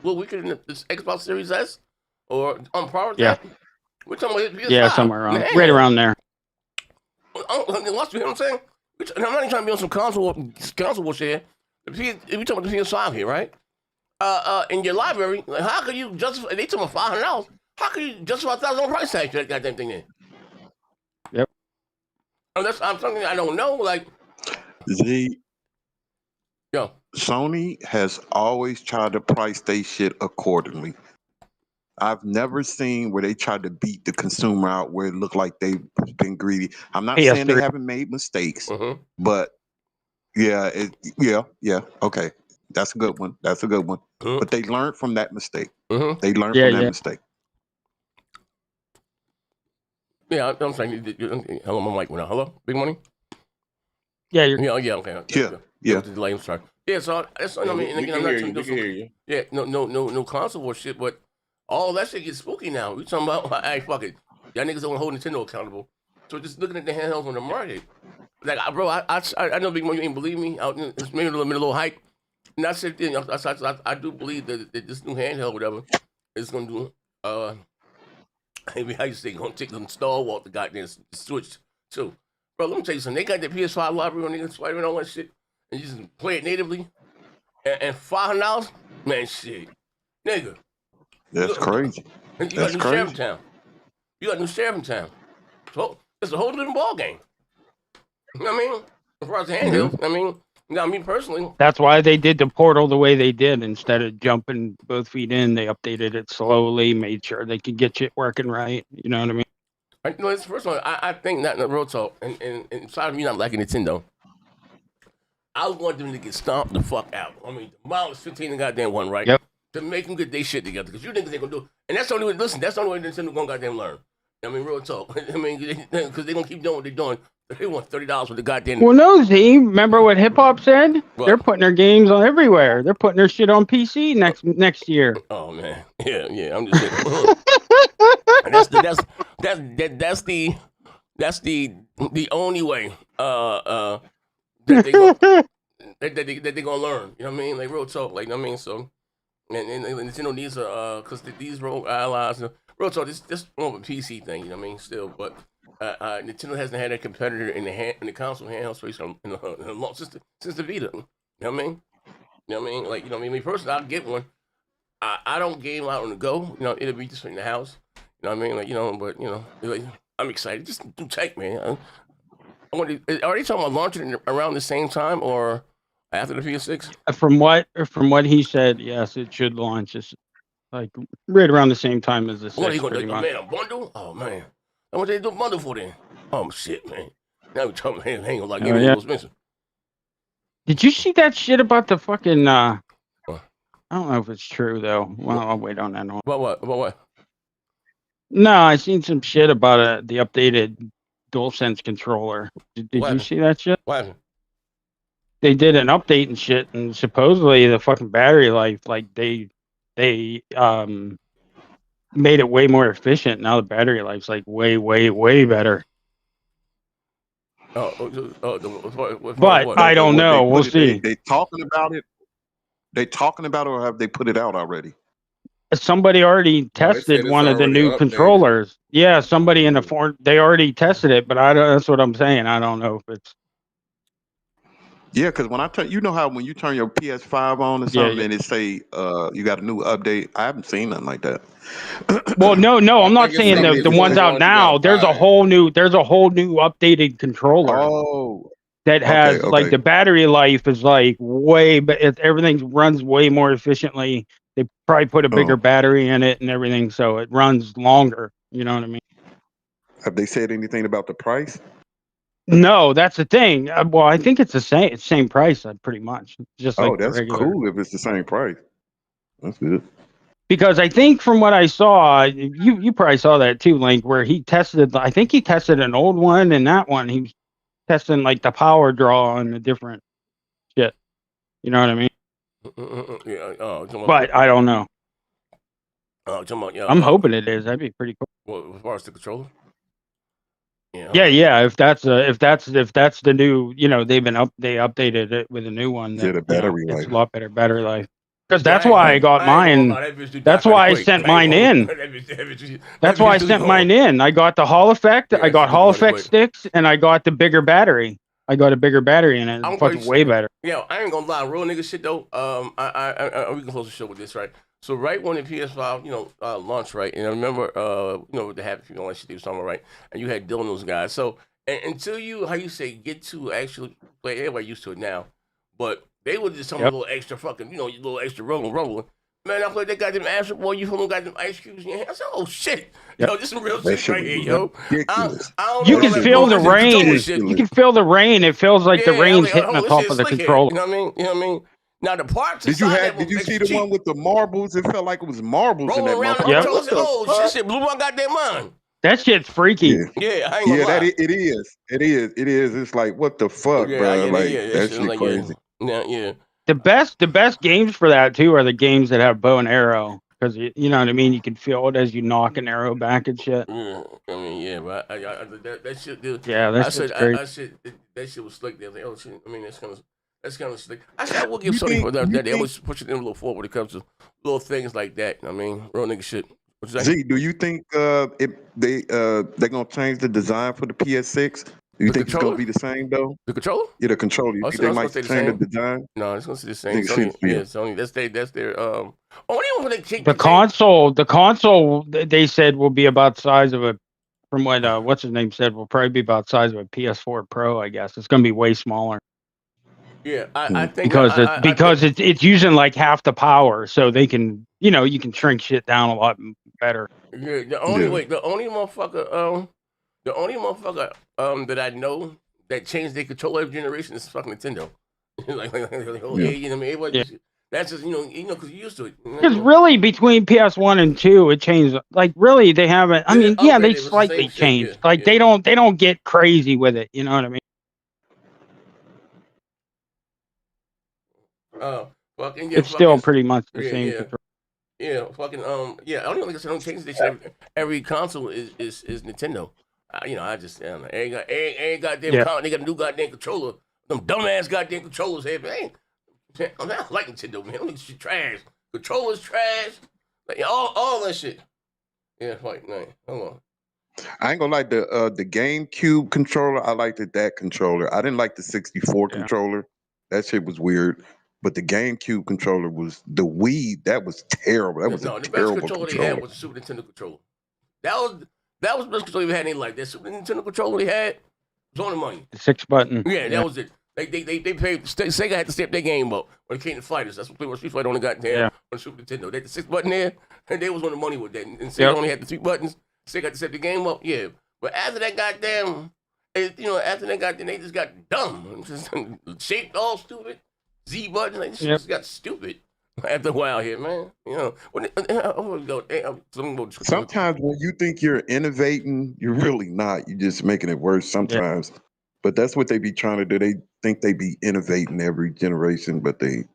weaker than the Xbox Series S or on par with that. We're talking about PS5. Yeah, somewhere around, right around there. You know what I'm saying? I'm not even trying to be on some console bullshit here. We talking about the PS5 here, right? In your library, like, how could you justify? They talking about $500. How could you justify $1,000 price tag for that goddamn thing then? Yep. Unless I'm something I don't know, like. Sony has always tried to price their shit accordingly. I've never seen where they tried to beat the consumer out where it looked like they've been greedy. I'm not saying they haven't made mistakes, but yeah, okay. That's a good one. But they learned from that mistake. They learned from that mistake. Yeah, I'm saying, hello, my mic went out. Hello, Big Money? Yeah, okay. Yeah. Sorry. Yeah, so that's, I mean, and again, I'm not trying to do something. Yeah, no console war shit, but all that shit gets spooky now. We talking about, hey, fuck it. Y'all niggas don't hold Nintendo accountable. So just looking at the handhelds on the market, like, bro, I know Big Money, you ain't believe me. It's maybe a little hype. And I said, I do believe that this new handheld, whatever, is going to do, maybe how you say, going to take them stalwart the goddamn Switch too. Bro, let me tell you something. They got their PS5 library on there, Spider-Man, all that shit, and you just play it natively. And $500? Man, shit. Nigga. That's crazy. You got New Sheriff Town. So it's a whole different ball game. You know what I mean? As far as handheld, I mean, me personally. That's why they did the portal the way they did. Instead of jumping both feet in, they updated it slowly, made sure they could get shit working right. You know what I mean? It's first of all, I think not in the real talk, and inside of me not liking Nintendo, I want them to get stomped the fuck out. I mean, the mile is 15 and goddamn one, right? Yep. To make them get their shit together, because you niggas ain't gonna do it. And that's the only way, that's the only way Nintendo gonna goddamn learn. I mean, real talk. I mean, because they gonna keep doing what they're doing. They want $30 for the goddamn. Well, no, Z. Remember what Hip Hop said? What? They're putting their games on everywhere. They're putting their shit on PC next year. Oh man, yeah. I'm just saying. that's the only way that they gonna learn. You know what I mean? Like real talk. Like, you know what I mean? So and Nintendo needs because these Rogue Allies. Real talk. This more of a PC thing. You know what I mean? Still, but. Nintendo hasn't had a competitor in the console handheld space since the Vita. You know what I mean? Like, you know what I mean? Me personally, I'll get one. I don't game out on the go. You know, it'll be just in the house. You know what I mean? Like, you know, but you know, like, I'm excited. Just do tech, man. Are they talking about launching it around the same time or after the PS6? From what he said, yes, it should launch. It's like right around the same time as the 6. What are you gonna do, man? A bundle? Oh man. And what they do bundle for then? Oh shit, man! Now we talking, hang on, like was missing. Did you see that shit about the fucking? I don't know if it's true though. Well, I'll wait on that one. About what? About what? No, I seen some shit about the updated DualSense controller. Did you see that shit? What happened? They did an update and shit, and supposedly the fucking battery life, like they made it way more efficient. Now the battery life's like way better. But I don't know. We'll see. They talking about it. They talking about it, or have they put it out already? Somebody already tested one of the new controllers. Yeah, somebody in the forum, they already tested it, but I don't. That's what I'm saying. I don't know if it's. Yeah, because when I turn, you know how when you turn your PS5 on or something, and it say you got a new update. I haven't seen nothing like that. Well, no, I'm not saying the ones out now. There's a whole new updated controller. Oh. That has like the battery life is like way, but everything runs way more efficiently. They probably put a bigger battery in it and everything, so it runs longer. You know what I mean? Have they said anything about the price? No, that's the thing. Well, I think it's the same price, pretty much. Just like that's regular. cool if it's the same price. That's good. Because I think from what I saw, you probably saw that too, Link, where he tested. I think he tested an old one, and that one he was testing like the power draw and the different shit. You know what I mean? Yeah. But I don't know. Yeah. I'm hoping it is. That'd be pretty cool. Well, as far as the controller. Yeah. If that's the new, they updated it with a new one. The battery life. It's a lot better battery life. Because that's why I got mine. That's why I sent mine in. That's why I sent mine in. I got the Hall effect. I got Hall effect sticks, and I got the bigger battery. I got a bigger battery in it. It's fucking way better. Yeah, I ain't gonna lie, real nigga shit though. We can close the show with this, right? So right when the PS5, launched, right, and I remember, with the Happy Few, all that shit they was talking about, right, and you had Dylan, those guys. So until you, how you say, get to actually play, everybody used to it now, but they would just some little extra fucking, little extra rumbling. Man, I played that goddamn Astro Boy. You hold goddamn ice cubes in your hand. I said, "Oh shit, yo, this some real shit right here, yo." You can feel the rain. You can feel the rain. It feels like the rain's hitting the top of the controller. You know what I mean? Now the parts. Did you see the one with the marbles? It felt like it was marbles rolling in that around the controller. Oh shit, blew my goddamn mind. That shit's freaky. Yeah, I ain't gonna lie. It is. It's like, what the fuck, bro? Like that shit crazy. Yeah. The best games for that too are the games that have bow and arrow, because you know what I mean. You can feel it as you knock an arrow back and shit. Yeah, I mean, but that shit. Dude, yeah, that shit was slick. They was like, oh shit. I mean, that's kind of slick. I will give something for that. They always push it in a little forward when it comes to little things like that. I mean, real nigga shit. Z, do you think they're gonna change the design for the PS6? Do you think it's gonna be the same though? The controller? Yeah, the controller. You think they might change the design? No, it's gonna stay the same. Sony. That's their The console they said will be about the size of a, from what what's his name said, will probably be about the size of a PS4 Pro. I guess it's gonna be way smaller. Yeah, I think because it's using like half the power, so they can you can shrink shit down a lot better. Yeah, the only motherfucker that I know that changed their controller every generation is fucking Nintendo. That's just because you're used to it. Because really, between PS1 and 2, it changed. Like really, they haven't. I mean, yeah, they slightly changed. Like they don't get crazy with it. You know what I mean? It's still pretty much the same control. Yeah, fucking I don't know. Like I said, don't change this shit. Every console is Nintendo. I just ain't goddamn. They got a new goddamn controller. Them dumbass goddamn controllers here, man. I'm not like Nintendo, man. Them shit trash. Controllers trash. Like all that shit. Yeah, like no. Hold on. I ain't gonna like the GameCube controller. I liked that controller. I didn't like the 64 controller. That shit was weird. But the GameCube controller was the Wii. That was terrible. That was a terrible best controller they had was the Super Nintendo controller. That was the best controller they had. They like that Super Nintendo controller they had was on the money. The 6-button. Yeah, that was it. They paid. Sega had to step their game up when it came to fighters. That's what Street Fighter only got there on the Super Nintendo. They had the 6-button there, and they was on the money with that. And Sega only had the 3 buttons. Sega had to step the game up. Yeah, but after that goddamn. after they just got dumb, just shaped all stupid. Z button, like, shit just got stupid after a while here, man. Sometimes when you think you're innovating, you're really not. You're just making it worse sometimes. Yeah. But that's what they be trying to do. They think they be innovating every generation, but they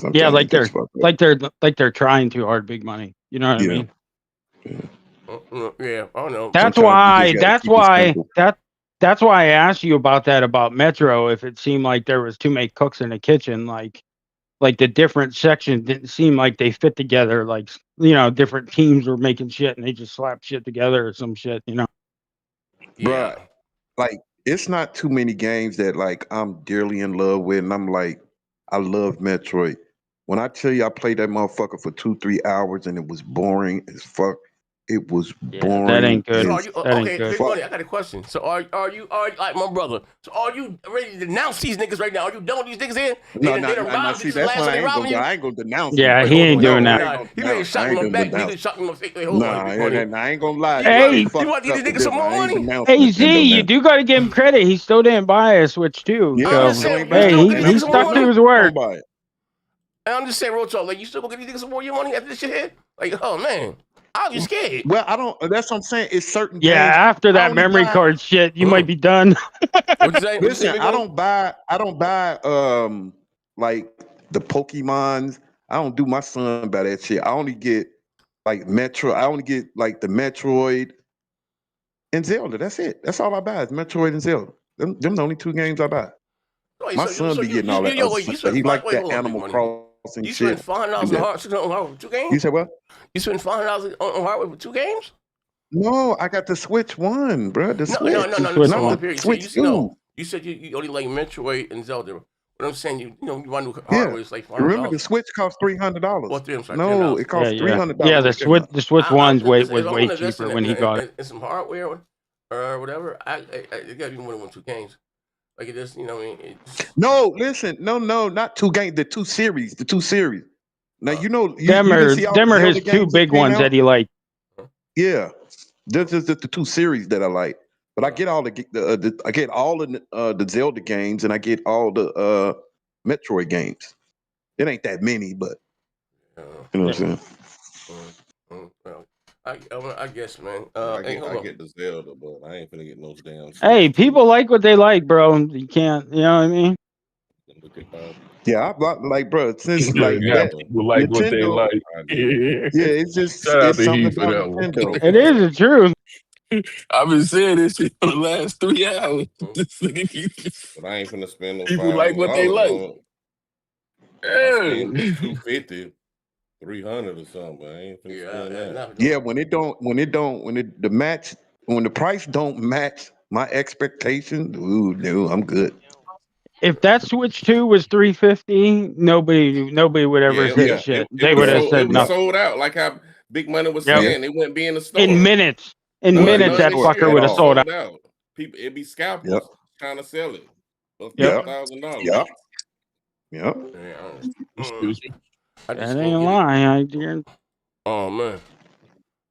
like they're trying too hard, big money. You know what I mean? Yeah, I don't know. That's why I asked you about that about Metro. If it seemed like there was too many cooks in the kitchen, like the different sections didn't seem like they fit together. Like different teams were making shit and they just slapped shit together or some shit. Yeah. Bruh, like it's not too many games that like I'm dearly in love with, and I'm like, I love Metroid. When I tell you I played that motherfucker for 2-3 hours and it was boring as fuck. It was boring. That ain't good. So Big Money, I got a question. So are you like my brother? So are you ready to denounce these niggas right now? Are you done with these niggas here? No. See, that's why I ain't gonna denounce. Yeah, he ain't doing that. He been shotting my back. He been shotting my face. I ain't gonna lie. Hey, you want to give these niggas some more money? Hey, Z, you do got to give him credit. He still didn't buy a Switch 2. Yeah, so, he stuck to his word. And I'm just saying, real talk, like, you still gonna give these niggas some more of your money after this shit hit? Like, oh man, I'll be scared. Well, I don't. That's what I'm saying. It's certain. Yeah, games, after that memory card shit, you might be done. Listen, I don't buy. Like the Pokemons. I don't do my son by that shit. I only get like Metro. I only get like the Metroid and Zelda. That's it. That's all I buy is Metroid and Zelda. Them the only 2 games I buy. My son be getting all that. He like that Animal Crossing. You spend $500 on hardware for 2 games? You said what? You spend $500 on hardware for 2 games? No, I got the Switch 1, bro. The Switch. No. Not the Switch 2. You said you only like Metroid and Zelda. But I'm saying you want to hardware. It's like $500. Remember the Switch cost $300. No, it cost $300. Yeah, the Switch One's was way cheaper when he got it. And some hardware or whatever. It gotta be more than 2 games. Like it is, No, listen, no, not 2 games. The 2 series. Now them are his 2 big ones that he liked. Yeah, this is the 2 series that I like. But I get all the Zelda games and I get all the Metroid games. It ain't that many, but you know what I'm saying. Well, I guess, man. I get the Zelda, but I ain't finna get no damn. Hey, people like what they like, bro. You can't, you know what I mean? Yeah, like, bro, since like that, people like Nintendo, what they like. Yeah, it's just it's something about Nintendo. It is the truth. I've been saying this shit for the last 3 hours. But I ain't finna spend no. People like what they like. Yeah, 250, 300 or something. I ain't finna spend that. Yeah, when the price don't match my expectations, no, I'm good. If that Switch 2 was $350, nobody would ever say shit. They would have said nothing. Sold out, like how Big Money was saying. It wouldn't be in the store in minutes. In minutes, that fucker would have sold out. People, it'd be scalpers trying to sell it. $1,000. Yeah. That ain't a lie. Oh man.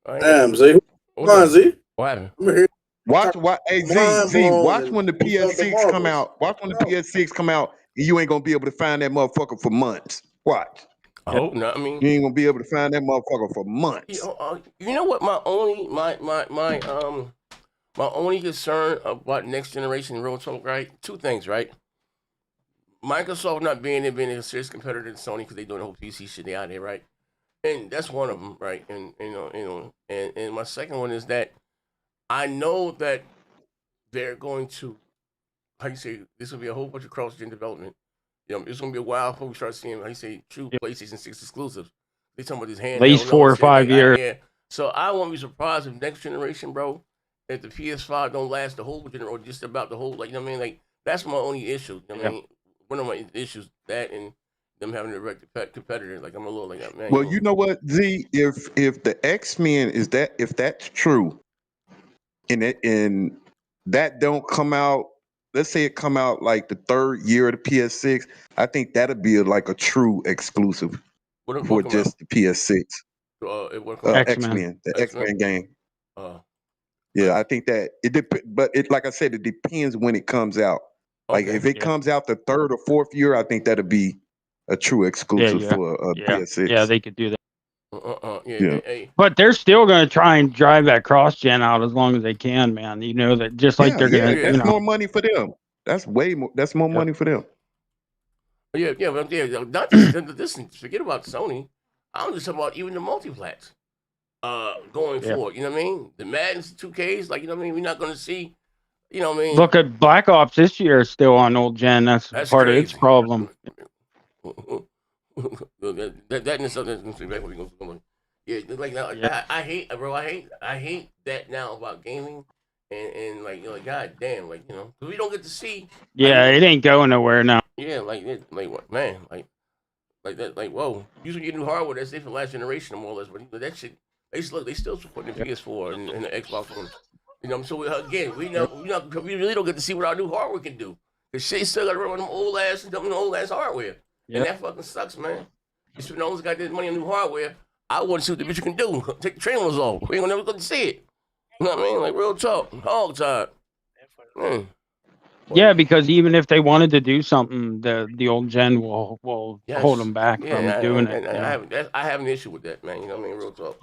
Damn, Z. Come on, Z. What happened? Watch when the PS6 come out. Watch when the PS6 come out, and you ain't gonna be able to find that motherfucker for months. Watch. I hope not. I mean, you ain't gonna be able to find that motherfucker for months. You know what? My only concern about next generation real talk, right? 2 things, right? Microsoft not being a serious competitor to Sony because they doing the whole PC shit. They out there, right? And that's one of them, right? And and my second one is that I know that they're going to, how you say, this will be a whole bunch of cross-gen development. It's going to be a while before we start seeing, how you say, true PlayStation 6 exclusives. They talking about these handheld. At least 4 or 5 years. Yeah. So I won't be surprised if next generation, bro, if the PS5 don't last the whole generation or just about the whole, like, you know what I mean? Like, that's my only issue. You know what I mean? One of my issues, that and them having a direct competitor. Like, I'm a little like that, man. Well, you know what, Z? If the X-Men if that's true, and that don't come out, let's say it come out like the 3rd year of the PS6, I think that'd be like a true exclusive for just the PS6. X-Men. The X-Men game. Yeah, I think that but like I said, it depends when it comes out. Like if it comes out the 3rd or 4th year, I think that'll be a true exclusive for a PS6. Yeah, they could do that. Yeah. But they're still going to try and drive that cross gen out as long as they can, man. You know that just like they're going to. That's more money for them. That's way more. That's more money for them. Yeah. Not just listen. Forget about Sony. I'm just talking about even the multiplats. Going forward, you know what I mean? The Madden's 2Ks, like you know what I mean. We're not going to see, you know what I mean? Look at Black Ops this year is still on old gen. That's part crazy. of its problem. that is something. Yeah, like now, I hate, bro. I hate that now about gaming, and like you know, like god damn, like you know, because we don't get to see. Yeah, it ain't going nowhere now. Yeah, like what, man, like that, like whoa. Usually you new hardware that's it for last generation more or less, but that shit, they still supporting the PS4 and the Xbox One. You know, so again, we really don't get to see what our new hardware can do. Cause shit still got to run on them old ass hardware, and that fucking sucks, man. You spend all this goddamn money on new hardware. I want to see what the bitch can do. Take the trailers off. We ain't gonna never get to see it. You know what I mean? Like real talk, hog time. Yeah, because even if they wanted to do something, the old gen will hold them back from doing it. I have an issue with that, man. You know what I mean? Real talk.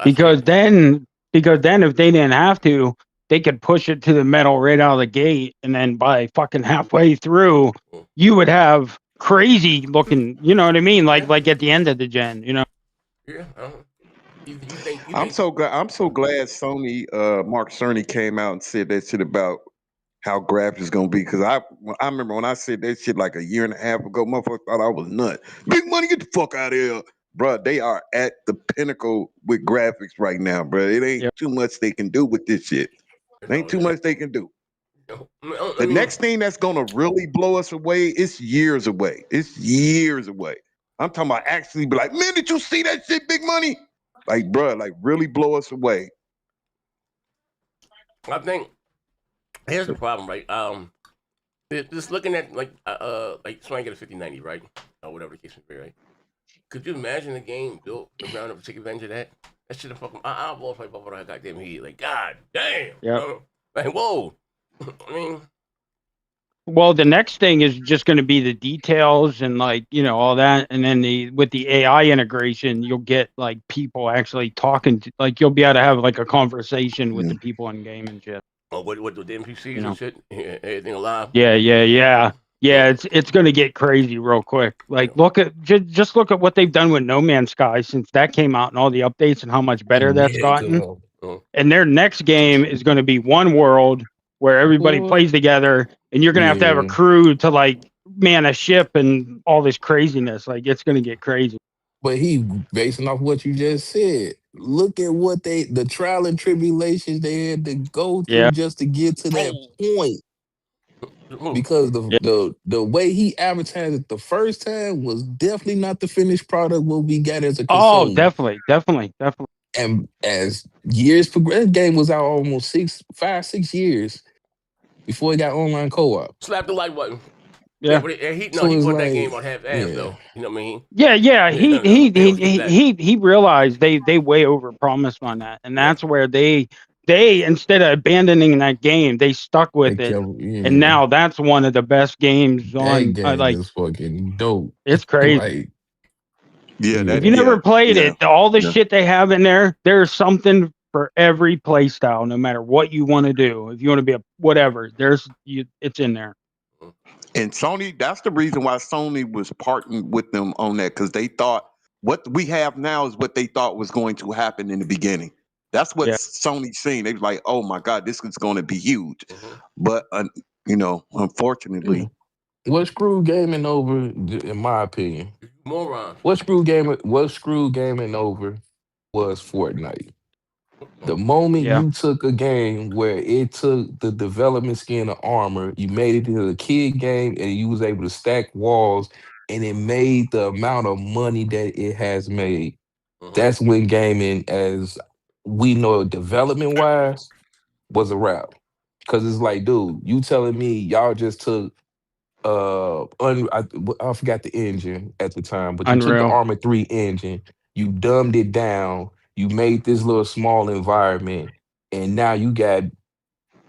Because then if they didn't have to, they could push it to the metal right out of the gate, and then by fucking halfway through, you would have crazy looking. You know what I mean? Like at the end of the gen, you know. Yeah. I'm so glad Sony, Mark Cerny came out and said that shit about how graphics is gonna be. Because I remember when I said that shit like a year and a half ago, motherfuckers thought I was nuts. Big money, get the fuck out of here, bro. They are at the pinnacle with graphics right now, bro. It ain't too much they can do with this shit. It ain't too much they can do. The next thing that's gonna really blow us away, it's years away. It's years away. I'm talking about actually be like, man, did you see that shit, Big Money? Like, bro, like really blow us away. I think here's the problem, right? Just looking at like trying to get a 5090, right? Or whatever the case may be, right? Could you imagine a game built around a particular advantage of that? That shit fucking I'll blow like over that goddamn head. Like, god damn. Yeah. Like, whoa. I mean, well, the next thing is just going to be the details and like, you know, all that. And then with the AI integration, you'll get like people actually talking to, like you'll be able to have like a conversation with the people in game and shit. Oh, what the NPCs and shit? Everything alive? Yeah. It's going to get crazy real quick. Like look at just look at what they've done with No Man's Sky since that came out and all the updates and how much better that's gotten. And their next game is going to be one world where everybody plays together, and you're gonna have to have a crew to like man a ship and all this craziness. Like it's gonna get crazy. But basing off what you just said, look at what the trial and tribulations they had to go through just to get to that point. Because the way he advertised it the first time was definitely not the finished product what we got as a consumer. Oh, definitely. And as years progressed, the game was out almost 5-6 years before it got online co-op. Slap the like button. Yeah. He put that game on half-ass though. You know what I mean? Yeah. He realized they way over promised on that, and that's where they instead of abandoning that game, they stuck with it, and now that's one of the best games on. That game is fucking dope. It's crazy. Like, if you never played it, all the shit they have in there's something for every play style, no matter what you want to do. If you want to be a whatever, it's in there. And Sony, that's the reason why Sony was partnering with them on that, because they thought what we have now is what they thought was going to happen in the beginning. That's what Sony's seen. They was like, oh my God, this is going to be huge. But, unfortunately. What screwed gaming over, in my opinion? Moron. What screwed gaming over was Fortnite. The moment you took a game where it took the development skin of armor, you made it into a kid game, and you was able to stack walls, and it made the amount of money that it has made. That's when gaming, as we know it development-wise, was a wrap. Because it's like, dude, you telling me y'all just took I forgot the engine at the time, but you took the Arma 3 engine, you dumbed it down, you made this little small environment, and now you got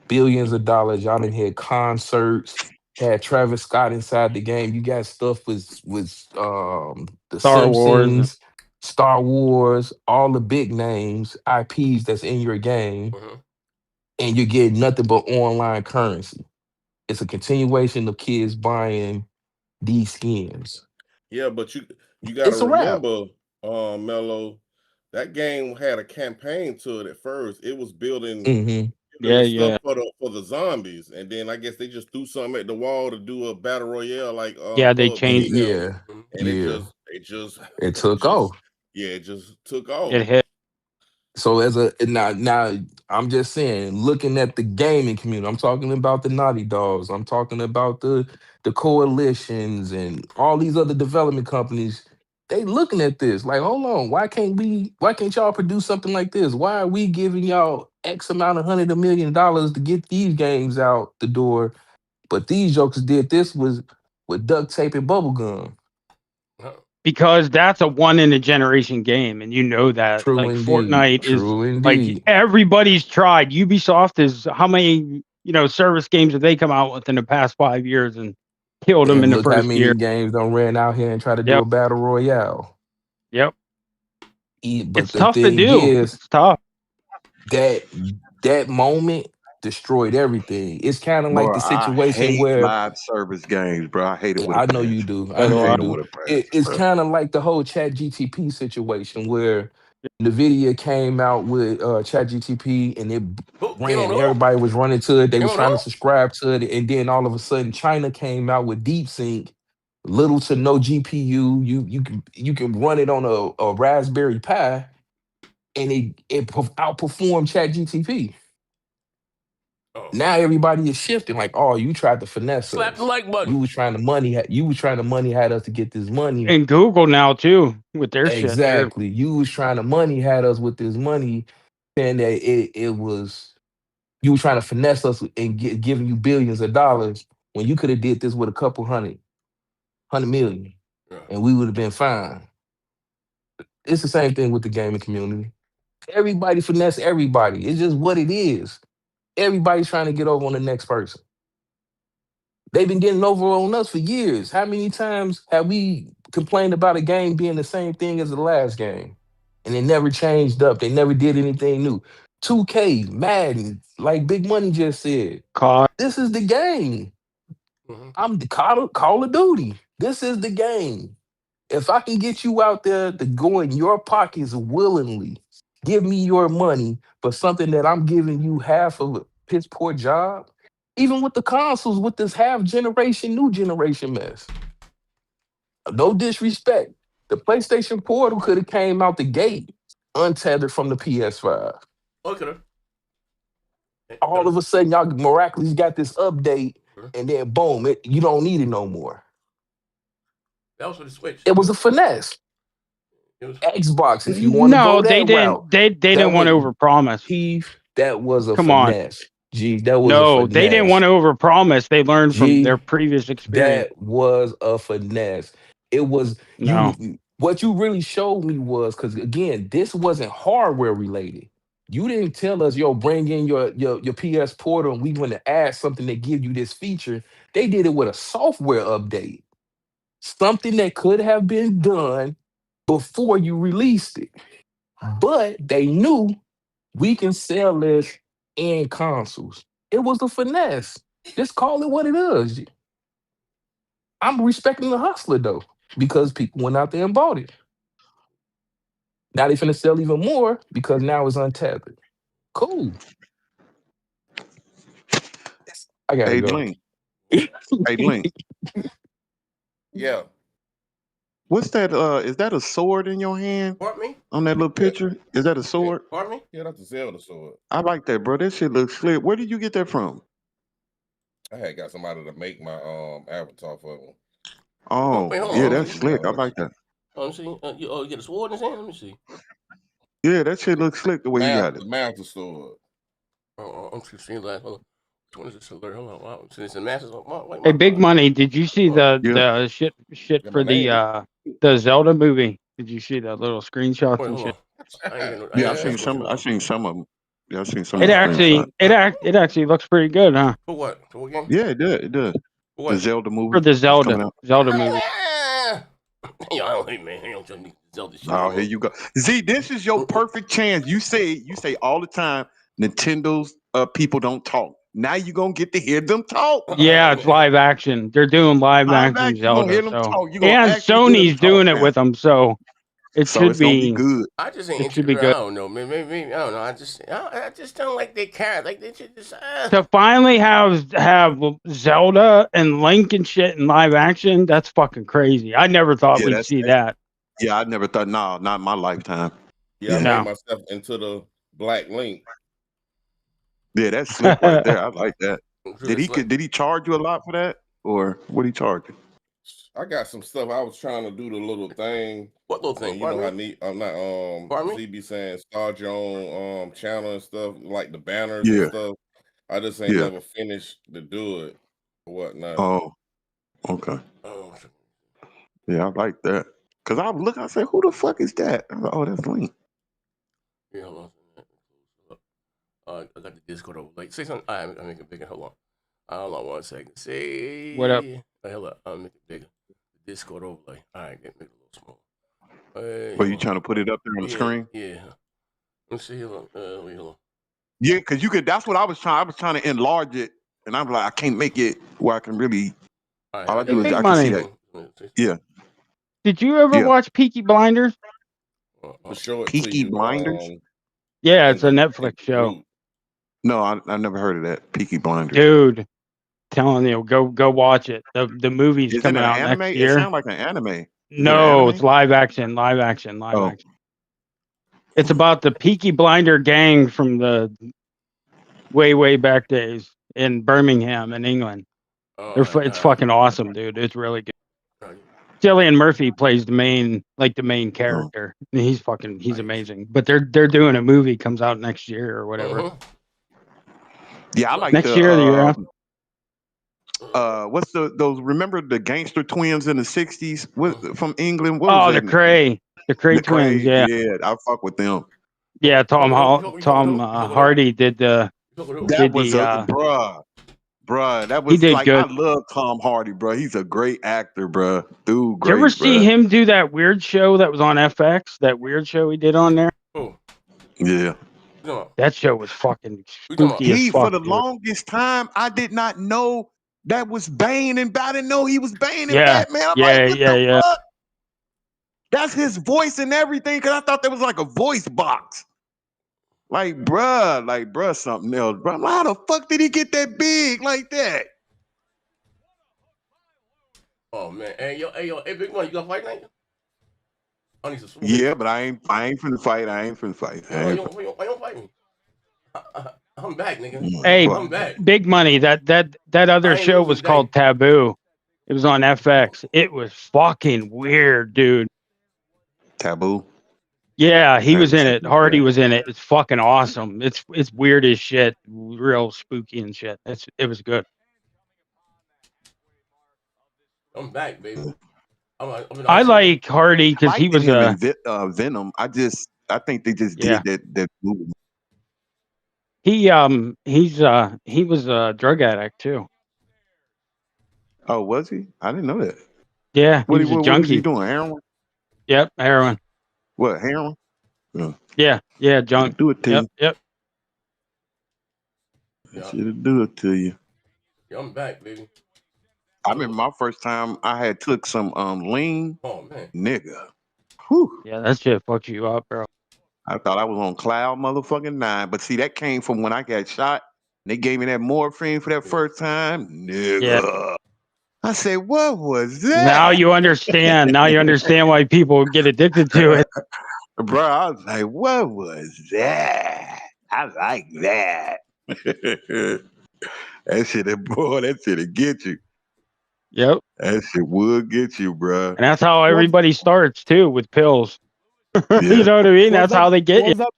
billions of dollars. Y'all done had concerts, had Travis Scott inside the game. You got stuff with the Star Wars. Simpsons, Star Wars, all the big names, IPs that's in your game, and you're getting nothing but online currency. It's a continuation of kids buying these skins. Yeah, but you got to remember, Mello, that game had a campaign to it at first. It was building stuff for the zombies, and then I guess they just threw something at the wall to do a battle royale like they changed it took off. Yeah, it just took off. It hit. So now I'm just saying, looking at the gaming community, I'm talking about the Naughty Dogs, I'm talking about the coalitions and all these other development companies. They looking at this like, hold on, why can't y'all produce something like this? Why are we giving y'all X amount of $100 million to get these games out the door, but these jokers did this with duct tape and bubble gum? Because that's a one in a generation game, and you know that. True like indeed. Fortnite True is indeed. like everybody's tried. Ubisoft is how many service games have they come out with in the past 5 years and killed them in the Look how first many year? games don't ran out here and try to do a battle royale. Yep. But it's tough to do. It's tough. That moment destroyed everything. It's kind of like the situation I hate where live service games, bro. I hate it with I know you do. I know you do. It's kind of like the whole ChatGTP situation where NVIDIA came out with ChatGTP and it ran. Everybody was running to it. They was trying to subscribe to it, and then all of a sudden, China came out with DeepSync, little to no GPU. You can run it on a Raspberry Pi, and it outperformed ChatGTP. Now everybody is shifting. Like, oh, you tried to finesse Slap us. the like button. You was trying to money had us to get this money. And Google now too with their exactly. shit. You was trying to money had us with this money, saying that it was you were trying to finesse us and giving you billions of dollars when you could have did this with a couple hundred million, and we would have been fine. It's the same thing with the gaming community. Everybody finesse everybody. It's just what it is. Everybody's trying to get over on the next person. They've been getting over on us for years. How many times have we complained about a game being the same thing as the last game? And it never changed up. They never did anything new. 2K, Madden, like Big Money just said. This is the game. I'm the Call of Duty. This is the game. If I can get you out there to go in your pockets willingly, give me your money for something that I'm giving you half of a piss poor job. Even with the consoles, with this half generation, new generation mess. No disrespect. The PlayStation Portal could have came out the gate untethered from the PS5. Okay. All of a sudden, y'all miraculously got this update, and then boom, you don't need it no more. That was for the Switch. It was a finesse. Xbox, if you want to go that route. They didn't want to overpromise. That was a finesse. Gee, that was a finesse. They didn't want to overpromise. They learned from their previous experience. That was a finesse. It was what you really showed me was, because again, this wasn't hardware related. You didn't tell us, yo, bring in your PS Portal and we want to add something that give you this feature. They did it with a software update. Something that could have been done before you released it. But they knew we can sell this in consoles. It was a finesse. Just call it what it is. I'm respecting the hustler though, because people went out there and bought it. Now they finna sell even more because now it's untethered. Cool. I gotta go. Link. Hey, Link. Yeah. What's that? Is that a sword in your hand? Pardon me? On that little picture? Is that a sword? Pardon me? Yeah, that's a Zelda sword. I like that, bro. That shit looks slick. Where did you get that from? I had got somebody to make my avatar for me. Oh, yeah, that's slick. I like that. Let me see. You get a sword in his hand? Let me see. Yeah, that shit looks slick the way you got it. The master sword. I'm seeing that. Hold on. Which one is this alert? Hold on. Wow. So it's the master. Hey, Big Money, did you see the shit for the Zelda movie? Did you see that little screenshot and shit? Yeah, I seen some of them. Yeah, I seen some It of the actually, screenshots. it actually looks pretty good, huh? For what? For what game? Yeah, it does. It does. What? The Zelda movie. For the is coming Zelda out. movie. Yo, I don't hate, man. I don't tell me Zelda shit. Oh, here you go. Z, this is your perfect chance. You say all the time, Nintendo's people don't talk. Now you're gonna get to hear them talk. Yeah, it's live action. They're doing live action You're gonna Zelda. hear them So talk. You're gonna and actually hear them Sony's talk doing it now. with them, so it So should it's gonna be be good. I just ain't it should be interested. I good. don't know, man. Maybe I don't know. I just don't like their character. Like they should just. To finally have Zelda and Link and shit in live action, that's fucking crazy. I never thought we'd see that. Yeah, I never thought. No, not in my lifetime. Yeah, I made myself into the Black Link. Yeah, that's slick right there. I like that. Did he charge you a lot for that, or what did he charge you? I got some stuff. I was trying to do the little thing. What little thing? You know, I'm not ZB saying start your own channel and stuff, like the banners and stuff. I just ain't never finished to do it or whatnot. Oh, okay. Yeah, I like that. Cause I look, I said, who the fuck is that? I was like, oh, that's Link. Yeah, hold on. I got the Discord over. Like, say something. I make it bigger. Hold on. Hold on 1 second. Say what up? Hold up. I'll make it bigger. Discord overlay. All right, make it a little small. Well, you trying to put it up there on the screen? Yeah. Let's see. Hold on. Yeah, because you could. That's what I was trying. I was trying to enlarge it, and I'm like, I can't make it where I can really. All I do is I can see that. Yeah. Did you ever watch Peaky Blinders? Peaky Blinders? Yeah, it's a Netflix show. No, I never heard of that. Peaky Blinders. Dude, telling you, go watch it. The movie's coming out next year. It sounds like an anime. No, it's live action. It's about the Peaky Blinder gang from the way back days in Birmingham in England. It's fucking awesome, dude. It's really good. Cillian Murphy plays the main character. He's amazing. But they're doing a movie, comes out next year or whatever. Yeah, I like next year or the year after. What's those? Remember the gangster twins in the '60s from England? The Cray twins. Yeah, I fuck with them. Yeah, Tom Hardy did the. Bruh, that was he did like good. I love Tom Hardy, bro. He's a great actor, bro. Dude, great. Did you ever see him do that weird show that was on FX? That weird show he did on there? Yeah. That show was fucking spooky as fuck. For the longest time, I did not know that was Bane, and I didn't know he was Bane in Batman. I'm like, what the fuck? That's his voice and everything, because I thought there was like a voice box. Like, bruh, something else, bro. How the fuck did he get that big like that? Oh man, hey, big one, you gonna fight night? I need some. Yeah, but I ain't finna fight. Why you don't fight me? I'm back, nigga. Hey, I'm back. Big Money. That other show was called Taboo. It was on FX. It was fucking weird, dude. Taboo. Yeah, he was in it. Hardy was in it. It's fucking awesome. It's weird as shit. Real spooky and shit. It was good. Mm. I'm back, baby. I like Hardy because he was Venom. I think they just did that movie. He was a drug addict too. Oh, was he? I didn't know that. Yeah, he was a junkie. What was he doing? Heroin? Yep, heroin. What, heroin? Yeah, junk. Do it to you. Yep. Should do it to you. Yeah, I'm back, baby. I remember my first time I had took some lean. Oh man, nigga. Whew. Yeah, that shit fucked you up, bro. I thought I was on cloud motherfucking 9, but see, that came from when I got shot. They gave me that morphine for that first time, nigga. Yeah. I said, what was that? Now you understand. Now you understand why people get addicted to it. Bro, I was like, what was that? I like that. That shit'll get you. Yep. That shit would get you, bro. And that's how everybody starts too, with pills. You know what I mean? That's how they get you. But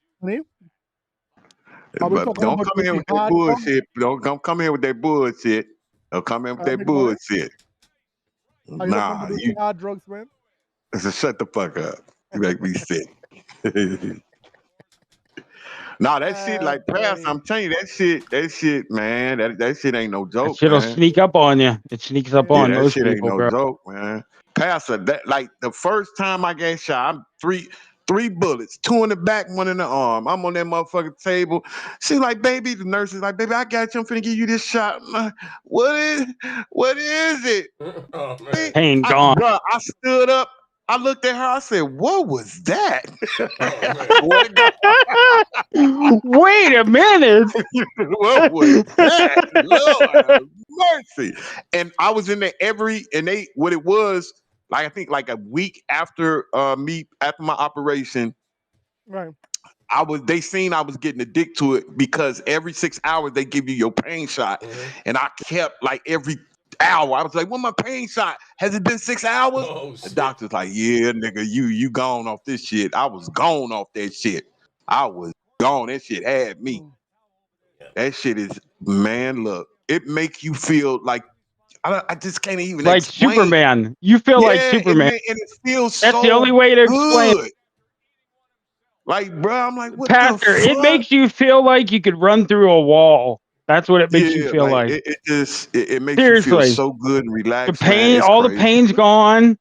don't come here with that bullshit. Don't come here with that bullshit. Don't come here with that bullshit. Nah, you hard drugs, man. So shut the fuck up. You make me sick. Nah, that shit like pass. I'm telling you, that shit, man. That shit ain't no That joke, shit'll man. sneak up on you. It sneaks up Yeah, on that most shit ain't people, no bro. joke, man. Passer, that like the first time I got shot, I'm three bullets, 2 in the back, 1 in the arm. I'm on that motherfucking table. She's like, baby, the nurse is like, baby, I got you. I'm finna give you this shot. I'm like, what is it? Oh, man. Pain gone. Bro, I stood up. I looked at her. I said, what was that? Wait a minute. What was that? Lord have mercy. And I was in there what it was, like I think like a week after after my operation, Right. they seen I was getting addicted to it because every 6 hours they give you your pain shot. And I kept like every hour. I was like, "What my pain shot? Has it been 6 hours?" Oh, the doctor's like, "Yeah, nigga, you gone off this shit." I was gone off that shit. I was gone. That shit had me. That shit is, man, look, it make you feel like I just can't even like explain. Superman. You feel like Superman. And it feels That's so the only way to explain good. Like, bro, I'm like, what Pastor, the fuck? it makes you feel like you could run through a wall. That's what it makes you feel like. It makes Seriously. you feel so good and relaxed. The pain, all the pain's gone.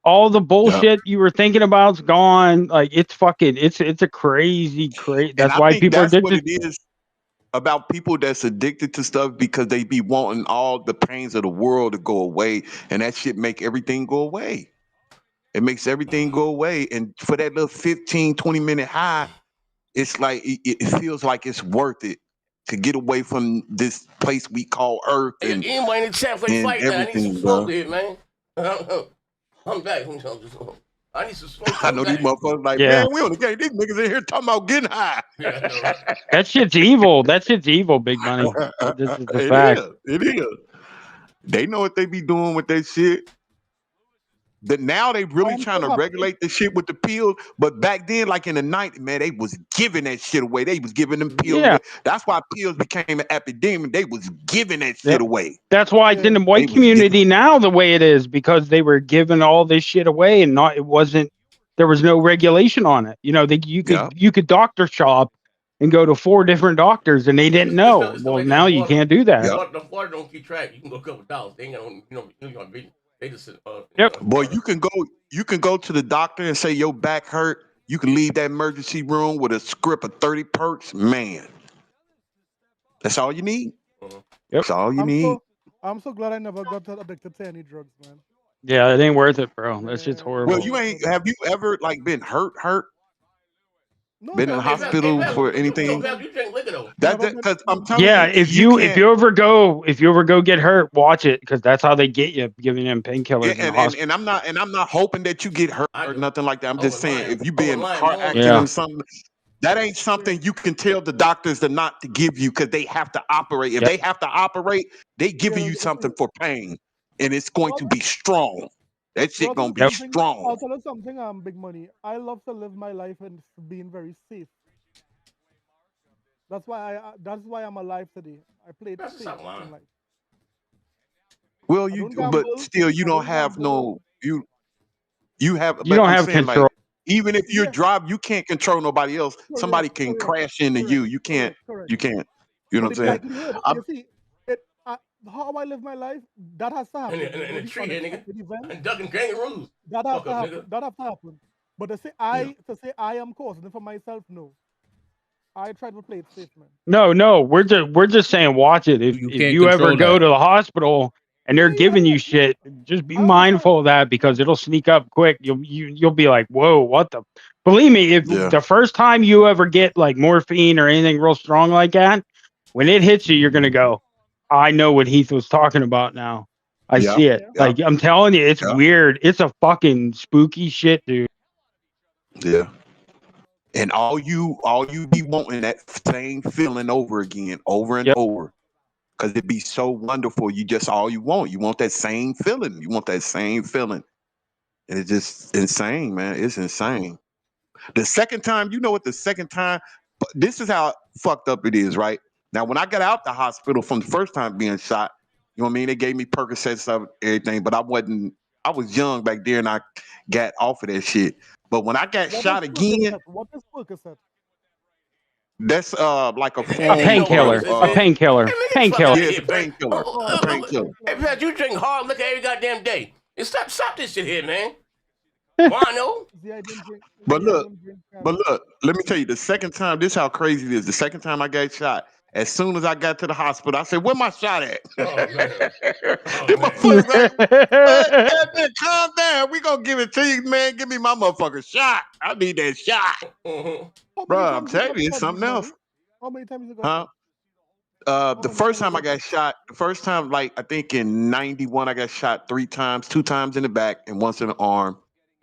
All the bullshit you were thinking about's gone. Like it's a crazy. That's why people are addicted. What it is about people that's addicted to stuff, because they be wanting all the pains of the world to go away, and that shit make everything go away. It makes everything go away. And for that little 15, 20-minute high, it's like it feels like it's worth it to get away from this place we call Earth and anybody in the chat for the fight, man? I need some everything, smoke bro. here, man. I'm back. I need some smoke. I know these motherfuckers like, man, we on the game. These niggas in here talking about getting high. Yeah, I know, right? That shit's evil. That shit's evil, Big Money. This is the fact. It is. They know what they be doing with that shit. But now they really trying to regulate the shit with the pills. But back then, like in the 90s, man, they was giving that shit away. They was giving them pills away. That's why pills became an epidemic. They was giving that shit away. That's why it's in the white community now the way it is, because they were giving all this shit away and there was no regulation on it. You know, you could doctor shop and go to 4 different doctors and they didn't know. Well, now you can't do that. The Florida don't keep track. You can go a couple dollars. They ain't gonna, they just Boy, you can go to the doctor and say your back hurt. You can leave that emergency room with a script of 30 perks. Man, that's all you need. That's all you need. I'm so glad I never got addicted to any drugs, man. Yeah, it ain't worth it, bro. That shit's horrible. Well, have you ever like been hurt? No, been in the hospital for anything? You drink liquor though. Because I'm telling you, if you ever go get hurt, watch it, because that's how they get you, giving them painkillers. And I'm not hoping that you get hurt or nothing like that. I'm just saying, if you be in a car accident or something, that ain't something you can tell the doctors not to give you, because they have to operate. If they have to operate, they giving you something for pain, and it's going to be strong. That shit gonna be strong. I'll tell you something, Big Money. I love to live my life and being very safe. That's why I'm alive today. I played safe in life. Well, but still, you don't have no you have. You don't have control. Like, even if you're driving, you can't control nobody else. Somebody can crash into you. You can't. You can't. You know what I'm saying? You see, how I live my life, that has to happen. In a tree here, nigga. And ducking kangaroos. That has to happen. That has to happen. But to say I am causing it for myself, no. I try to play it safe, man. No, we're just saying watch it. If you ever go to the hospital and they're giving you shit, just be mindful of that, because it'll sneak up quick. You'll be like, whoa, what the? Believe me, if the first time you ever get like morphine or anything real strong like that, when it hits you, you're gonna go, I know what Heath was talking about now. I see it. Like, I'm telling you, it's weird. It's a fucking spooky shit, dude. Yeah. And all you be wanting that same feeling over again, over and over. Because it be so wonderful. You just all you want. You want that same feeling. You want that same feeling. And it's just insane, man. It's insane. The second time, this is how fucked up it is, right? Now, when I got out the hospital from the first time being shot, you know what I mean? They gave me Percocets and everything, but I was young back there and I got off of that shit. But when I got shot again. What is Percocet? That's like a A form painkiller. of A painkiller. Painkiller. yeah, it's a painkiller. A painkiller. Hey, Pat, you drink hard liquor every goddamn day. And stop this shit here, man. Wino. But look, let me tell you, the second time, this is how crazy it is. The second time I got shot, as soon as I got to the hospital, I said, "Where my shot at?" Them motherfuckers like, man, calm down. We gonna give it to you, man. Give me my motherfucking shot. I need that shot, bro. I'm telling you, it's something else. How many times you Huh? The first time I got shot, the first time, like I think in '91, I got shot 3 times, 2 times in the back and once in the arm.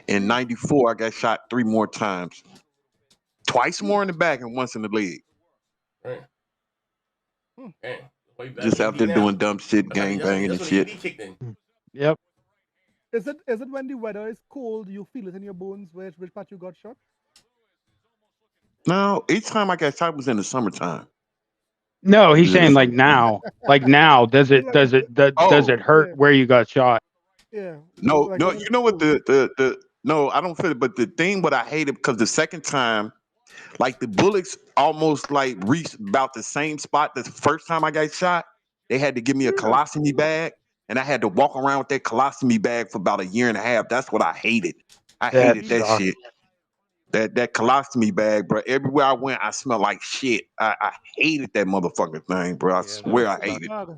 In '94, I got shot 3 more times, twice more in the back and once in the leg. Just out there doing dumb shit, gang banging and shit. Yep. Is it when the weather is cold, you feel it in your bones which part you got shot? No, each time I got shot was in the summertime. No, he's saying like now. Like now, does it hurt where you got shot? Yeah. No, you know what the no, I don't feel it, but the thing what I hated because the second time, like the bullets almost like reached about the same spot the first time I got shot. They had to give me a colostomy bag, and I had to walk around with that colostomy bag for about 1.5 years. That's what I hated. I hated that shit. That colostomy bag, bro. Everywhere I went, I smelled like shit. I hated that motherfucking thing, bro. I swear I hated it.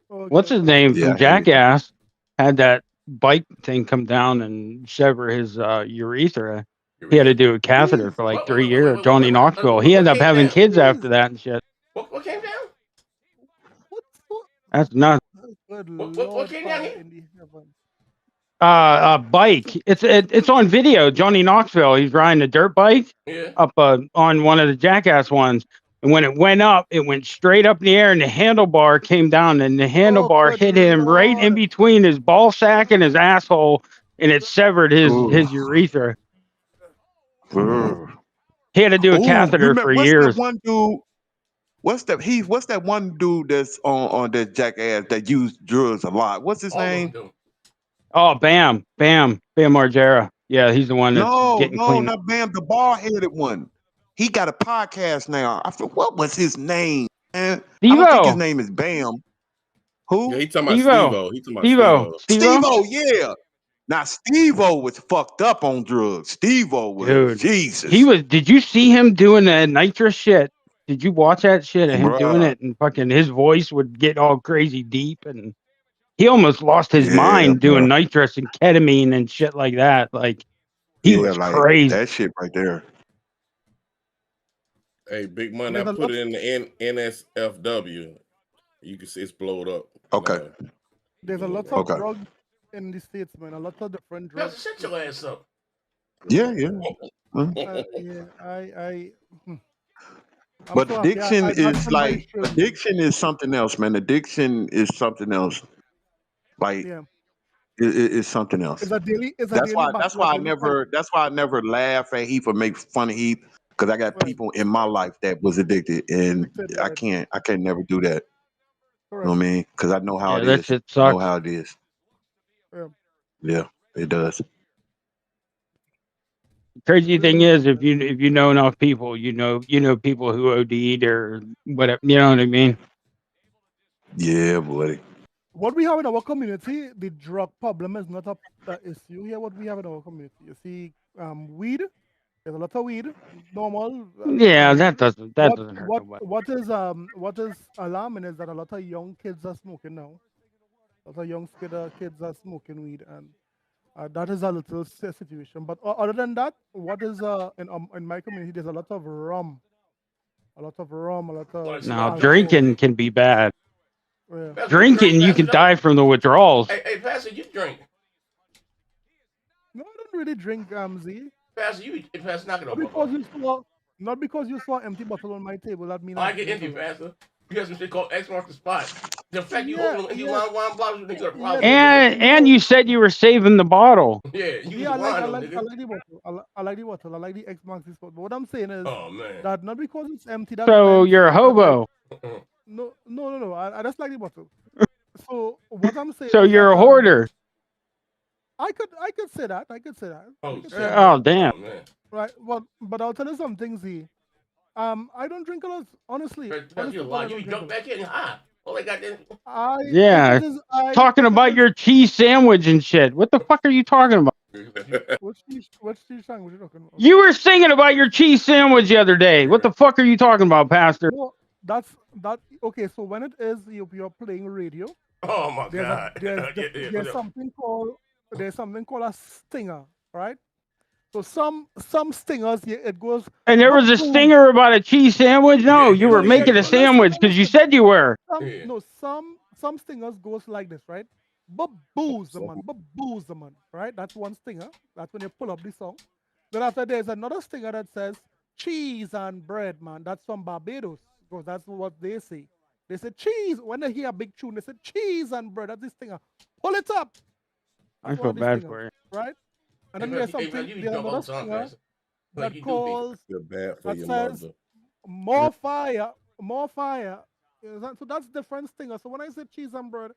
What's his name from Jackass had that bike thing come down and sever his urethra. He had to do a catheter for like 3 years. Johnny Knoxville. He ended up having kids after that and shit. What came down? That's nuts. What came down here? Bike. It's on video. Johnny Knoxville. He's riding a dirt bike up on one of the Jackass ones. And when it went up, it went straight up in the air, and the handlebar came down, and the handlebar hit him right in between his ball sack and his asshole, and it severed his urethra. He had to do a catheter for years. That one dude? What's that one dude that's on that Jackass that used drugs a lot? What's his name? Oh, Bam Margera. Yeah, he's the one that's getting clean. Not Bam, the bald-headed one. He got a podcast now. I forgot what was his name, man. I don't think his name is Bam. Who? Yeah, he talking about Steve-O. Steve-O, yeah. Now Steve-O was fucked up on drugs. Steve-O was Jesus. Did you see him doing that nitrous shit? Did you watch that shit of him doing it? And fucking his voice would get all crazy deep, and he almost lost his mind doing nitrous and ketamine and shit like that. Like he was crazy. That shit right there. Hey, Big Money, I put it in the NSFW. You can see it's blowed up. Okay. There's a lot of drugs in the States, man. A lot of different drugs. Shut your ass up. Yeah. But addiction is something else, man. Addiction is something else. Like it's something else. That's why I never laugh at Heath or make fun of Heath, because I got people in my life that was addicted, and I can't never do that. You know what I mean? Because I know how it is. Shit sucks. I know how it is. Yeah, it does. Crazy thing is, if you know enough people, you know people who OD'd or whatever. You know what I mean? Yeah, buddy. What we have in our community, the drug problem is not an issue here. What we have in our community, you see, weed. There's a lot of weed. Normal. Yeah, that doesn't hurt. What is alarming is that a lot of young kids are smoking now. A lot of young kids are smoking weed, and that is a little situation. But other than that, what is in my community? There's a lot of rum. Now, drinking can be bad. Yeah. Drinking, you can die from the withdrawals. Hey, Pastor, you drink? No, I don't really drink, Z. Pastor, knock it off. Not because you saw an empty bottle on my table. That means I get empty, Pastor. You got some shit called X marks the spot. The fact you hold them wine bottles, you think you're a problem. And you said you were saving the bottle. Yeah, I like the bottle. I like the bottle. I like the X marks the spot. But what I'm saying is that not because it's empty. So you're a hobo. No. I just like the bottle. So what I'm saying. So you're a hoarder. I could say that. Oh damn. Oh, man. Right. But I'll tell you some things here. I don't drink a lot, honestly. Honestly, You Paul, I you don't drink a drunk lot. back here and high. All I got then. Yeah, talking about your cheese sandwich and shit. What the fuck are you talking about? Which cheese sandwich you talking about? You were singing about your cheese sandwich the other day. What the fuck are you talking about, Pastor? No, that's that. Okay, so when it is you're playing radio. Oh my God. There's something called a stinger, right? So some stingers, it goes. And there was a stinger about a cheese sandwich? No, you were making a sandwich because you said you were. No, some stingers goes like this, right? Babooze the man, right? That's one stinger. That's when you pull up the song. Then after there's another stinger that says cheese and bread, man. That's from Barbados, because that's what they say. They say cheese. When they hear a big tune, they say cheese and bread. That's this stinger. Pull it up. I feel bad for you. Right? And then there's something, there's another stinger that calls, that says more fire, more fire. So that's different stinger. So when I say cheese and bread,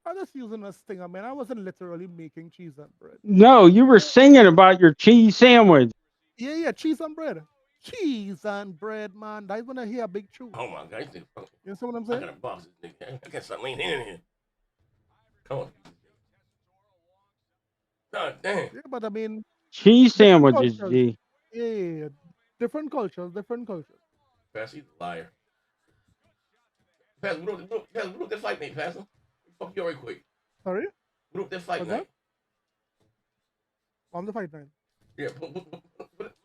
I'm just using a stinger, man. I wasn't literally making cheese and bread. No, you were singing about your cheese sandwich. Yeah, cheese and bread. Cheese and bread, man. That's when I hear a big tune. Oh my God. You see what I'm saying? I gotta box this nigga. I can't stop leaning in here. Come on. God damn. Yeah, but I mean, cheese sandwiches, G. Yeah. Different cultures. Pastor, he's a liar. Pastor, we don't that fight night, Pastor. Fuck you already quick. Sorry? We don't that fight night. On the fight night. Yeah.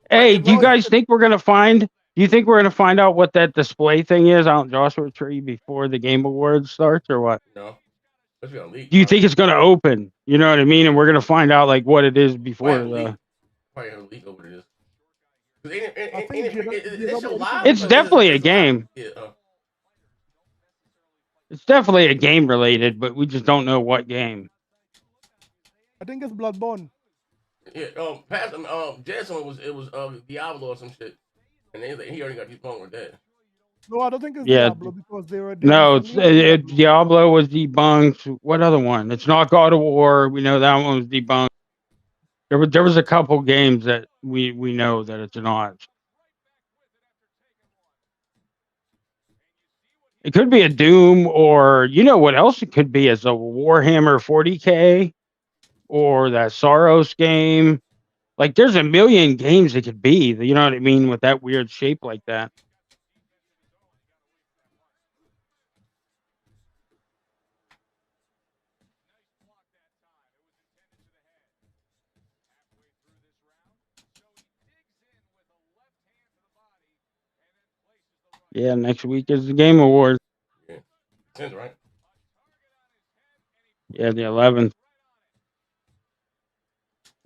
Hey, do you guys think we're gonna find? Do you think we're gonna find out what that display thing is out in Joshua Tree before the Game Awards starts, or what? No. Do you think it's gonna open? You know what I mean? And we're gonna find out like what it is before the. Probably have a leak over this. It's definitely a game. Yeah. It's definitely a game related, but we just don't know what game. I think it's Bloodborne. Yeah. Pastor, Jason was Diablo or some shit, and he already got his phone with that. No, I don't think it's Yeah. Diablo because they were. No, Diablo was debunked. What other one? It's not God of War. We know that one was debunked. There was a couple games that we know that it's not. It could be a Doom, or you know what else it could be is a Warhammer 40K or that Soros game. Like there's a million games it could be. You know what I mean, with that weird shape like that. Yeah, next week is the Game Awards. Yeah. 10th, right? Yeah, the 11th.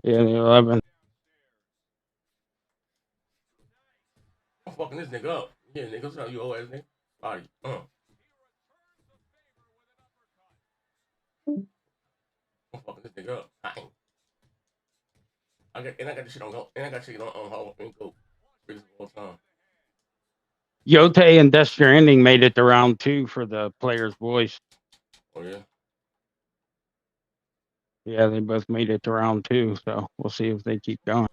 Yeah, the 11th. I'm fucking this nigga up. Yeah, nigga, what's up, you old ass nigga? Body. I'm fucking this nigga up. I got this shit on go. And I got shit on Hall and Go. Greatest of all time. Yote and Death Stranding made it to round 2 for the player's voice. Oh yeah. Yeah, they both made it to round 2, so we'll see if they keep going.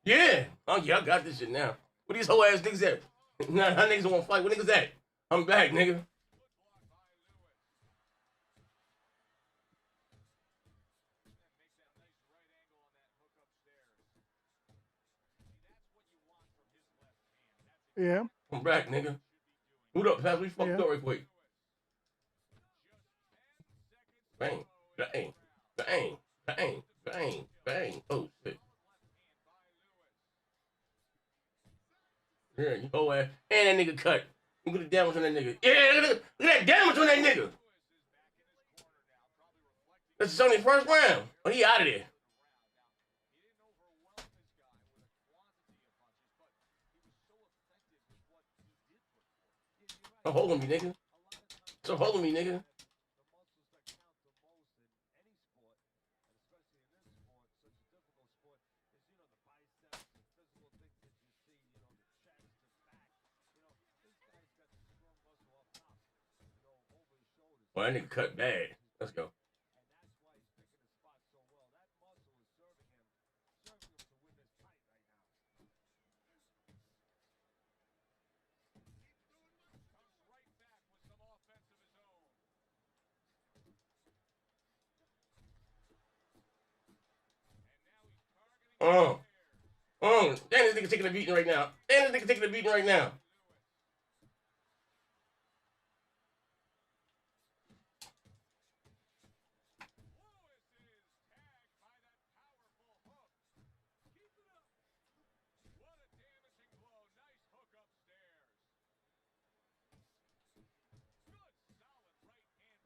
Yeah. Oh yeah, I got this shit now. Where these whole ass niggas at? Nah, how niggas want to fight? What niggas at? I'm back, nigga. Yeah. I'm back, nigga. Boot up, fast. We fucked up right quick. Bang, bang, bang, bang, bang, bang. Oh shit. Yeah, you go ass. And that nigga cut. Look at the damage on that nigga. Yeah, look at that damage on that nigga. This is only first round. Oh, he out of there. Stop holding me, nigga. Stop holding me, nigga. Well, that nigga cut bad. Let's go. Damn, this nigga taking a beating right now. Damn, this nigga taking a beating right now.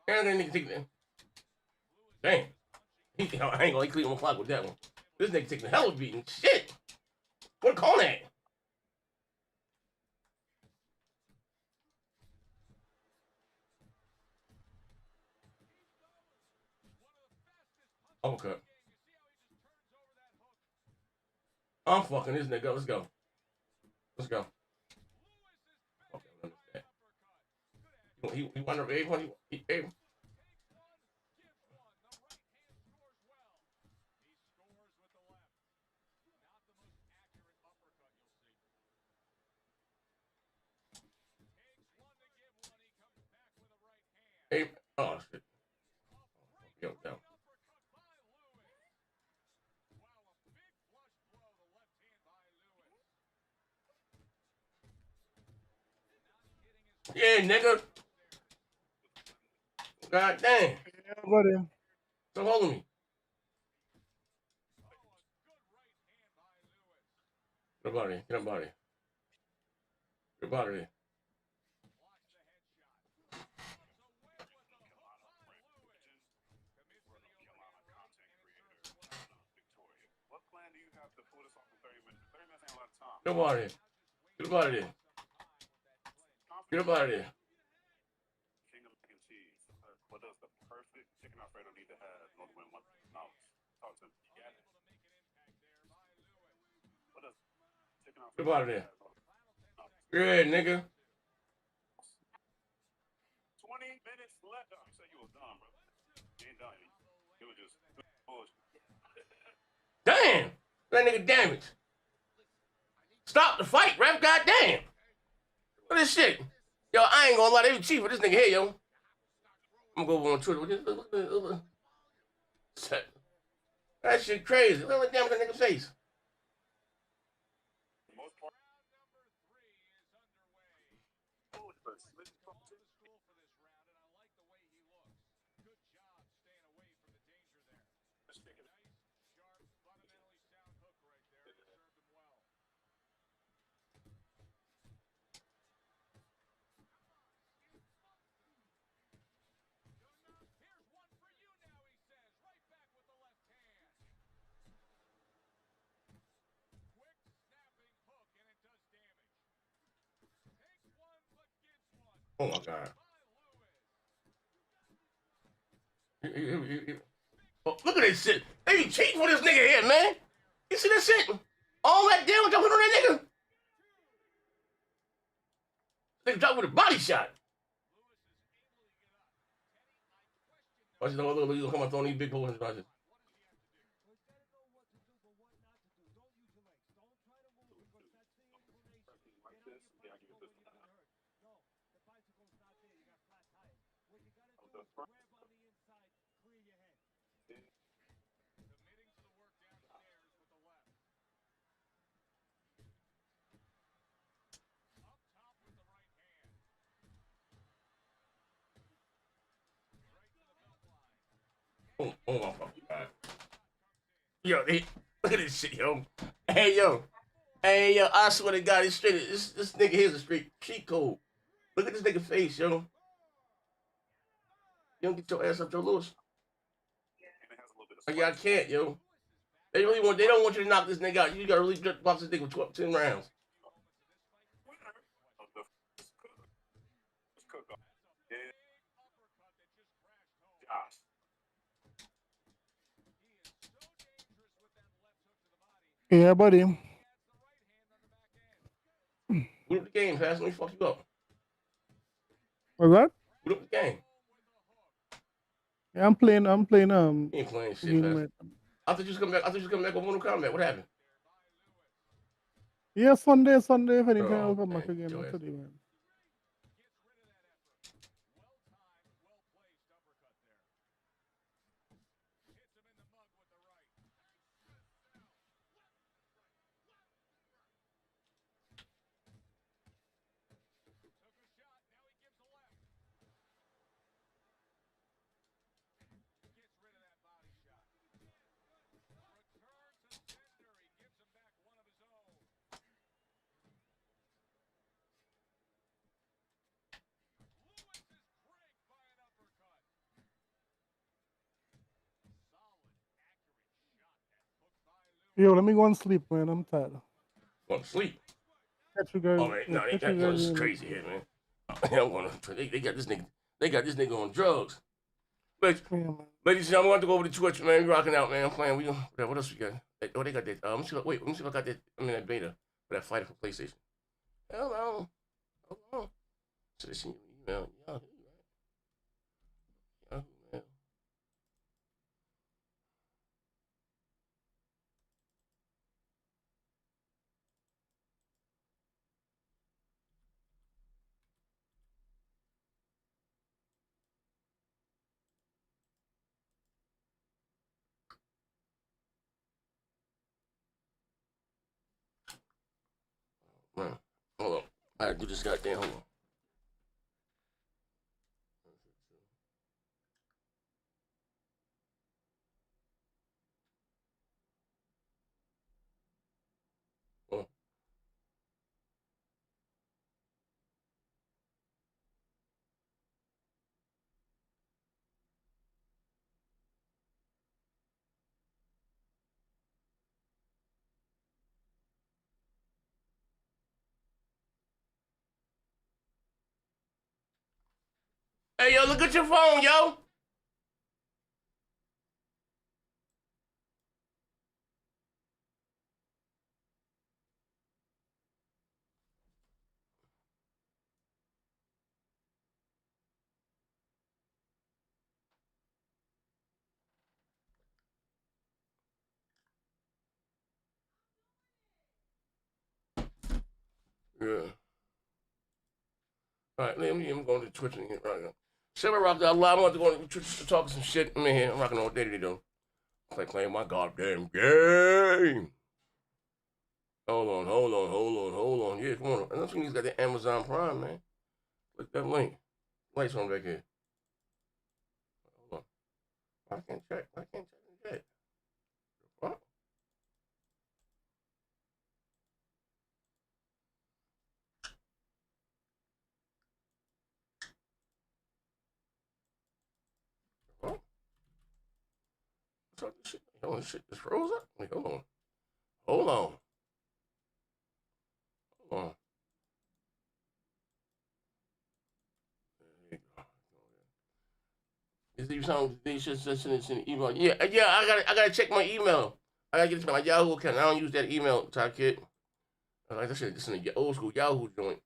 Damn, that nigga taking that. Damn. I ain't gonna clean on clock with that one. This nigga taking a hell of a beating. Shit. What a call that? Okay. I'm fucking this nigga. Let's go. Let's go. Okay, he won over 800. Hey, oh shit. Yo, down. Yeah, nigga. God damn. Yeah, buddy. So hold me. Get up out of here. Get up out of here. Get up out of here. Get up out of here. Get up out of here. Get up out of here. What does the perfect chicken Alfredo need to have in order to win $1 million? Talk to me. You got it. What does chicken Alfredo? Get out of there. Yeah, nigga. 20 minutes left. You said you was done, bro. You ain't done. You were just bullshit. Damn! That nigga damaged. Stop the fight, ref. Goddamn. Look at this shit. Yo, I ain't gonna lie. They was cheap for this nigga here, yo. I'm gonna go over on Twitter. Look. That shit crazy. Look at that nigga face. Oh my god. Oh, look at this shit. They be cheating for this nigga here, man. You see that shit? All that damage I put on that nigga. Nigga dropped with a body shot. Watch this, look, he's gonna come out throwing these big bullets. Watch this. Oh my fucking god. Yo, look at this shit, yo. Hey, yo, I swear to God, this nigga here's a straight cheat code. Look at this nigga face, yo. You don't get your ass up, Joe Lewis. Yeah, I can't, yo. They don't want you to knock this nigga out. You gotta really box this nigga with 10 rounds. Yeah, buddy. Boot up the game, fast. Let me fuck you up. What's that? Boot up the game. I'm playing. You ain't playing shit, man. I thought you was coming back. I thought you was coming back with Mortal Kombat. What happened? Yeah, Sunday. If anything, I'll come back again. Not today, man. Yo, let me go and sleep, man. I'm tired. Going to sleep? Catch you guys. Oh, man. No, this is crazy here, man. They got this nigga. They got this nigga on drugs. But, ladies and gentlemen, I want to go over to Twitch, man. We rocking out, man. I'm playing. What else we got? Oh, they got that. Let me see if I got that. That beta for that fighter for PlayStation. Hold on. Should have seen your email. Yahoo, right? Yahoo, man. Man, hold on. I gotta do this goddamn. Hold on. Hey, yo, look at your phone, yo. Yeah. All right, let me go to Twitch and get right now. Seven Rock that live. I want to go to Twitch to talk some shit. I'm in here. I'm rocking all day today, though. Like playing my goddamn game. Hold on. Yeah, come on. I don't think he's got the Amazon Prime, man. Click that link. Lights on back here. Hold on. I can't check it. What? What? What's up this shit? Oh, this shit just froze up? Wait, hold on. Hold on. Is you sound they should send an email? Yeah, I gotta check my email. I gotta get to my Yahoo account. I don't use that email, Ty Kid. Like I said, this is an old school Yahoo joint.